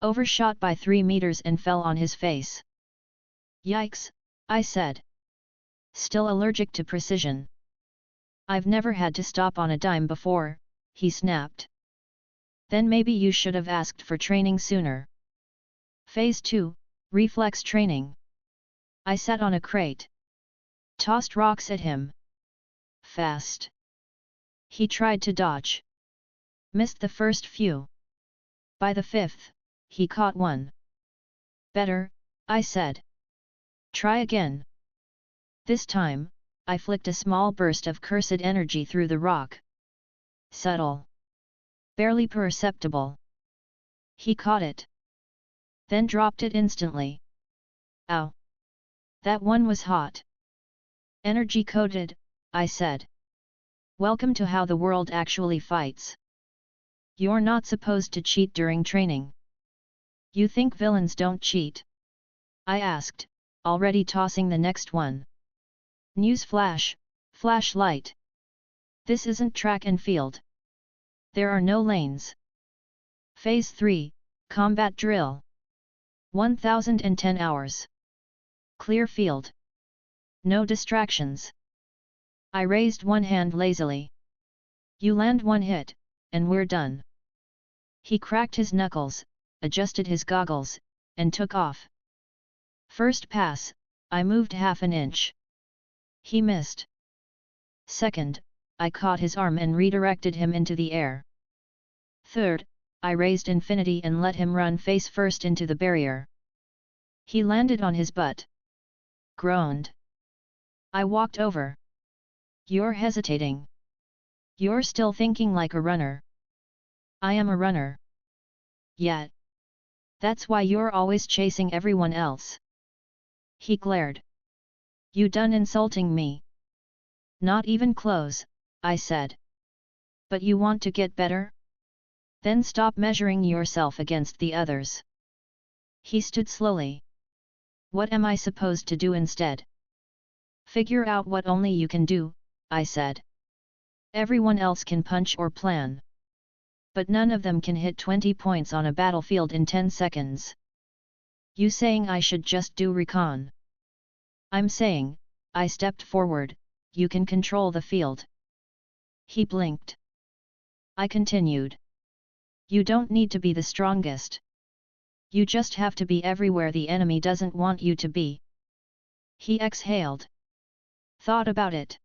Speaker 2: Overshot by 3 meters and fell on his face. Yikes, I said. Still allergic to precision. I've never had to stop on a dime before, he snapped. Then maybe you should have asked for training sooner. Phase 2, Reflex Training. I sat on a crate. Tossed rocks at him. Fast. He tried to dodge. Missed the first few. By the 5th, he caught one. Better, I said. Try again. This time, I flicked a small burst of cursed energy through the rock. Subtle. Barely perceptible. He caught it. Then dropped it instantly. Ow! That one was hot. Energy coated, I said. Welcome to how the world actually fights. You're not supposed to cheat during training. You think villains don't cheat? I asked, already tossing the next one. Newsflash, flashlight. This isn't track and field. There are no lanes. Phase 3, Combat Drill. 1010 hours. Clear field. No distractions. I raised one hand lazily. You land one hit, and we're done. He cracked his knuckles, adjusted his goggles, and took off. First pass, I moved half an inch. He missed. Second, I caught his arm and redirected him into the air. Third, I raised infinity and let him run face first into the barrier. He landed on his butt. Groaned. I walked over. You're hesitating. You're still thinking like a runner. I am a runner. Yet. That's why you're always chasing everyone else. He glared. You done insulting me? Not even close, I said. But you want to get better? Then stop measuring yourself against the others. He stood slowly. What am I supposed to do instead? Figure out what only you can do, I said. Everyone else can punch or plan. But none of them can hit 20 points on a battlefield in 10 seconds. You saying I should just do recon? I'm saying, I stepped forward, you can control the field. He blinked. I continued. You don't need to be the strongest. You just have to be everywhere the enemy doesn't want you to be. He exhaled. Thought about it.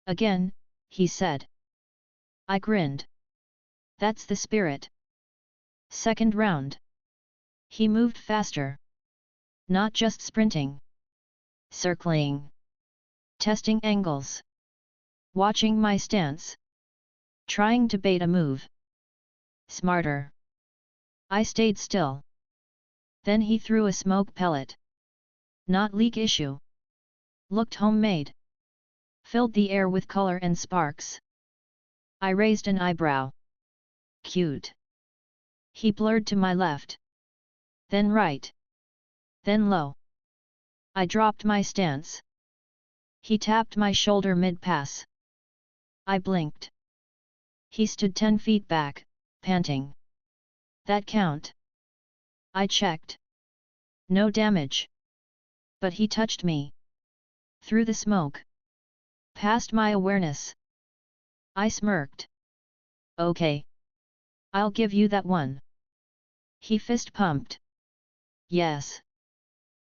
Speaker 2: Again, he said. I grinned. That's the spirit. Second round. He moved faster. Not just sprinting. Circling. Testing angles. Watching my stance. Trying to bait a move. Smarter. I stayed still. Then he threw a smoke pellet. Not leak issue. Looked homemade. Filled the air with color and sparks. I raised an eyebrow. Cute. He blurred to my left. Then right. Then low. I dropped my stance. He tapped my shoulder mid-pass. I blinked. He stood 10 feet back, panting. That count? I checked. No damage. But he touched me. Through the smoke. Past my awareness. I smirked. Okay. I'll give you that one. He fist pumped. Yes.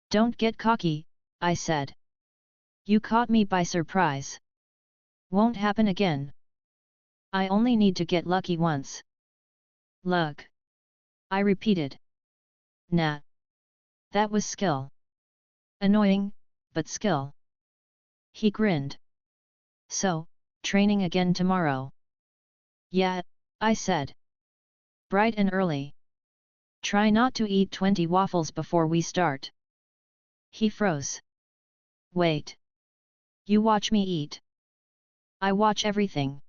Speaker 2: Don't get cocky, I said. You caught me by surprise. Won't happen again. I only need to get lucky once. Luck. I repeated. Nah. That was skill. Annoying, but skill. He grinned. So, training again tomorrow? Yeah, I said. Bright and early. Try not to eat 20 waffles before we start. He froze. Wait. You watch me eat. I watch everything.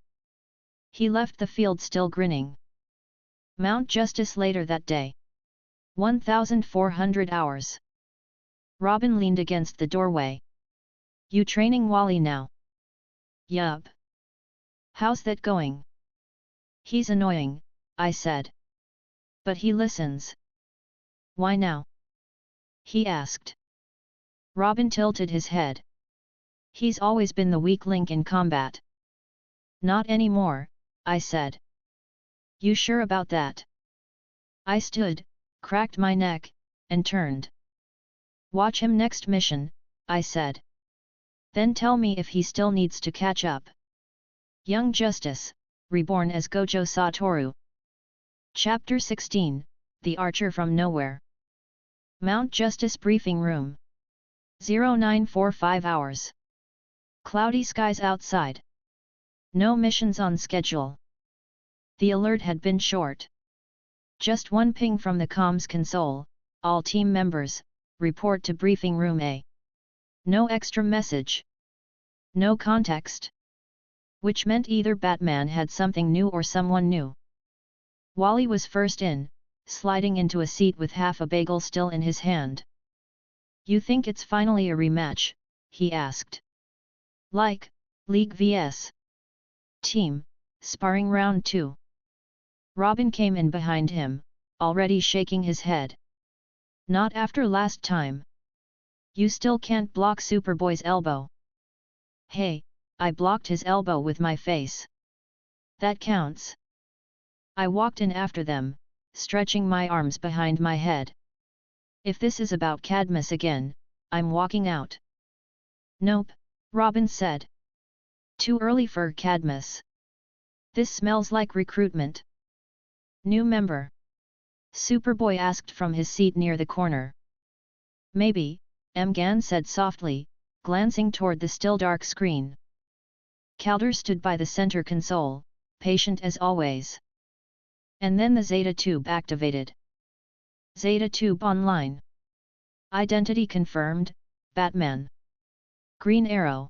Speaker 2: He left the field still grinning. Mount Justice later that day. 1,400 hours. Robin leaned against the doorway. You training Wally now? Yup. How's that going? He's annoying, I said. But he listens. Why now? He asked. Robin tilted his head. He's always been the weak link in combat. Not anymore, I said. You sure about that? I stood, cracked my neck, and turned. Watch him next mission, I said. Then tell me if he still needs to catch up. Young Justice, Reborn as Gojo Satoru. Chapter 16, The Archer from Nowhere. Mount Justice Briefing Room. 0945 hours. Cloudy skies outside. No missions on schedule. The alert had been short. Just one ping from the comms console, all team members, report to Briefing Room A. No extra message. No context. Which meant either Batman had something new or someone new. Wally was first in, sliding into a seat with half a bagel still in his hand. You think it's finally a rematch? He asked. Like, League vs. Team, Sparring Round 2. Robin came in behind him, already shaking his head. Not after last time. You still can't block Superboy's elbow. Hey, I blocked his elbow with my face. That counts. I walked in after them, stretching my arms behind my head. If this is about Cadmus again, I'm walking out. Nope, Robin said. Too early for Cadmus. This smells like recruitment. New member? Superboy asked from his seat near the corner. Maybe, Mgan said softly, glancing toward the still dark screen. Calder stood by the center console, patient as always. And then the Zeta tube activated. Zeta tube online. Identity confirmed, Batman. Green Arrow.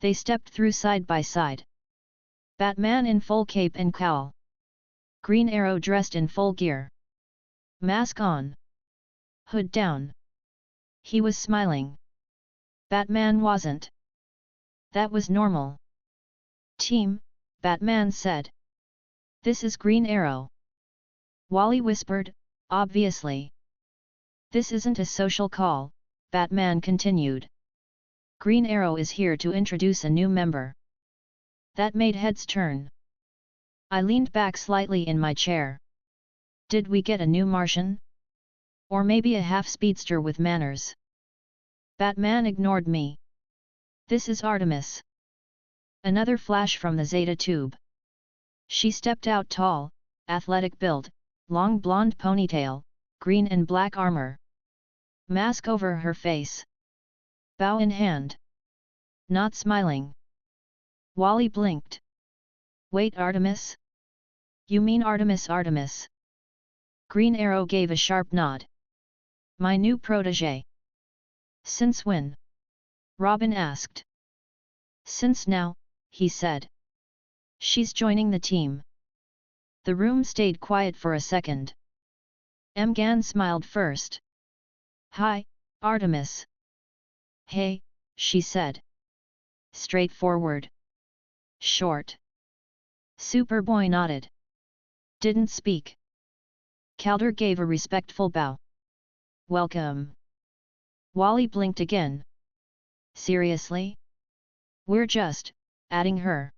Speaker 2: They stepped through side by side. Batman in full cape and cowl. Green Arrow dressed in full gear. Mask on. Hood down. He was smiling. Batman wasn't. That was normal. Team, Batman said. This is Green Arrow. Wally whispered, obviously. This isn't a social call, Batman continued. Green Arrow is here to introduce a new member. That made heads turn. I leaned back slightly in my chair. Did we get a new Martian? Or maybe a half-speedster with manners? Batman ignored me. This is Artemis. Another flash from the Zeta tube. She stepped out tall, athletic build, long blonde ponytail, green and black armor. Mask over her face. Bow in hand. Not smiling. Wally blinked. Wait, Artemis? You mean Artemis? Green Arrow gave a sharp nod. My new protégé. Since when? Robin asked. Since now, he said. She's joining the team. The room stayed quiet for a second. M'Gan smiled first. Hi, Artemis. Hey, she said. Straightforward. Short. Superboy nodded. Didn't speak. Calder gave a respectful bow. Welcome. Wally blinked again. Seriously? We're just adding her.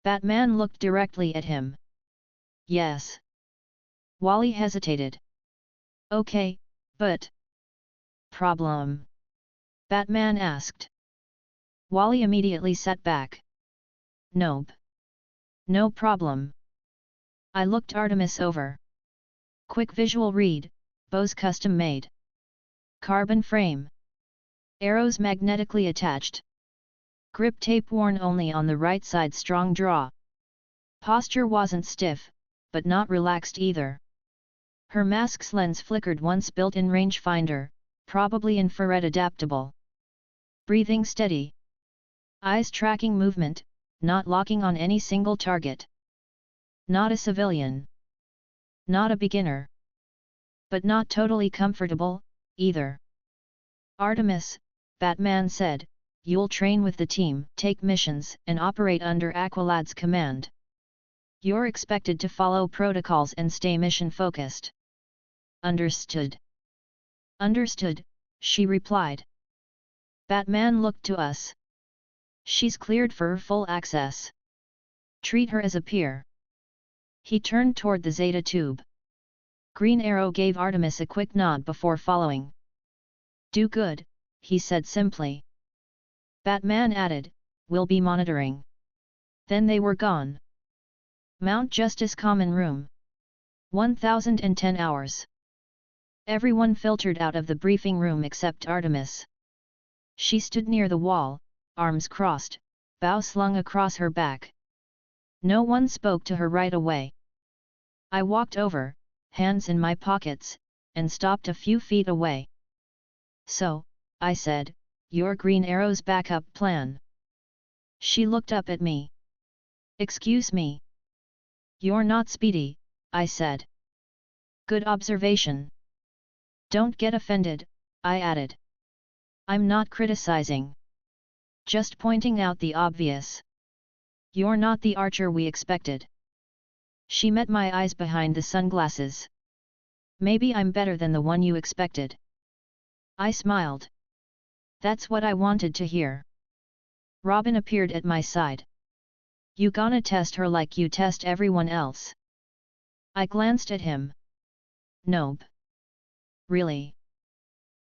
Speaker 2: Batman looked directly at him. Yes. Wally hesitated. Okay, but... Problem? Batman asked. Wally immediately sat back. Nope. No problem. I looked Artemis over. Quick visual read, Bose custom made. Carbon frame. Arrows magnetically attached. Grip tape worn only on the right side, strong draw. Posture wasn't stiff, but not relaxed either. Her mask's lens flickered once built-in rangefinder, probably infrared adaptable. Breathing steady. Eyes tracking movement, not locking on any single target. Not a civilian. Not a beginner. But not totally comfortable, either. Artemis, Batman said, you'll train with the team, take missions, and operate under Aqualad's command. You're expected to follow protocols and stay mission-focused. Understood. Understood, she replied. Batman looked to us. She's cleared for full access. Treat her as a peer. He turned toward the Zeta tube. Green Arrow gave Artemis a quick nod before following. Do good, he said simply. Batman added, we'll be monitoring. Then they were gone. Mount Justice Common Room. 1010 hours. Everyone filtered out of the briefing room except Artemis. She stood near the wall, arms crossed, bow slung across her back. No one spoke to her right away. I walked over, hands in my pockets, and stopped a few feet away. So, I said, you're Green Arrow's backup plan. She looked up at me. Excuse me. You're not Speedy, I said. Good observation. Don't get offended, I added. I'm not criticizing. Just pointing out the obvious. You're not the Archer we expected. She met my eyes behind the sunglasses. Maybe I'm better than the one you expected. I smiled. That's what I wanted to hear. Robin appeared at my side. You gonna test her like you test everyone else? I glanced at him. Nope. Really?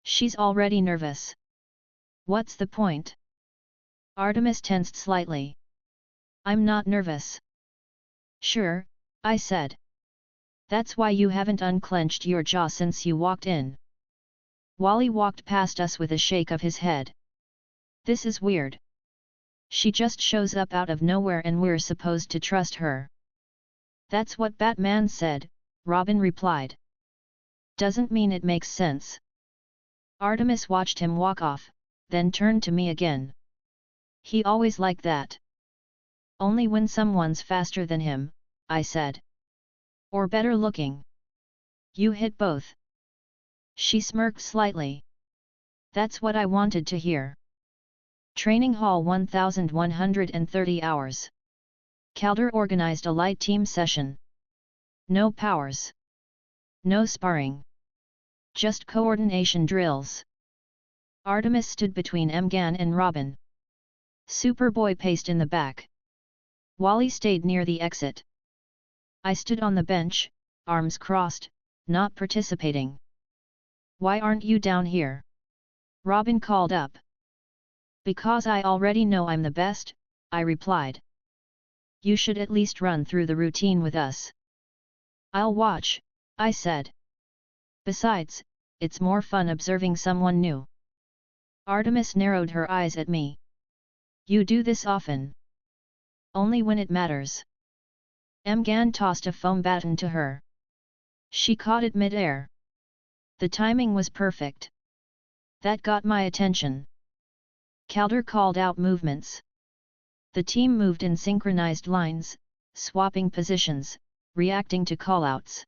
Speaker 2: She's already nervous. What's the point? Artemis tensed slightly. I'm not nervous. Sure, I said. That's why you haven't unclenched your jaw since you walked in. Wally walked past us with a shake of his head. This is weird. She just shows up out of nowhere and we're supposed to trust her. That's what Batman said, Robin replied. Doesn't mean it makes sense. Artemis watched him walk off, then turned to me again. He always like that. Only when someone's faster than him, I said. Or better looking. You hit both. She smirked slightly. That's what I wanted to hear. Training Hall 1130 hours. Calder organized a light team session. No powers. No sparring. Just coordination drills. Artemis stood between Mgan and Robin. Superboy paced in the back. Wally stayed near the exit. I stood on the bench, arms crossed, not participating. Why aren't you down here? Robin called up. Because I already know I'm the best, I replied. You should at least run through the routine with us. I'll watch, I said. Besides, it's more fun observing someone new. Artemis narrowed her eyes at me. You do this often. Only when it matters. Mgan tossed a foam baton to her. She caught it mid-air. The timing was perfect. That got my attention. Calder called out movements. The team moved in synchronized lines, swapping positions, reacting to callouts.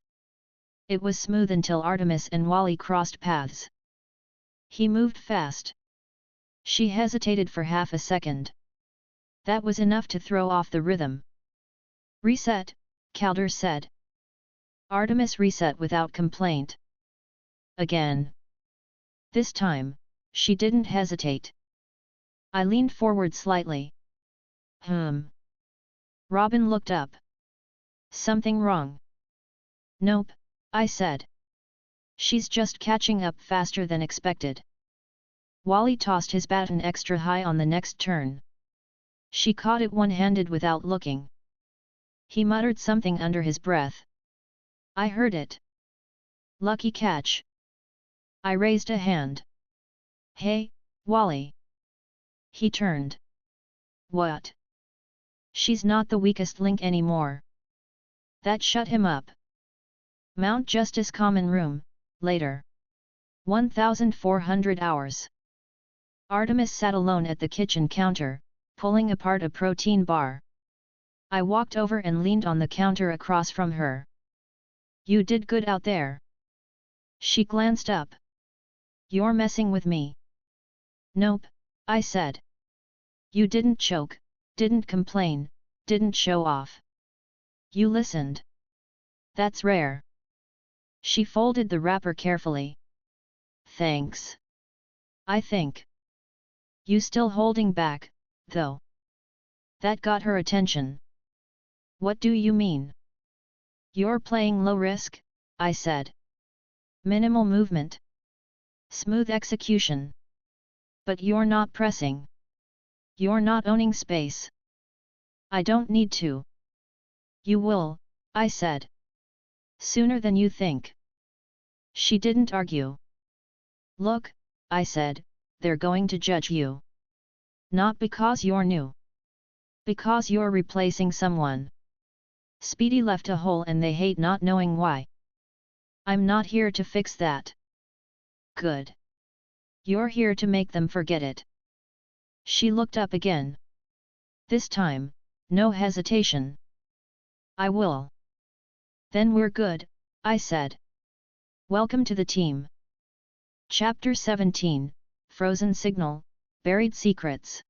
Speaker 2: It was smooth until Artemis and Wally crossed paths. He moved fast. She hesitated for half a second. That was enough to throw off the rhythm. Reset, Calder said. Artemis reset without complaint. Again. This time, she didn't hesitate. I leaned forward slightly. Robin looked up. Something wrong? Nope, I said. She's just catching up faster than expected. Wally tossed his baton extra high on the next turn. She caught it one-handed without looking. He muttered something under his breath. I heard it. Lucky catch. I raised a hand. Hey, Wally. He turned. What? She's not the weakest link anymore. That shut him up. Mount Justice Common Room, later. 1400 hours. Artemis sat alone at the kitchen counter, pulling apart a protein bar. I walked over and leaned on the counter across from her. You did good out there. She glanced up. You're messing with me. Nope, I said. You didn't choke, didn't complain, didn't show off. You listened. That's rare. She folded the wrapper carefully. Thanks. I think. You still holding back, though. That got her attention. What do you mean? You're playing low risk, I said. Minimal movement. Smooth execution. But you're not pressing. You're not owning space. I don't need to. You will, I said. Sooner than you think. She didn't argue. Look, I said, they're going to judge you. Not because you're new. Because you're replacing someone. Speedy left a hole and they hate not knowing why. I'm not here to fix that. Good. You're here to make them forget it. She looked up again. This time, no hesitation. I will. Then we're good, I said. Welcome to the team. Chapter 17, Frozen Signal, Buried Secrets.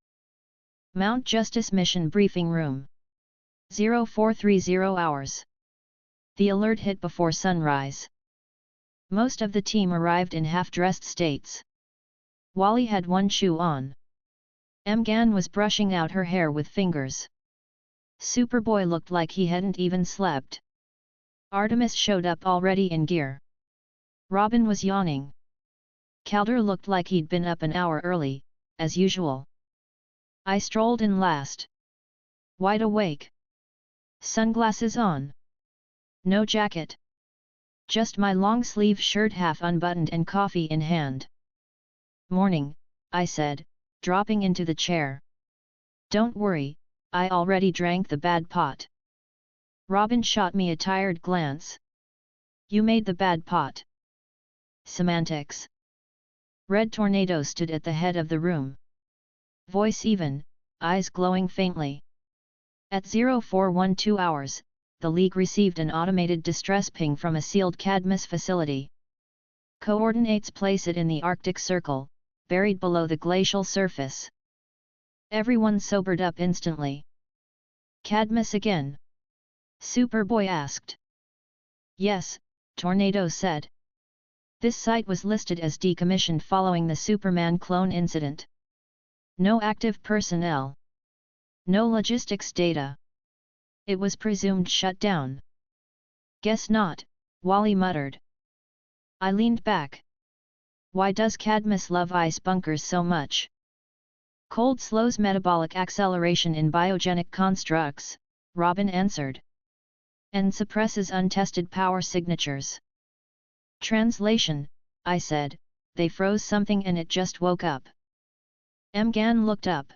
Speaker 2: Mount Justice Mission Briefing Room. 0430 hours. The alert hit before sunrise. Most of the team arrived in half-dressed states. Wally had one shoe on. Mgan was brushing out her hair with fingers. Superboy looked like he hadn't even slept. Artemis showed up already in gear. Robin was yawning. Calder looked like he'd been up an hour early, as usual. I strolled in last. Wide awake. Sunglasses on. No jacket. Just my long-sleeve shirt half unbuttoned and coffee in hand. Morning, I said, dropping into the chair. Don't worry, I already drank the bad pot. Robin shot me a tired glance. You made the bad pot. Semantics. Red Tornado stood at the head of the room. Voice even, eyes glowing faintly. At 0412 hours, the League received an automated distress ping from a sealed Cadmus facility. Coordinates place it in the Arctic Circle, buried below the glacial surface. Everyone sobered up instantly. Cadmus again? Superboy asked. Yes, Tornado said. This site was listed as decommissioned following the Superman clone incident. No active personnel. No logistics data. It was presumed shut down. Guess not, Wally muttered. I leaned back. Why does Cadmus love ice bunkers so much? Cold slows metabolic acceleration in biogenic constructs, Robin answered. And suppresses untested power signatures. Translation, I said, they froze something and it just woke up. Mgan looked up.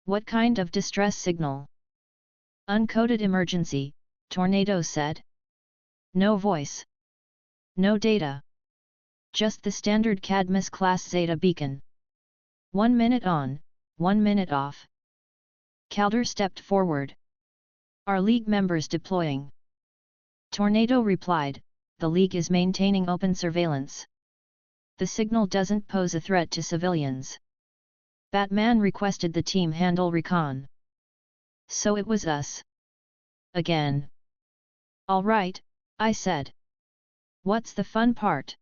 Speaker 2: What kind of distress signal? Uncoded emergency, Tornado said. No voice. No data. Just the standard Cadmus class Zeta beacon. 1 minute on, 1 minute off. Calder stepped forward. Are League members deploying? Tornado replied, the League is maintaining open surveillance. The signal doesn't pose a threat to civilians. Batman requested the team handle recon. So it was us. Again. All right, I said. What's the fun part?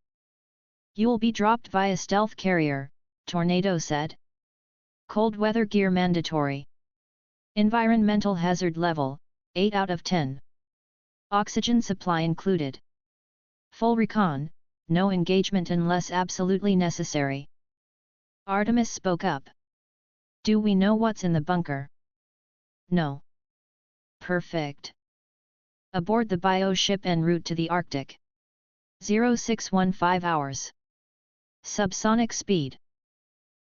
Speaker 2: You'll be dropped via stealth carrier, Tornado said. Cold weather gear mandatory. Environmental hazard level, 8 out of 10. Oxygen supply included. Full recon, no engagement unless absolutely necessary. Artemis spoke up. Do we know what's in the bunker? No. Perfect. Aboard the bio ship en route to the Arctic. 0615 hours. Subsonic speed.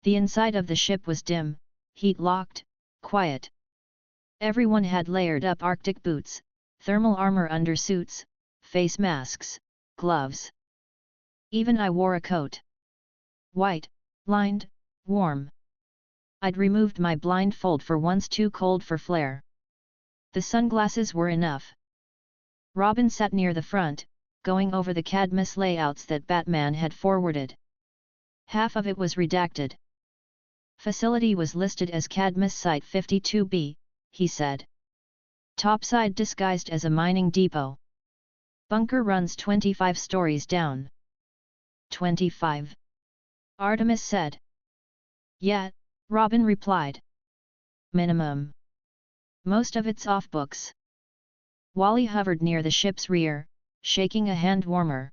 Speaker 2: The inside of the ship was dim, heat-locked, quiet. Everyone had layered up Arctic boots, thermal armor undersuits, face masks, gloves. Even I wore a coat. White, lined, warm. I'd removed my blindfold for once too cold for flare. The sunglasses were enough. Robin sat near the front, going over the Cadmus layouts that Batman had forwarded. Half of it was redacted. Facility was listed as Cadmus Site 52B, he said. Topside disguised as a mining depot. Bunker runs 25 stories down. 25. Artemis said. Yeah, Robin replied. Minimum. Most of it's off books. Wally hovered near the ship's rear, shaking a hand warmer.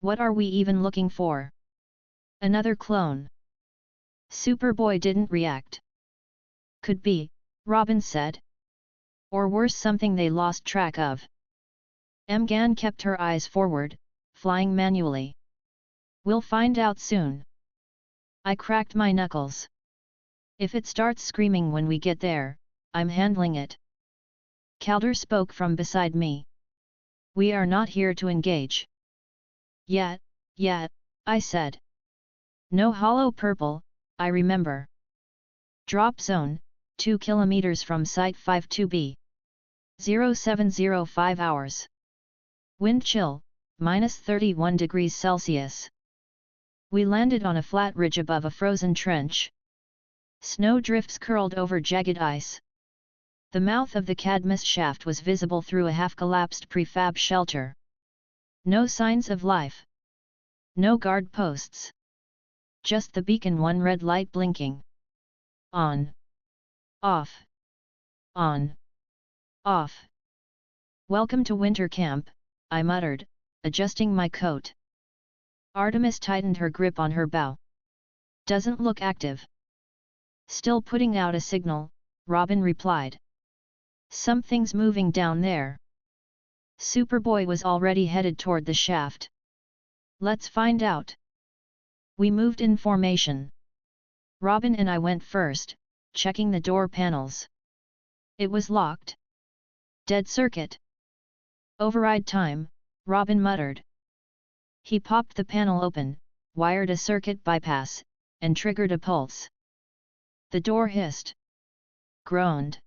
Speaker 2: What are we even looking for? Another clone. Superboy didn't react. Could be, Robin said. Or worse, something they lost track of. Mgan kept her eyes forward, flying manually. We'll find out soon. I cracked my knuckles. If it starts screaming when we get there, I'm handling it. Calder spoke from beside me. We are not here to engage. Yet, I said. No hollow purple, I remember. Drop zone, 2 kilometers from Site 52B. 0705 hours. Wind chill, -31 degrees Celsius. We landed on a flat ridge above a frozen trench. Snow drifts curled over jagged ice. The mouth of the Cadmus shaft was visible through a half-collapsed prefab shelter. No signs of life. No guard posts. Just the beacon, one red light blinking. On. Off. On. Off. Welcome to winter camp, I muttered, adjusting my coat. Artemis tightened her grip on her bow. Doesn't look active. Still putting out a signal, Robin replied. Something's moving down there. Superboy was already headed toward the shaft. Let's find out. We moved in formation. Robin and I went first, checking the door panels. It was locked. Dead circuit. Override time, Robin muttered. He popped the panel open, wired a circuit bypass, and triggered a pulse. The door hissed. Groaned.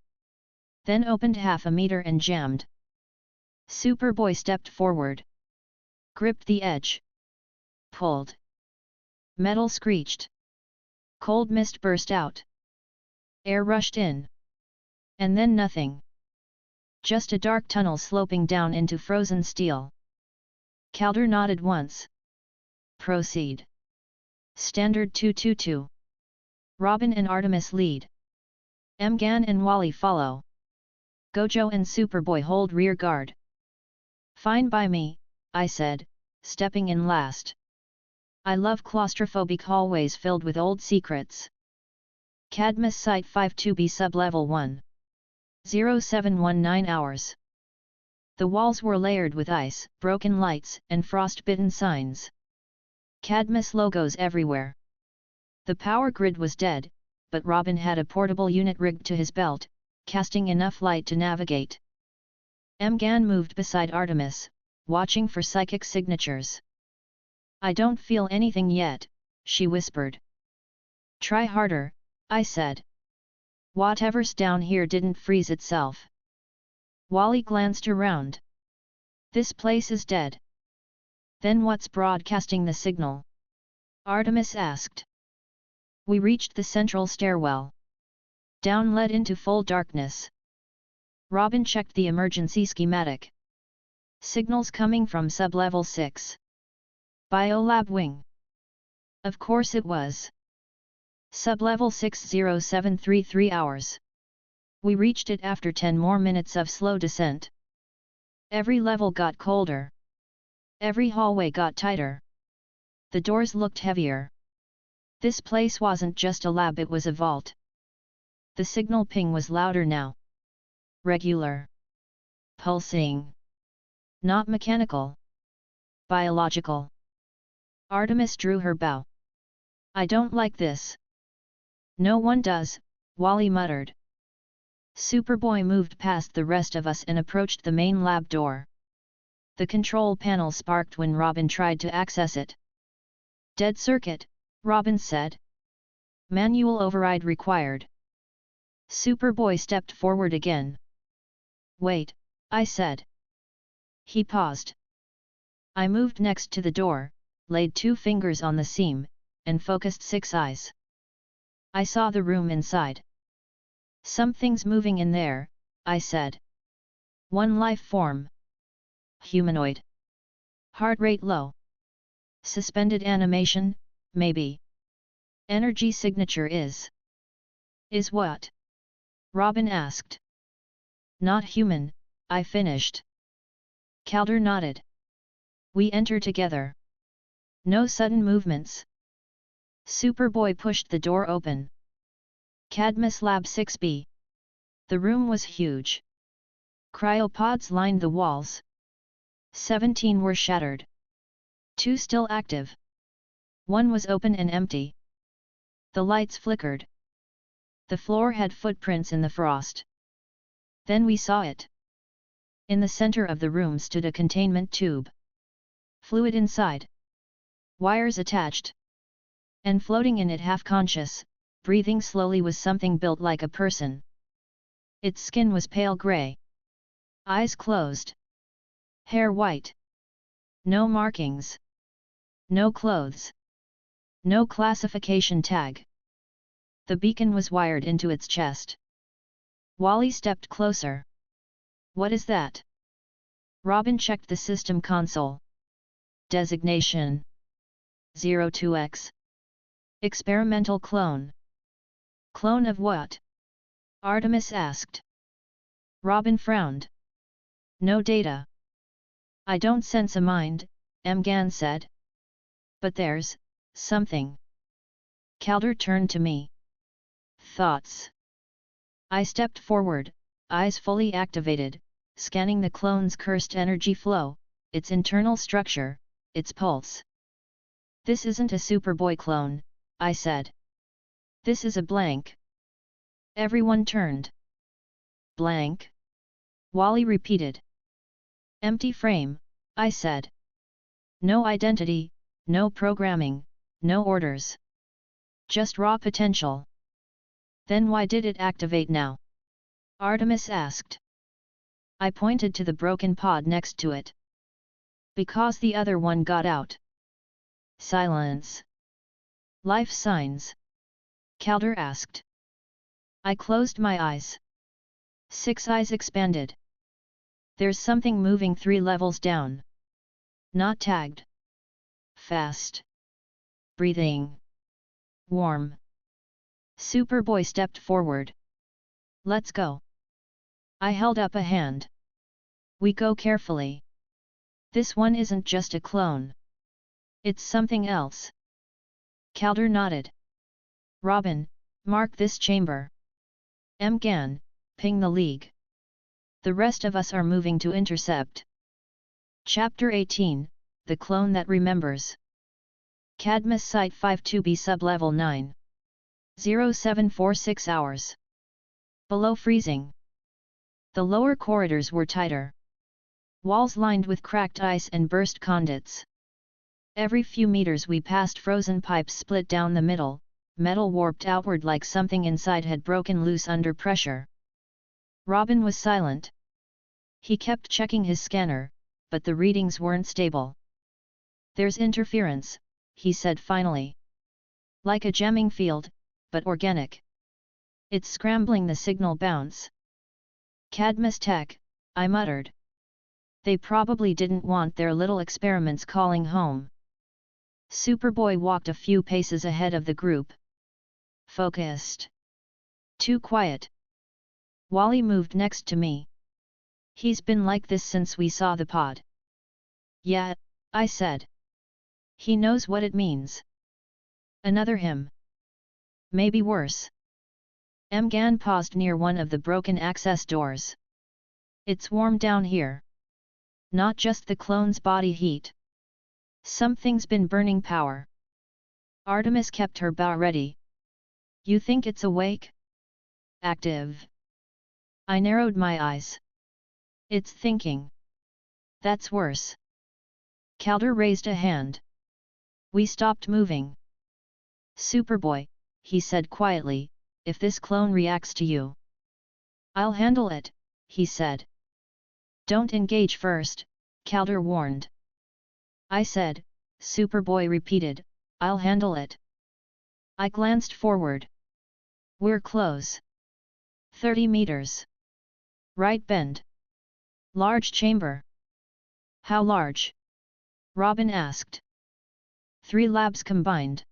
Speaker 2: Then opened half a meter and jammed. Superboy stepped forward. Gripped the edge. Pulled. Metal screeched. Cold mist burst out. Air rushed in. And then nothing. Just a dark tunnel sloping down into frozen steel. Calder nodded once. Proceed. Standard 222. Robin and Artemis lead. Mgan and Wally follow. Gojo and Superboy hold rear guard. Fine by me, I said, stepping in last. I love claustrophobic hallways filled with old secrets. Cadmus Site 52B Sub-Level 1. 0719 hours. The walls were layered with ice, broken lights, and frost-bitten signs. Cadmus logos everywhere. The power grid was dead, but Robin had a portable unit rigged to his belt, casting enough light to navigate. Mgan moved beside Artemis, watching for psychic signatures. I don't feel anything yet, she whispered. Try harder, I said. Whatever's down here didn't freeze itself. Wally glanced around. This place is dead. Then what's broadcasting the signal? Artemis asked. We reached the central stairwell. Down led into full darkness. Robin checked the emergency schematic. Signals coming from sub-level 6. Biolab wing. Of course it was. Sub-level 60733 hours. We reached it after 10 more minutes of slow descent. Every level got colder. Every hallway got tighter. The doors looked heavier. This place wasn't just a lab, it was a vault. The signal ping was louder now. Regular. Pulsing. Not mechanical. Biological. Artemis drew her bow. I don't like this. No one does, Wally muttered. Superboy moved past the rest of us and approached the main lab door. The control panel sparked when Robin tried to access it. Dead circuit, Robin said. Manual override required. Superboy stepped forward again. Wait, I said. He paused. I moved next to the door, laid 2 fingers on the seam, and focused 6 eyes. I saw the room inside. Something's moving in there, I said. One life form. Humanoid. Heart rate low. Suspended animation, maybe. Energy signature is. Is what? Robin asked. Not human, I finished. Calder nodded. We enter together. No sudden movements. Superboy pushed the door open. Cadmus Lab 6B. The room was huge. Cryopods lined the walls. 17 were shattered. 2 still active. 1 was open and empty. The lights flickered. The floor had footprints in the frost. Then we saw it. In the center of the room stood a containment tube. Fluid inside. Wires attached. And floating in it half-conscious, breathing slowly was something built like a person. Its skin was pale gray. Eyes closed. Hair white. No markings. No clothes. No classification tag. The beacon was wired into its chest. Wally stepped closer. What is that? Robin checked the system console. Designation 02X. Experimental clone. Clone of what? Artemis asked. Robin frowned. No data. I don't sense a mind, Mgan said. But there's something. Calder turned to me. Thoughts. I stepped forward, eyes fully activated, scanning the clone's cursed energy flow, its internal structure, its pulse. This isn't a Superboy clone, I said. This is a blank. Everyone turned. Blank? Wally repeated. Empty frame, I said. No identity, no programming, no orders. Just raw potential. Then why did it activate now? Artemis asked. I pointed to the broken pod next to it. Because the other one got out. Silence. Life signs? Calder asked. I closed my eyes. 6 eyes expanded. There's something moving 3 levels down. Not tagged. Fast. Breathing. Warm. Superboy stepped forward. Let's go. I held up a hand. We go carefully. This one isn't just a clone. It's something else. Calder nodded. Robin, mark this chamber. Mgan, ping the League. The rest of us are moving to intercept. Chapter 18, The Clone That Remembers. Cadmus Site 52B Sublevel 9. 0746 hours. Below freezing. The lower corridors were tighter. Walls lined with cracked ice and burst conduits. Every few meters we passed frozen pipes split down the middle, metal warped outward like something inside had broken loose under pressure. Robin was silent. He kept checking his scanner, but the readings weren't stable. There's interference, he said finally. Like a jamming field, but organic. It's scrambling the signal bounce. Cadmus tech, I muttered. They probably didn't want their little experiments calling home. Superboy walked a few paces ahead of the group. Focused. Too quiet. Wally moved next to me. He's been like this since we saw the pod. Yeah, I said. He knows what it means. Another him. Maybe worse. Mgan paused near one of the broken access doors. It's warm down here. Not just the clone's body heat. Something's been burning power. Artemis kept her bow ready. You think it's awake? Active. I narrowed my eyes. It's thinking. That's worse. Calder raised a hand. We stopped moving. Superboy, he said quietly, if this clone reacts to you. I'll handle it, he said. Don't engage first, Calder warned. I said, Superboy repeated, I'll handle it. I glanced forward. We're close. 30 meters. Right bend. Large chamber. How large? Robin asked. 3 labs combined.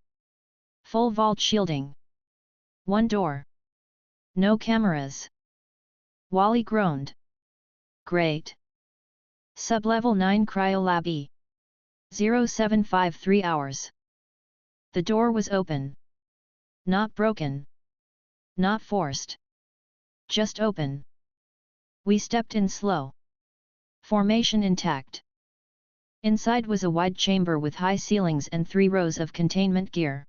Speaker 2: Full vault shielding. 1 door. No cameras. Wally groaned. Great. Sublevel 9 Cryolab E. 0753 hours. The door was open. Not broken. Not forced. Just open. We stepped in slow. Formation intact. Inside was a wide chamber with high ceilings and 3 rows of containment gear.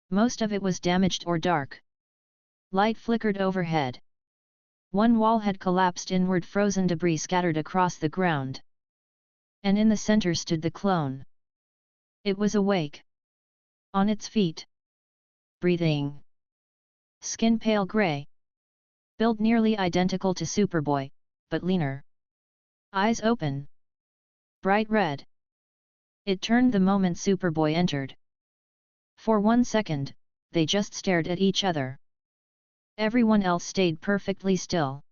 Speaker 2: Most of it was damaged or dark. Light flickered overhead. One wall had collapsed inward, frozen debris scattered across the ground. And in the center stood the clone. It was awake. On its feet. Breathing. Skin pale gray. Build nearly identical to Superboy, but leaner. Eyes open. Bright red. It turned the moment Superboy entered. For 1 second, they just stared at each other. Everyone else stayed perfectly still.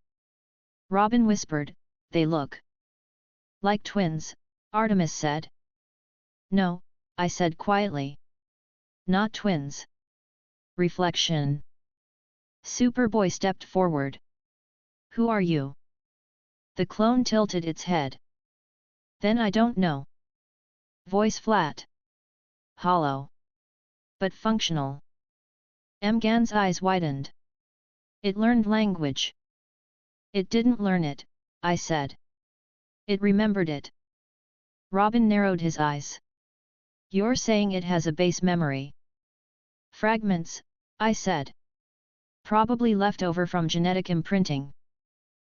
Speaker 2: Robin whispered, they look like twins, Artemis said. No, I said quietly. Not twins. Reflection. Superboy stepped forward. Who are you? The clone tilted its head. Then I don't know. Voice flat. Hollow. But functional. Mgan's eyes widened. It learned language. It didn't learn it, I said. It remembered it. Robin narrowed his eyes. You're saying it has a base memory? Fragments, I said. Probably left over from genetic imprinting.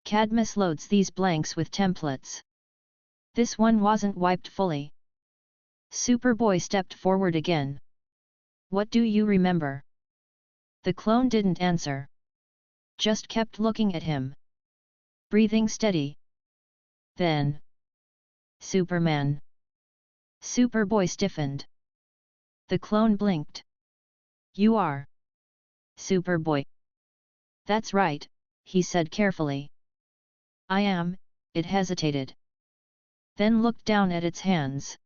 Speaker 2: Cadmus loads these blanks with templates. This one wasn't wiped fully. Superboy stepped forward again. What do you remember? The clone didn't answer. Just kept looking at him. Breathing steady. Then. Superman. Superboy stiffened. The clone blinked. You are. Superboy. That's right, he said carefully. I am, it hesitated. Then looked down at its hands.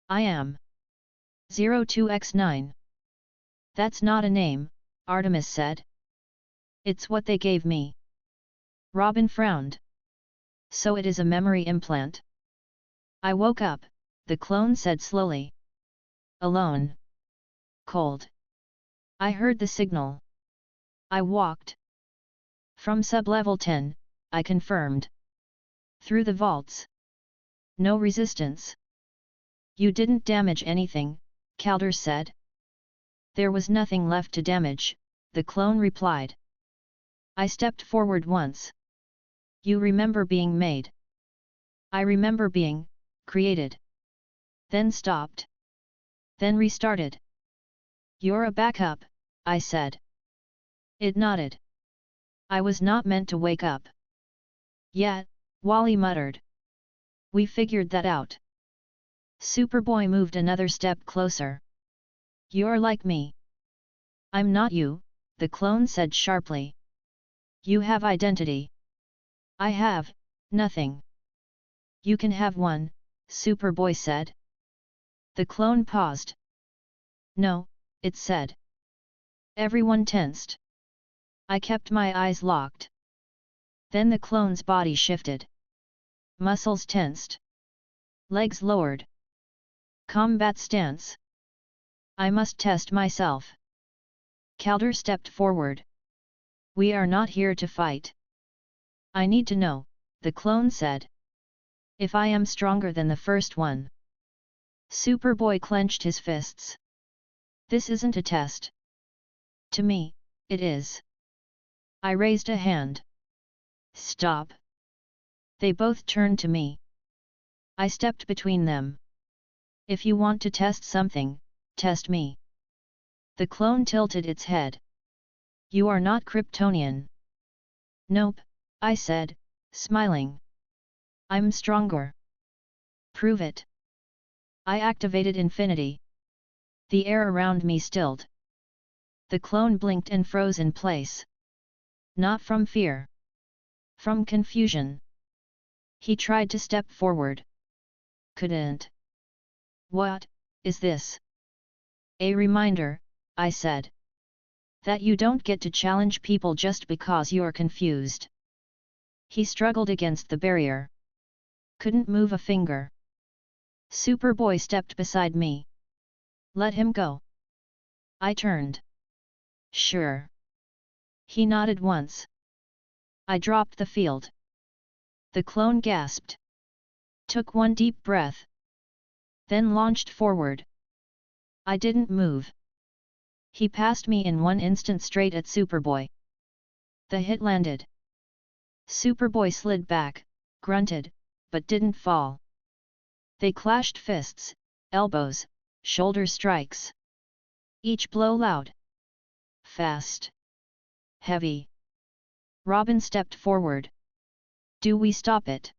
Speaker 2: I am. 02X9. That's not a name, Artemis said. It's what they gave me. Robin frowned. So it is a memory implant. I woke up, the clone said slowly. Alone. Cold. I heard the signal. I walked. From sub-level 10, I confirmed. Through the vaults. No resistance. You didn't damage anything, Calder said. There was nothing left to damage, the clone replied. I stepped forward once. You remember being made. I remember being created. Then stopped. Then restarted. You're a backup, I said. It nodded. I was not meant to wake up. Yet, Wally muttered. We figured that out. Superboy moved another step closer. You're like me. I'm not you, the clone said sharply. You have identity. I have nothing. You can have one, Superboy said. The clone paused. No, it said. Everyone tensed. I kept my eyes locked. Then the clone's body shifted. Muscles tensed. Legs lowered. Combat stance. I must test myself. Calder stepped forward. We are not here to fight. I need to know, the clone said. If I am stronger than the first one. Superboy clenched his fists. This isn't a test. To me, it is. I raised a hand. Stop. They both turned to me. I stepped between them. If you want to test something, test me. The clone tilted its head. You are not Kryptonian. Nope, I said, smiling. I'm stronger. Prove it. I activated Infinity. The air around me stilled. The clone blinked and froze in place. Not from fear. From confusion. He tried to step forward. Couldn't. What is this? A reminder, I said. That you don't get to challenge people just because you're confused. He struggled against the barrier. Couldn't move a finger. Superboy stepped beside me. Let him go. I turned. Sure. He nodded once. I dropped the field. The clone gasped. Took one deep breath. Then launched forward. I didn't move. He passed me in one instant straight at Superboy. The hit landed. Superboy slid back, grunted, but didn't fall. They clashed fists, elbows, shoulder strikes. Each blow loud. Fast. Heavy. Robin stepped forward. Do we stop it?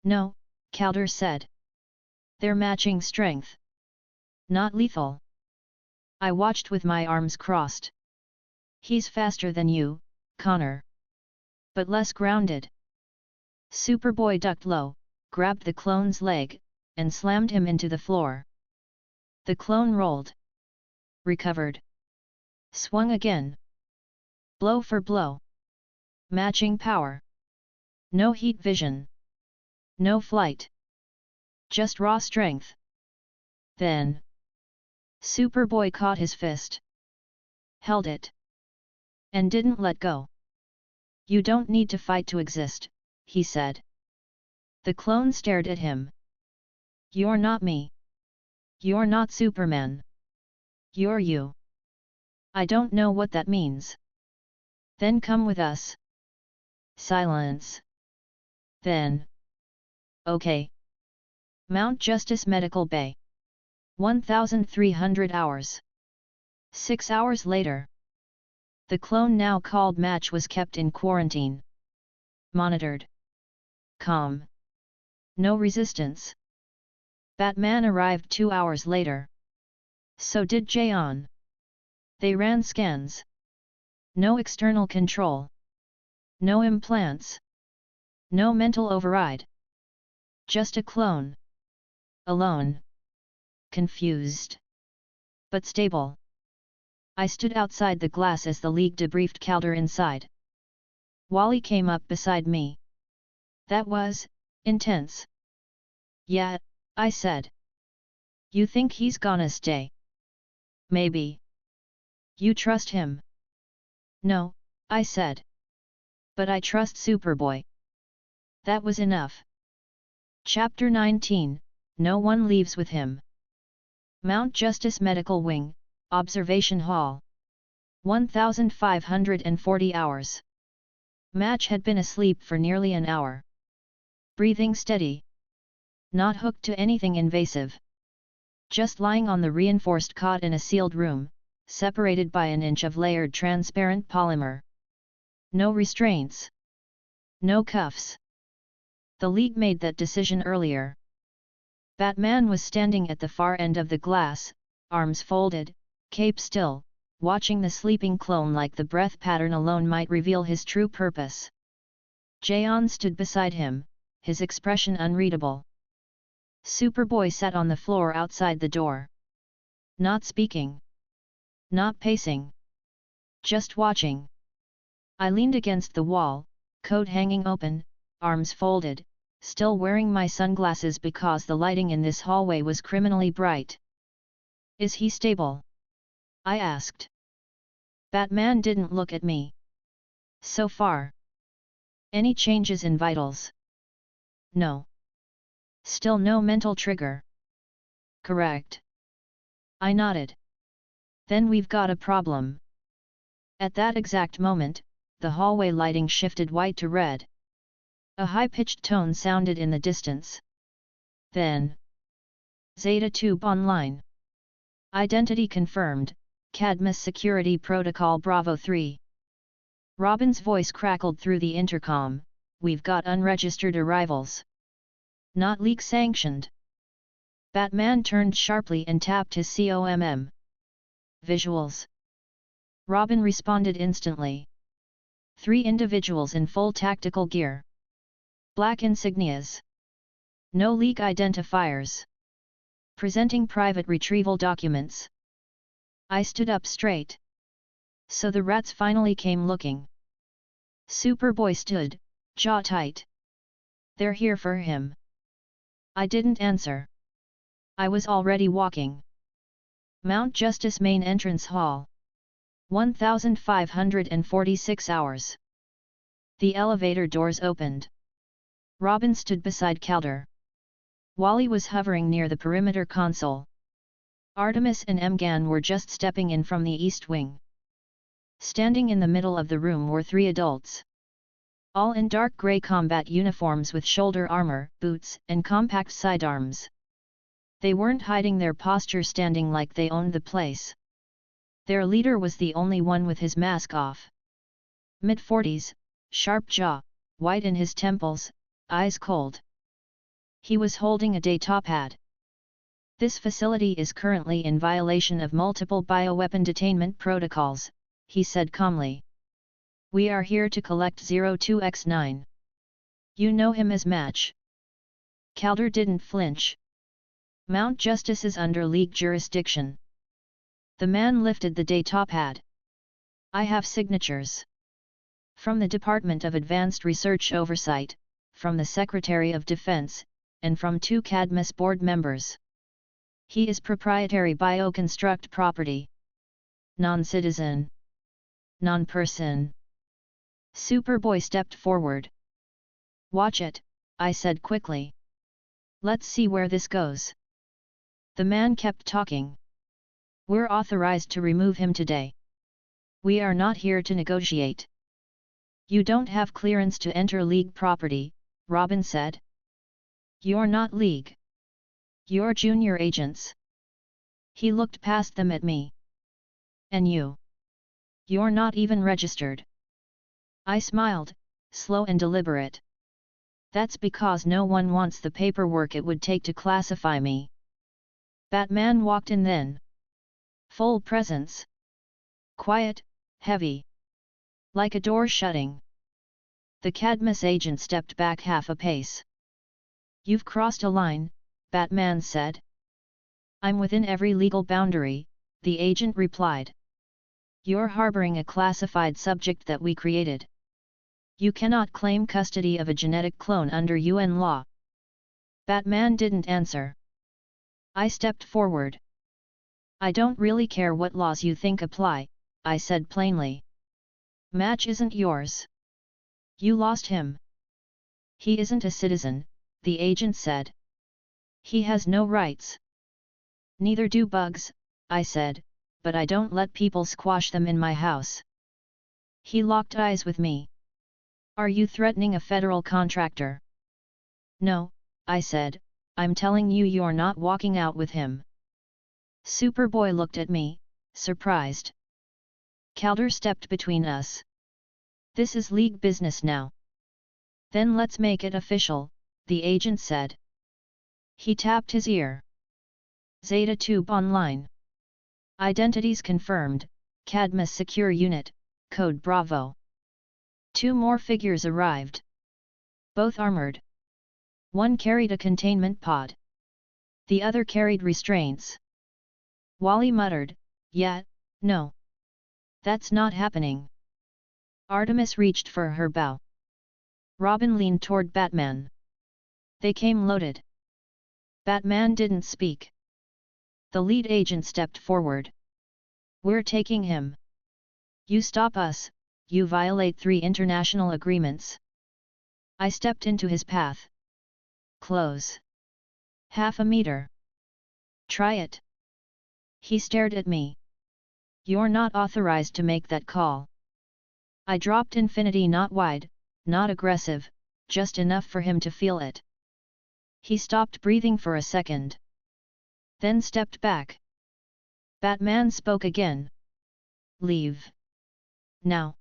Speaker 2: No, Calder said. They're matching strength. Not lethal. I watched with my arms crossed. He's faster than you, Connor. But less grounded. Superboy ducked low, grabbed the clone's leg, and slammed him into the floor. The clone rolled. Recovered. Swung again. Blow for blow. Matching power. No heat vision. No flight. Just raw strength. Then. Superboy caught his fist. Held it. And didn't let go. You don't need to fight to exist, he said. The clone stared at him. You're not me. You're not Superman. You're you. I don't know what that means. Then come with us. Silence. Then. Okay. Mount Justice Medical Bay. 1300 hours. 6 hours later. The clone now called Match was kept in quarantine. Monitored. Calm. No resistance. Batman arrived 2 hours later. So did Jaeon. They ran scans. No external control. No implants. No mental override. Just a clone. Alone. Confused. But stable. I stood outside the glass as the League debriefed Calder inside. Wally came up beside me. That was intense. Yeah, I said. You think he's gonna stay? Maybe. You trust him? No, I said. But I trust Superboy. That was enough. Chapter 19, No one leaves with him. Mount Justice Medical Wing, Observation Hall. 1540 hours. Match had been asleep for nearly an hour. Breathing steady. Not hooked to anything invasive. Just lying on the reinforced cot in a sealed room, separated by an inch of layered transparent polymer. No restraints. No cuffs. The League made that decision earlier. Batman was standing at the far end of the glass, arms folded, cape still, watching the sleeping clone like the breath pattern alone might reveal his true purpose. Jaeon stood beside him, his expression unreadable. Superboy sat on the floor outside the door. Not speaking. Not pacing. Just watching. I leaned against the wall, coat hanging open, arms folded, still wearing my sunglasses because the lighting in this hallway was criminally bright. Is he stable? I asked. Batman didn't look at me. So far. Any changes in vitals? No. Still no mental trigger. Correct. I nodded. Then we've got a problem. At that exact moment, the hallway lighting shifted white to red. A high-pitched tone sounded in the distance. Then. Zeta Tube online. Identity confirmed, Cadmus Security Protocol Bravo 3. Robin's voice crackled through the intercom, we've got unregistered arrivals. Not leak sanctioned. Batman turned sharply and tapped his COMM. Visuals. Robin responded instantly. 3 individuals in full tactical gear. Black insignias. No leak identifiers. Presenting private retrieval documents. I stood up straight. So the rats finally came looking. Superboy stood, jaw tight. They're here for him. I didn't answer. I was already walking. Mount Justice Main Entrance Hall. 1546 hours. The elevator doors opened. Robin stood beside Calder. Wally was hovering near the perimeter console. Artemis and Mgan were just stepping in from the east wing. Standing in the middle of the room were 3 adults. All in dark grey combat uniforms with shoulder armor, boots, and compact sidearms. They weren't hiding their posture, standing like they owned the place. Their leader was the only one with his mask off. Mid-40s, sharp jaw, white in his temples, eyes cold. He was holding a data pad. This facility is currently in violation of multiple bioweapon detainment protocols, he said calmly. We are here to collect 02X9. You know him as Match. Calder didn't flinch. Mount Justice is under League jurisdiction. The man lifted the data pad. I have signatures. From the Department of Advanced Research Oversight, from the Secretary of Defense, and from 2 Cadmus board members. He is proprietary bioconstruct property. Non-citizen. Non-person. Superboy stepped forward. Watch it, I said quickly. Let's see where this goes. The man kept talking. We're authorized to remove him today. We are not here to negotiate. You don't have clearance to enter League property, Robin said. You're not League. You're junior agents. He looked past them at me. And you? You're not even registered. I smiled, slow and deliberate. That's because no one wants the paperwork it would take to classify me. Batman walked in then. Full presence. Quiet, heavy. Like a door shutting. The Cadmus agent stepped back half a pace. You've crossed a line, Batman said. I'm within every legal boundary, the agent replied. You're harboring a classified subject that we created. You cannot claim custody of a genetic clone under UN law. Batman didn't answer. I stepped forward. I don't really care what laws you think apply, I said plainly. Match isn't yours. You lost him. He isn't a citizen, the agent said. He has no rights. Neither do bugs, I said, but I don't let people squash them in my house. He locked eyes with me. Are you threatening a federal contractor? No, I said, I'm telling you you're not walking out with him. Superboy looked at me, surprised. Calder stepped between us. This is League business now. Then let's make it official, the agent said. He tapped his ear. Zeta Tube online. Identities confirmed, Cadmus Secure Unit, Code Bravo. 2 more figures arrived. Both armored. One carried a containment pod. The other carried restraints. Wally muttered, "Yeah, no. That's not happening." Artemis reached for her bow. Robin leaned toward Batman. They came loaded. Batman didn't speak. The lead agent stepped forward. "We're taking him. You stop us, you violate 3 international agreements." I stepped into his path. "Close. Half a meter. Try it." He stared at me. "You're not authorized to make that call." I dropped infinity, not wide, not aggressive, just enough for him to feel it. He stopped breathing for a second. Then stepped back. Batman spoke again. "Leave. Now."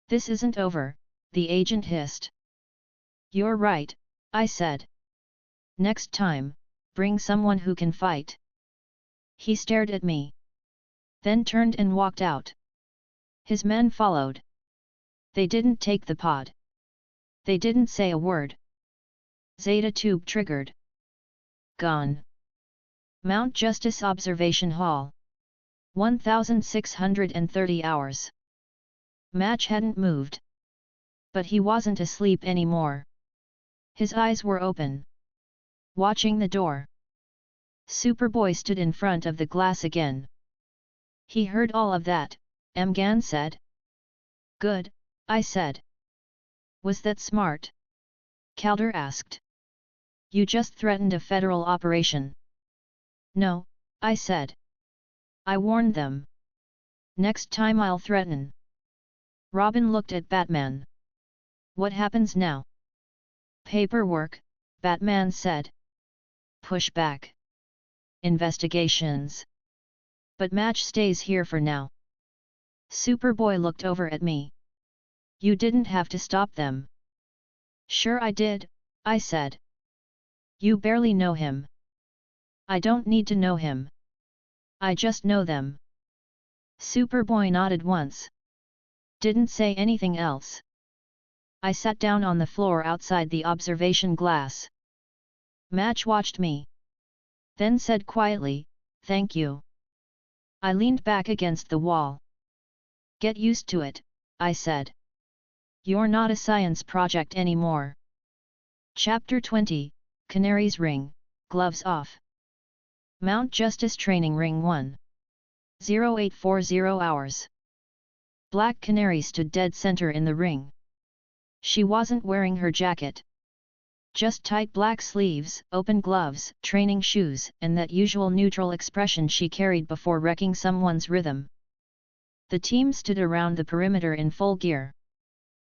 Speaker 2: "This isn't over," the agent hissed. "You're right," I said. "Next time, bring someone who can fight." He stared at me. Then turned and walked out. His men followed. They didn't take the pod. They didn't say a word. Zeta Tube triggered. Gone. Mount Justice Observation Hall. 1630 hours. Match hadn't moved. But he wasn't asleep anymore. His eyes were open. Watching the door. Superboy stood in front of the glass again. "He heard all of that," Mgan said. "Good," I said. "Was that smart?" Calder asked. "You just threatened a federal operation." "No," I said. "I warned them. Next time I'll threaten." Robin looked at Batman. "What happens now?" "Paperwork," Batman said. "Pushback. Investigations. But Match stays here for now." Superboy looked over at me. "You didn't have to stop them." "Sure I did," I said. "You barely know him." "I don't need to know him. I just know them." Superboy nodded once. Didn't say anything else. I sat down on the floor outside the observation glass. Match watched me. Then said quietly, "Thank you." I leaned back against the wall. "Get used to it," I said. "You're not a science project anymore." Chapter 20, Canary's Ring, Gloves Off. Mount Justice Training Ring 1. 0840 hours. Black Canary stood dead center in the ring. She wasn't wearing her jacket. Just tight black sleeves, open gloves, training shoes, and that usual neutral expression she carried before wrecking someone's rhythm. The team stood around the perimeter in full gear.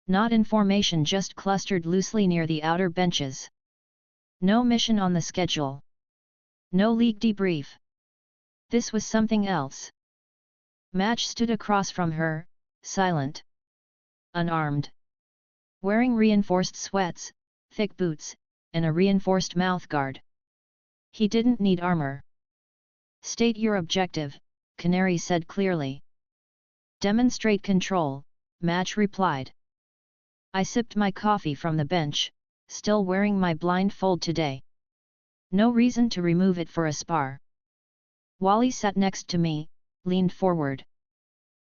Speaker 2: Not in formation, just clustered loosely near the outer benches. No mission on the schedule. No league debrief. This was something else. Match stood across from her, silent. Unarmed. Wearing reinforced sweats, thick boots, and a reinforced mouthguard. He didn't need armor. State your objective, Canary said clearly. Demonstrate control, Match replied. I sipped my coffee from the bench, still wearing my blindfold today. No reason to remove it for a spar. Wally sat next to me, leaned forward.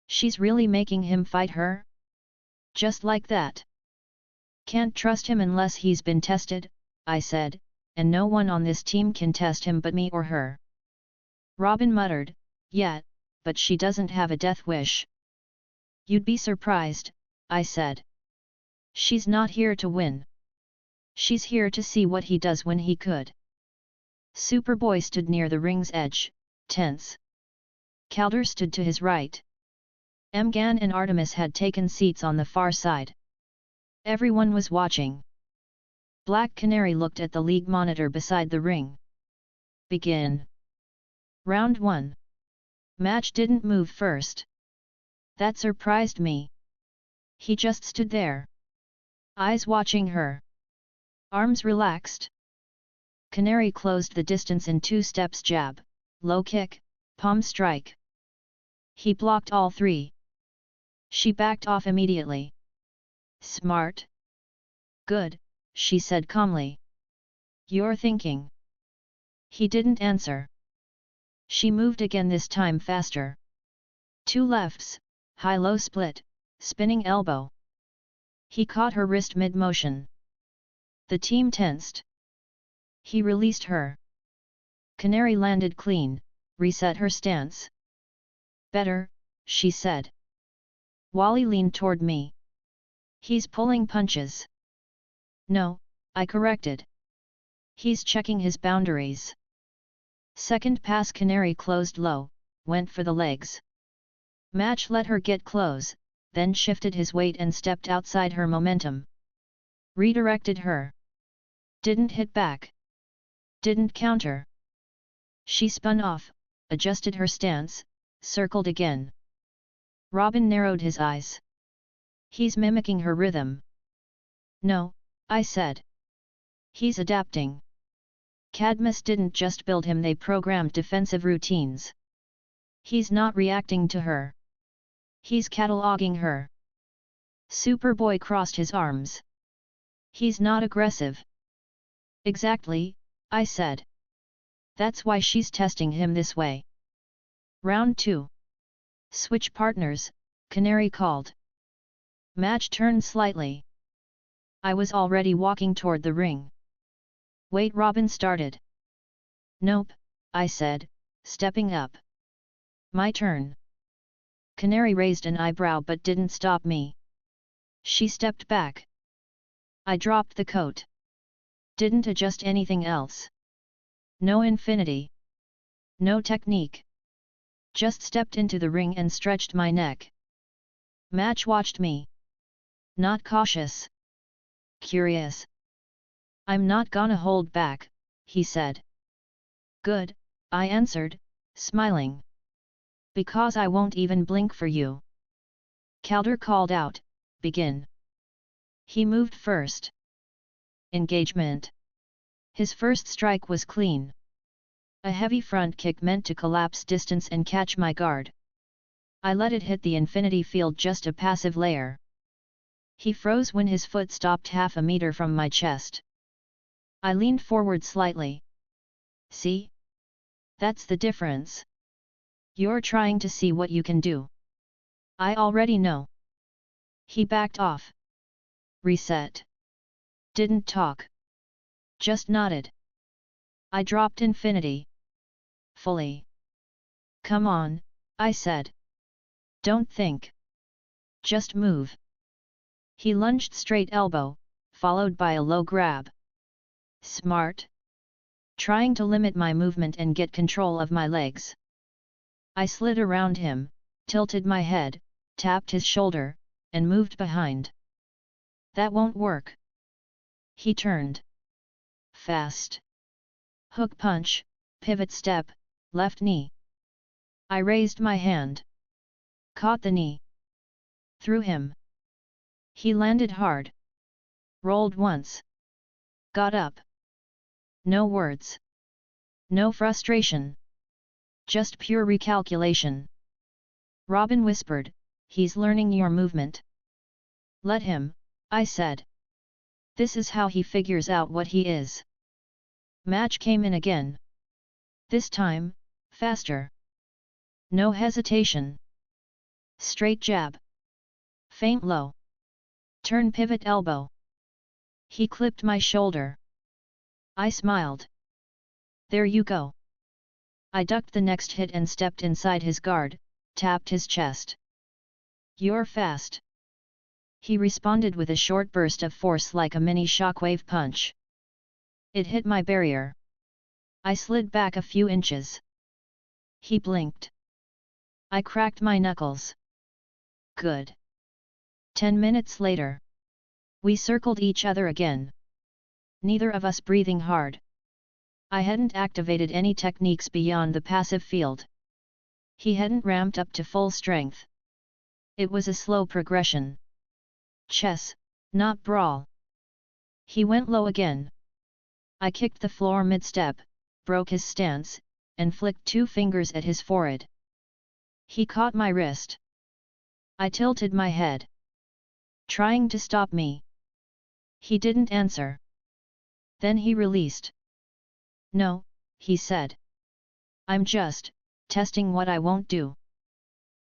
Speaker 2: She's really making him fight her? Just like that. Can't trust him unless he's been tested, I said, and no one on this team can test him but me or her. Robin muttered, yeah, but she doesn't have a death wish. You'd be surprised, I said. She's not here to win. She's here to see what he does when he could. Superboy stood near the ring's edge, tense. Calder stood to his right. Mgan and Artemis had taken seats on the far side. Everyone was watching. Black Canary looked at the league monitor beside the ring. Begin. Round 1. Match didn't move first. That surprised me. He just stood there. Eyes watching her. Arms relaxed. Canary closed the distance in 2 steps: jab, low kick, palm strike. He blocked all 3. She backed off immediately. Smart. Good, she said calmly. You're thinking. He didn't answer. She moved again, this time faster. 2 lefts, high-low split, spinning elbow. He caught her wrist mid-motion. The team tensed. He released her. Canary landed clean, reset her stance. Better, she said. Wally leaned toward me. He's pulling punches. No, I corrected. He's checking his boundaries. Second pass. Canary closed low, went for the legs. Match let her get close, then shifted his weight and stepped outside her momentum. Redirected her. Didn't hit back. Didn't counter. She spun off, adjusted her stance, circled again. Robin narrowed his eyes. He's mimicking her rhythm. No, I said. He's adapting. Cadmus didn't just build him, they programmed defensive routines. He's not reacting to her. He's cataloging her. Superboy crossed his arms. He's not aggressive. Exactly, I said. That's why she's testing him this way. Round 2. Switch partners, Canary called. Match turned slightly. I was already walking toward the ring. Wait, Robin started. Nope, I said, stepping up. My turn. Canary raised an eyebrow but didn't stop me. She stepped back. I dropped the coat. Didn't adjust anything else. No infinity. No technique. Just stepped into the ring and stretched my neck. Match watched me. Not cautious. Curious. I'm not gonna hold back, he said. Good, I answered, smiling. Because I won't even blink for you. Calder called out, begin. He moved first. Engagement. His first strike was clean. A heavy front kick meant to collapse distance and catch my guard. I let it hit the infinity field, just a passive layer. He froze when his foot stopped half a meter from my chest. I leaned forward slightly. See? That's the difference. You're trying to see what you can do. I already know. He backed off. Reset. Didn't talk. Just nodded. I dropped infinity. Fully. Come on, I said. Don't think. Just move. He lunged straight elbow, followed by a low grab. Smart. Trying to limit my movement and get control of my legs. I slid around him, tilted my head, tapped his shoulder, and moved behind. That won't work. He turned. Fast. Hook punch, pivot step, left knee. I raised my hand. Caught the knee. Threw him. He landed hard. Rolled once. Got up. No words. No frustration. Just pure recalculation. Robin whispered, "He's learning your movement." "Let him," I said. "This is how he figures out what he is." Match came in again. This time, faster. No hesitation. Straight jab. Feint low. Turn pivot elbow. He clipped my shoulder. I smiled. "There you go." I ducked the next hit and stepped inside his guard, tapped his chest. "You're fast." He responded with a short burst of force like a mini shockwave punch. It hit my barrier. I slid back a few inches. He blinked. I cracked my knuckles. Good. 10 minutes later. We circled each other again. Neither of us breathing hard. I hadn't activated any techniques beyond the passive field. He hadn't ramped up to full strength. It was a slow progression. Chess, not brawl. He went low again. I kicked the floor mid-step, broke his stance, and flicked 2 fingers at his forehead. He caught my wrist. I tilted my head. Trying to stop me. He didn't answer. Then he released. "No," he said. "I'm just testing what I won't do."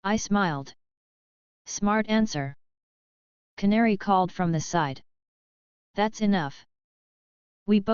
Speaker 2: I smiled. "Smart answer." Canary called from the side. "That's enough." We both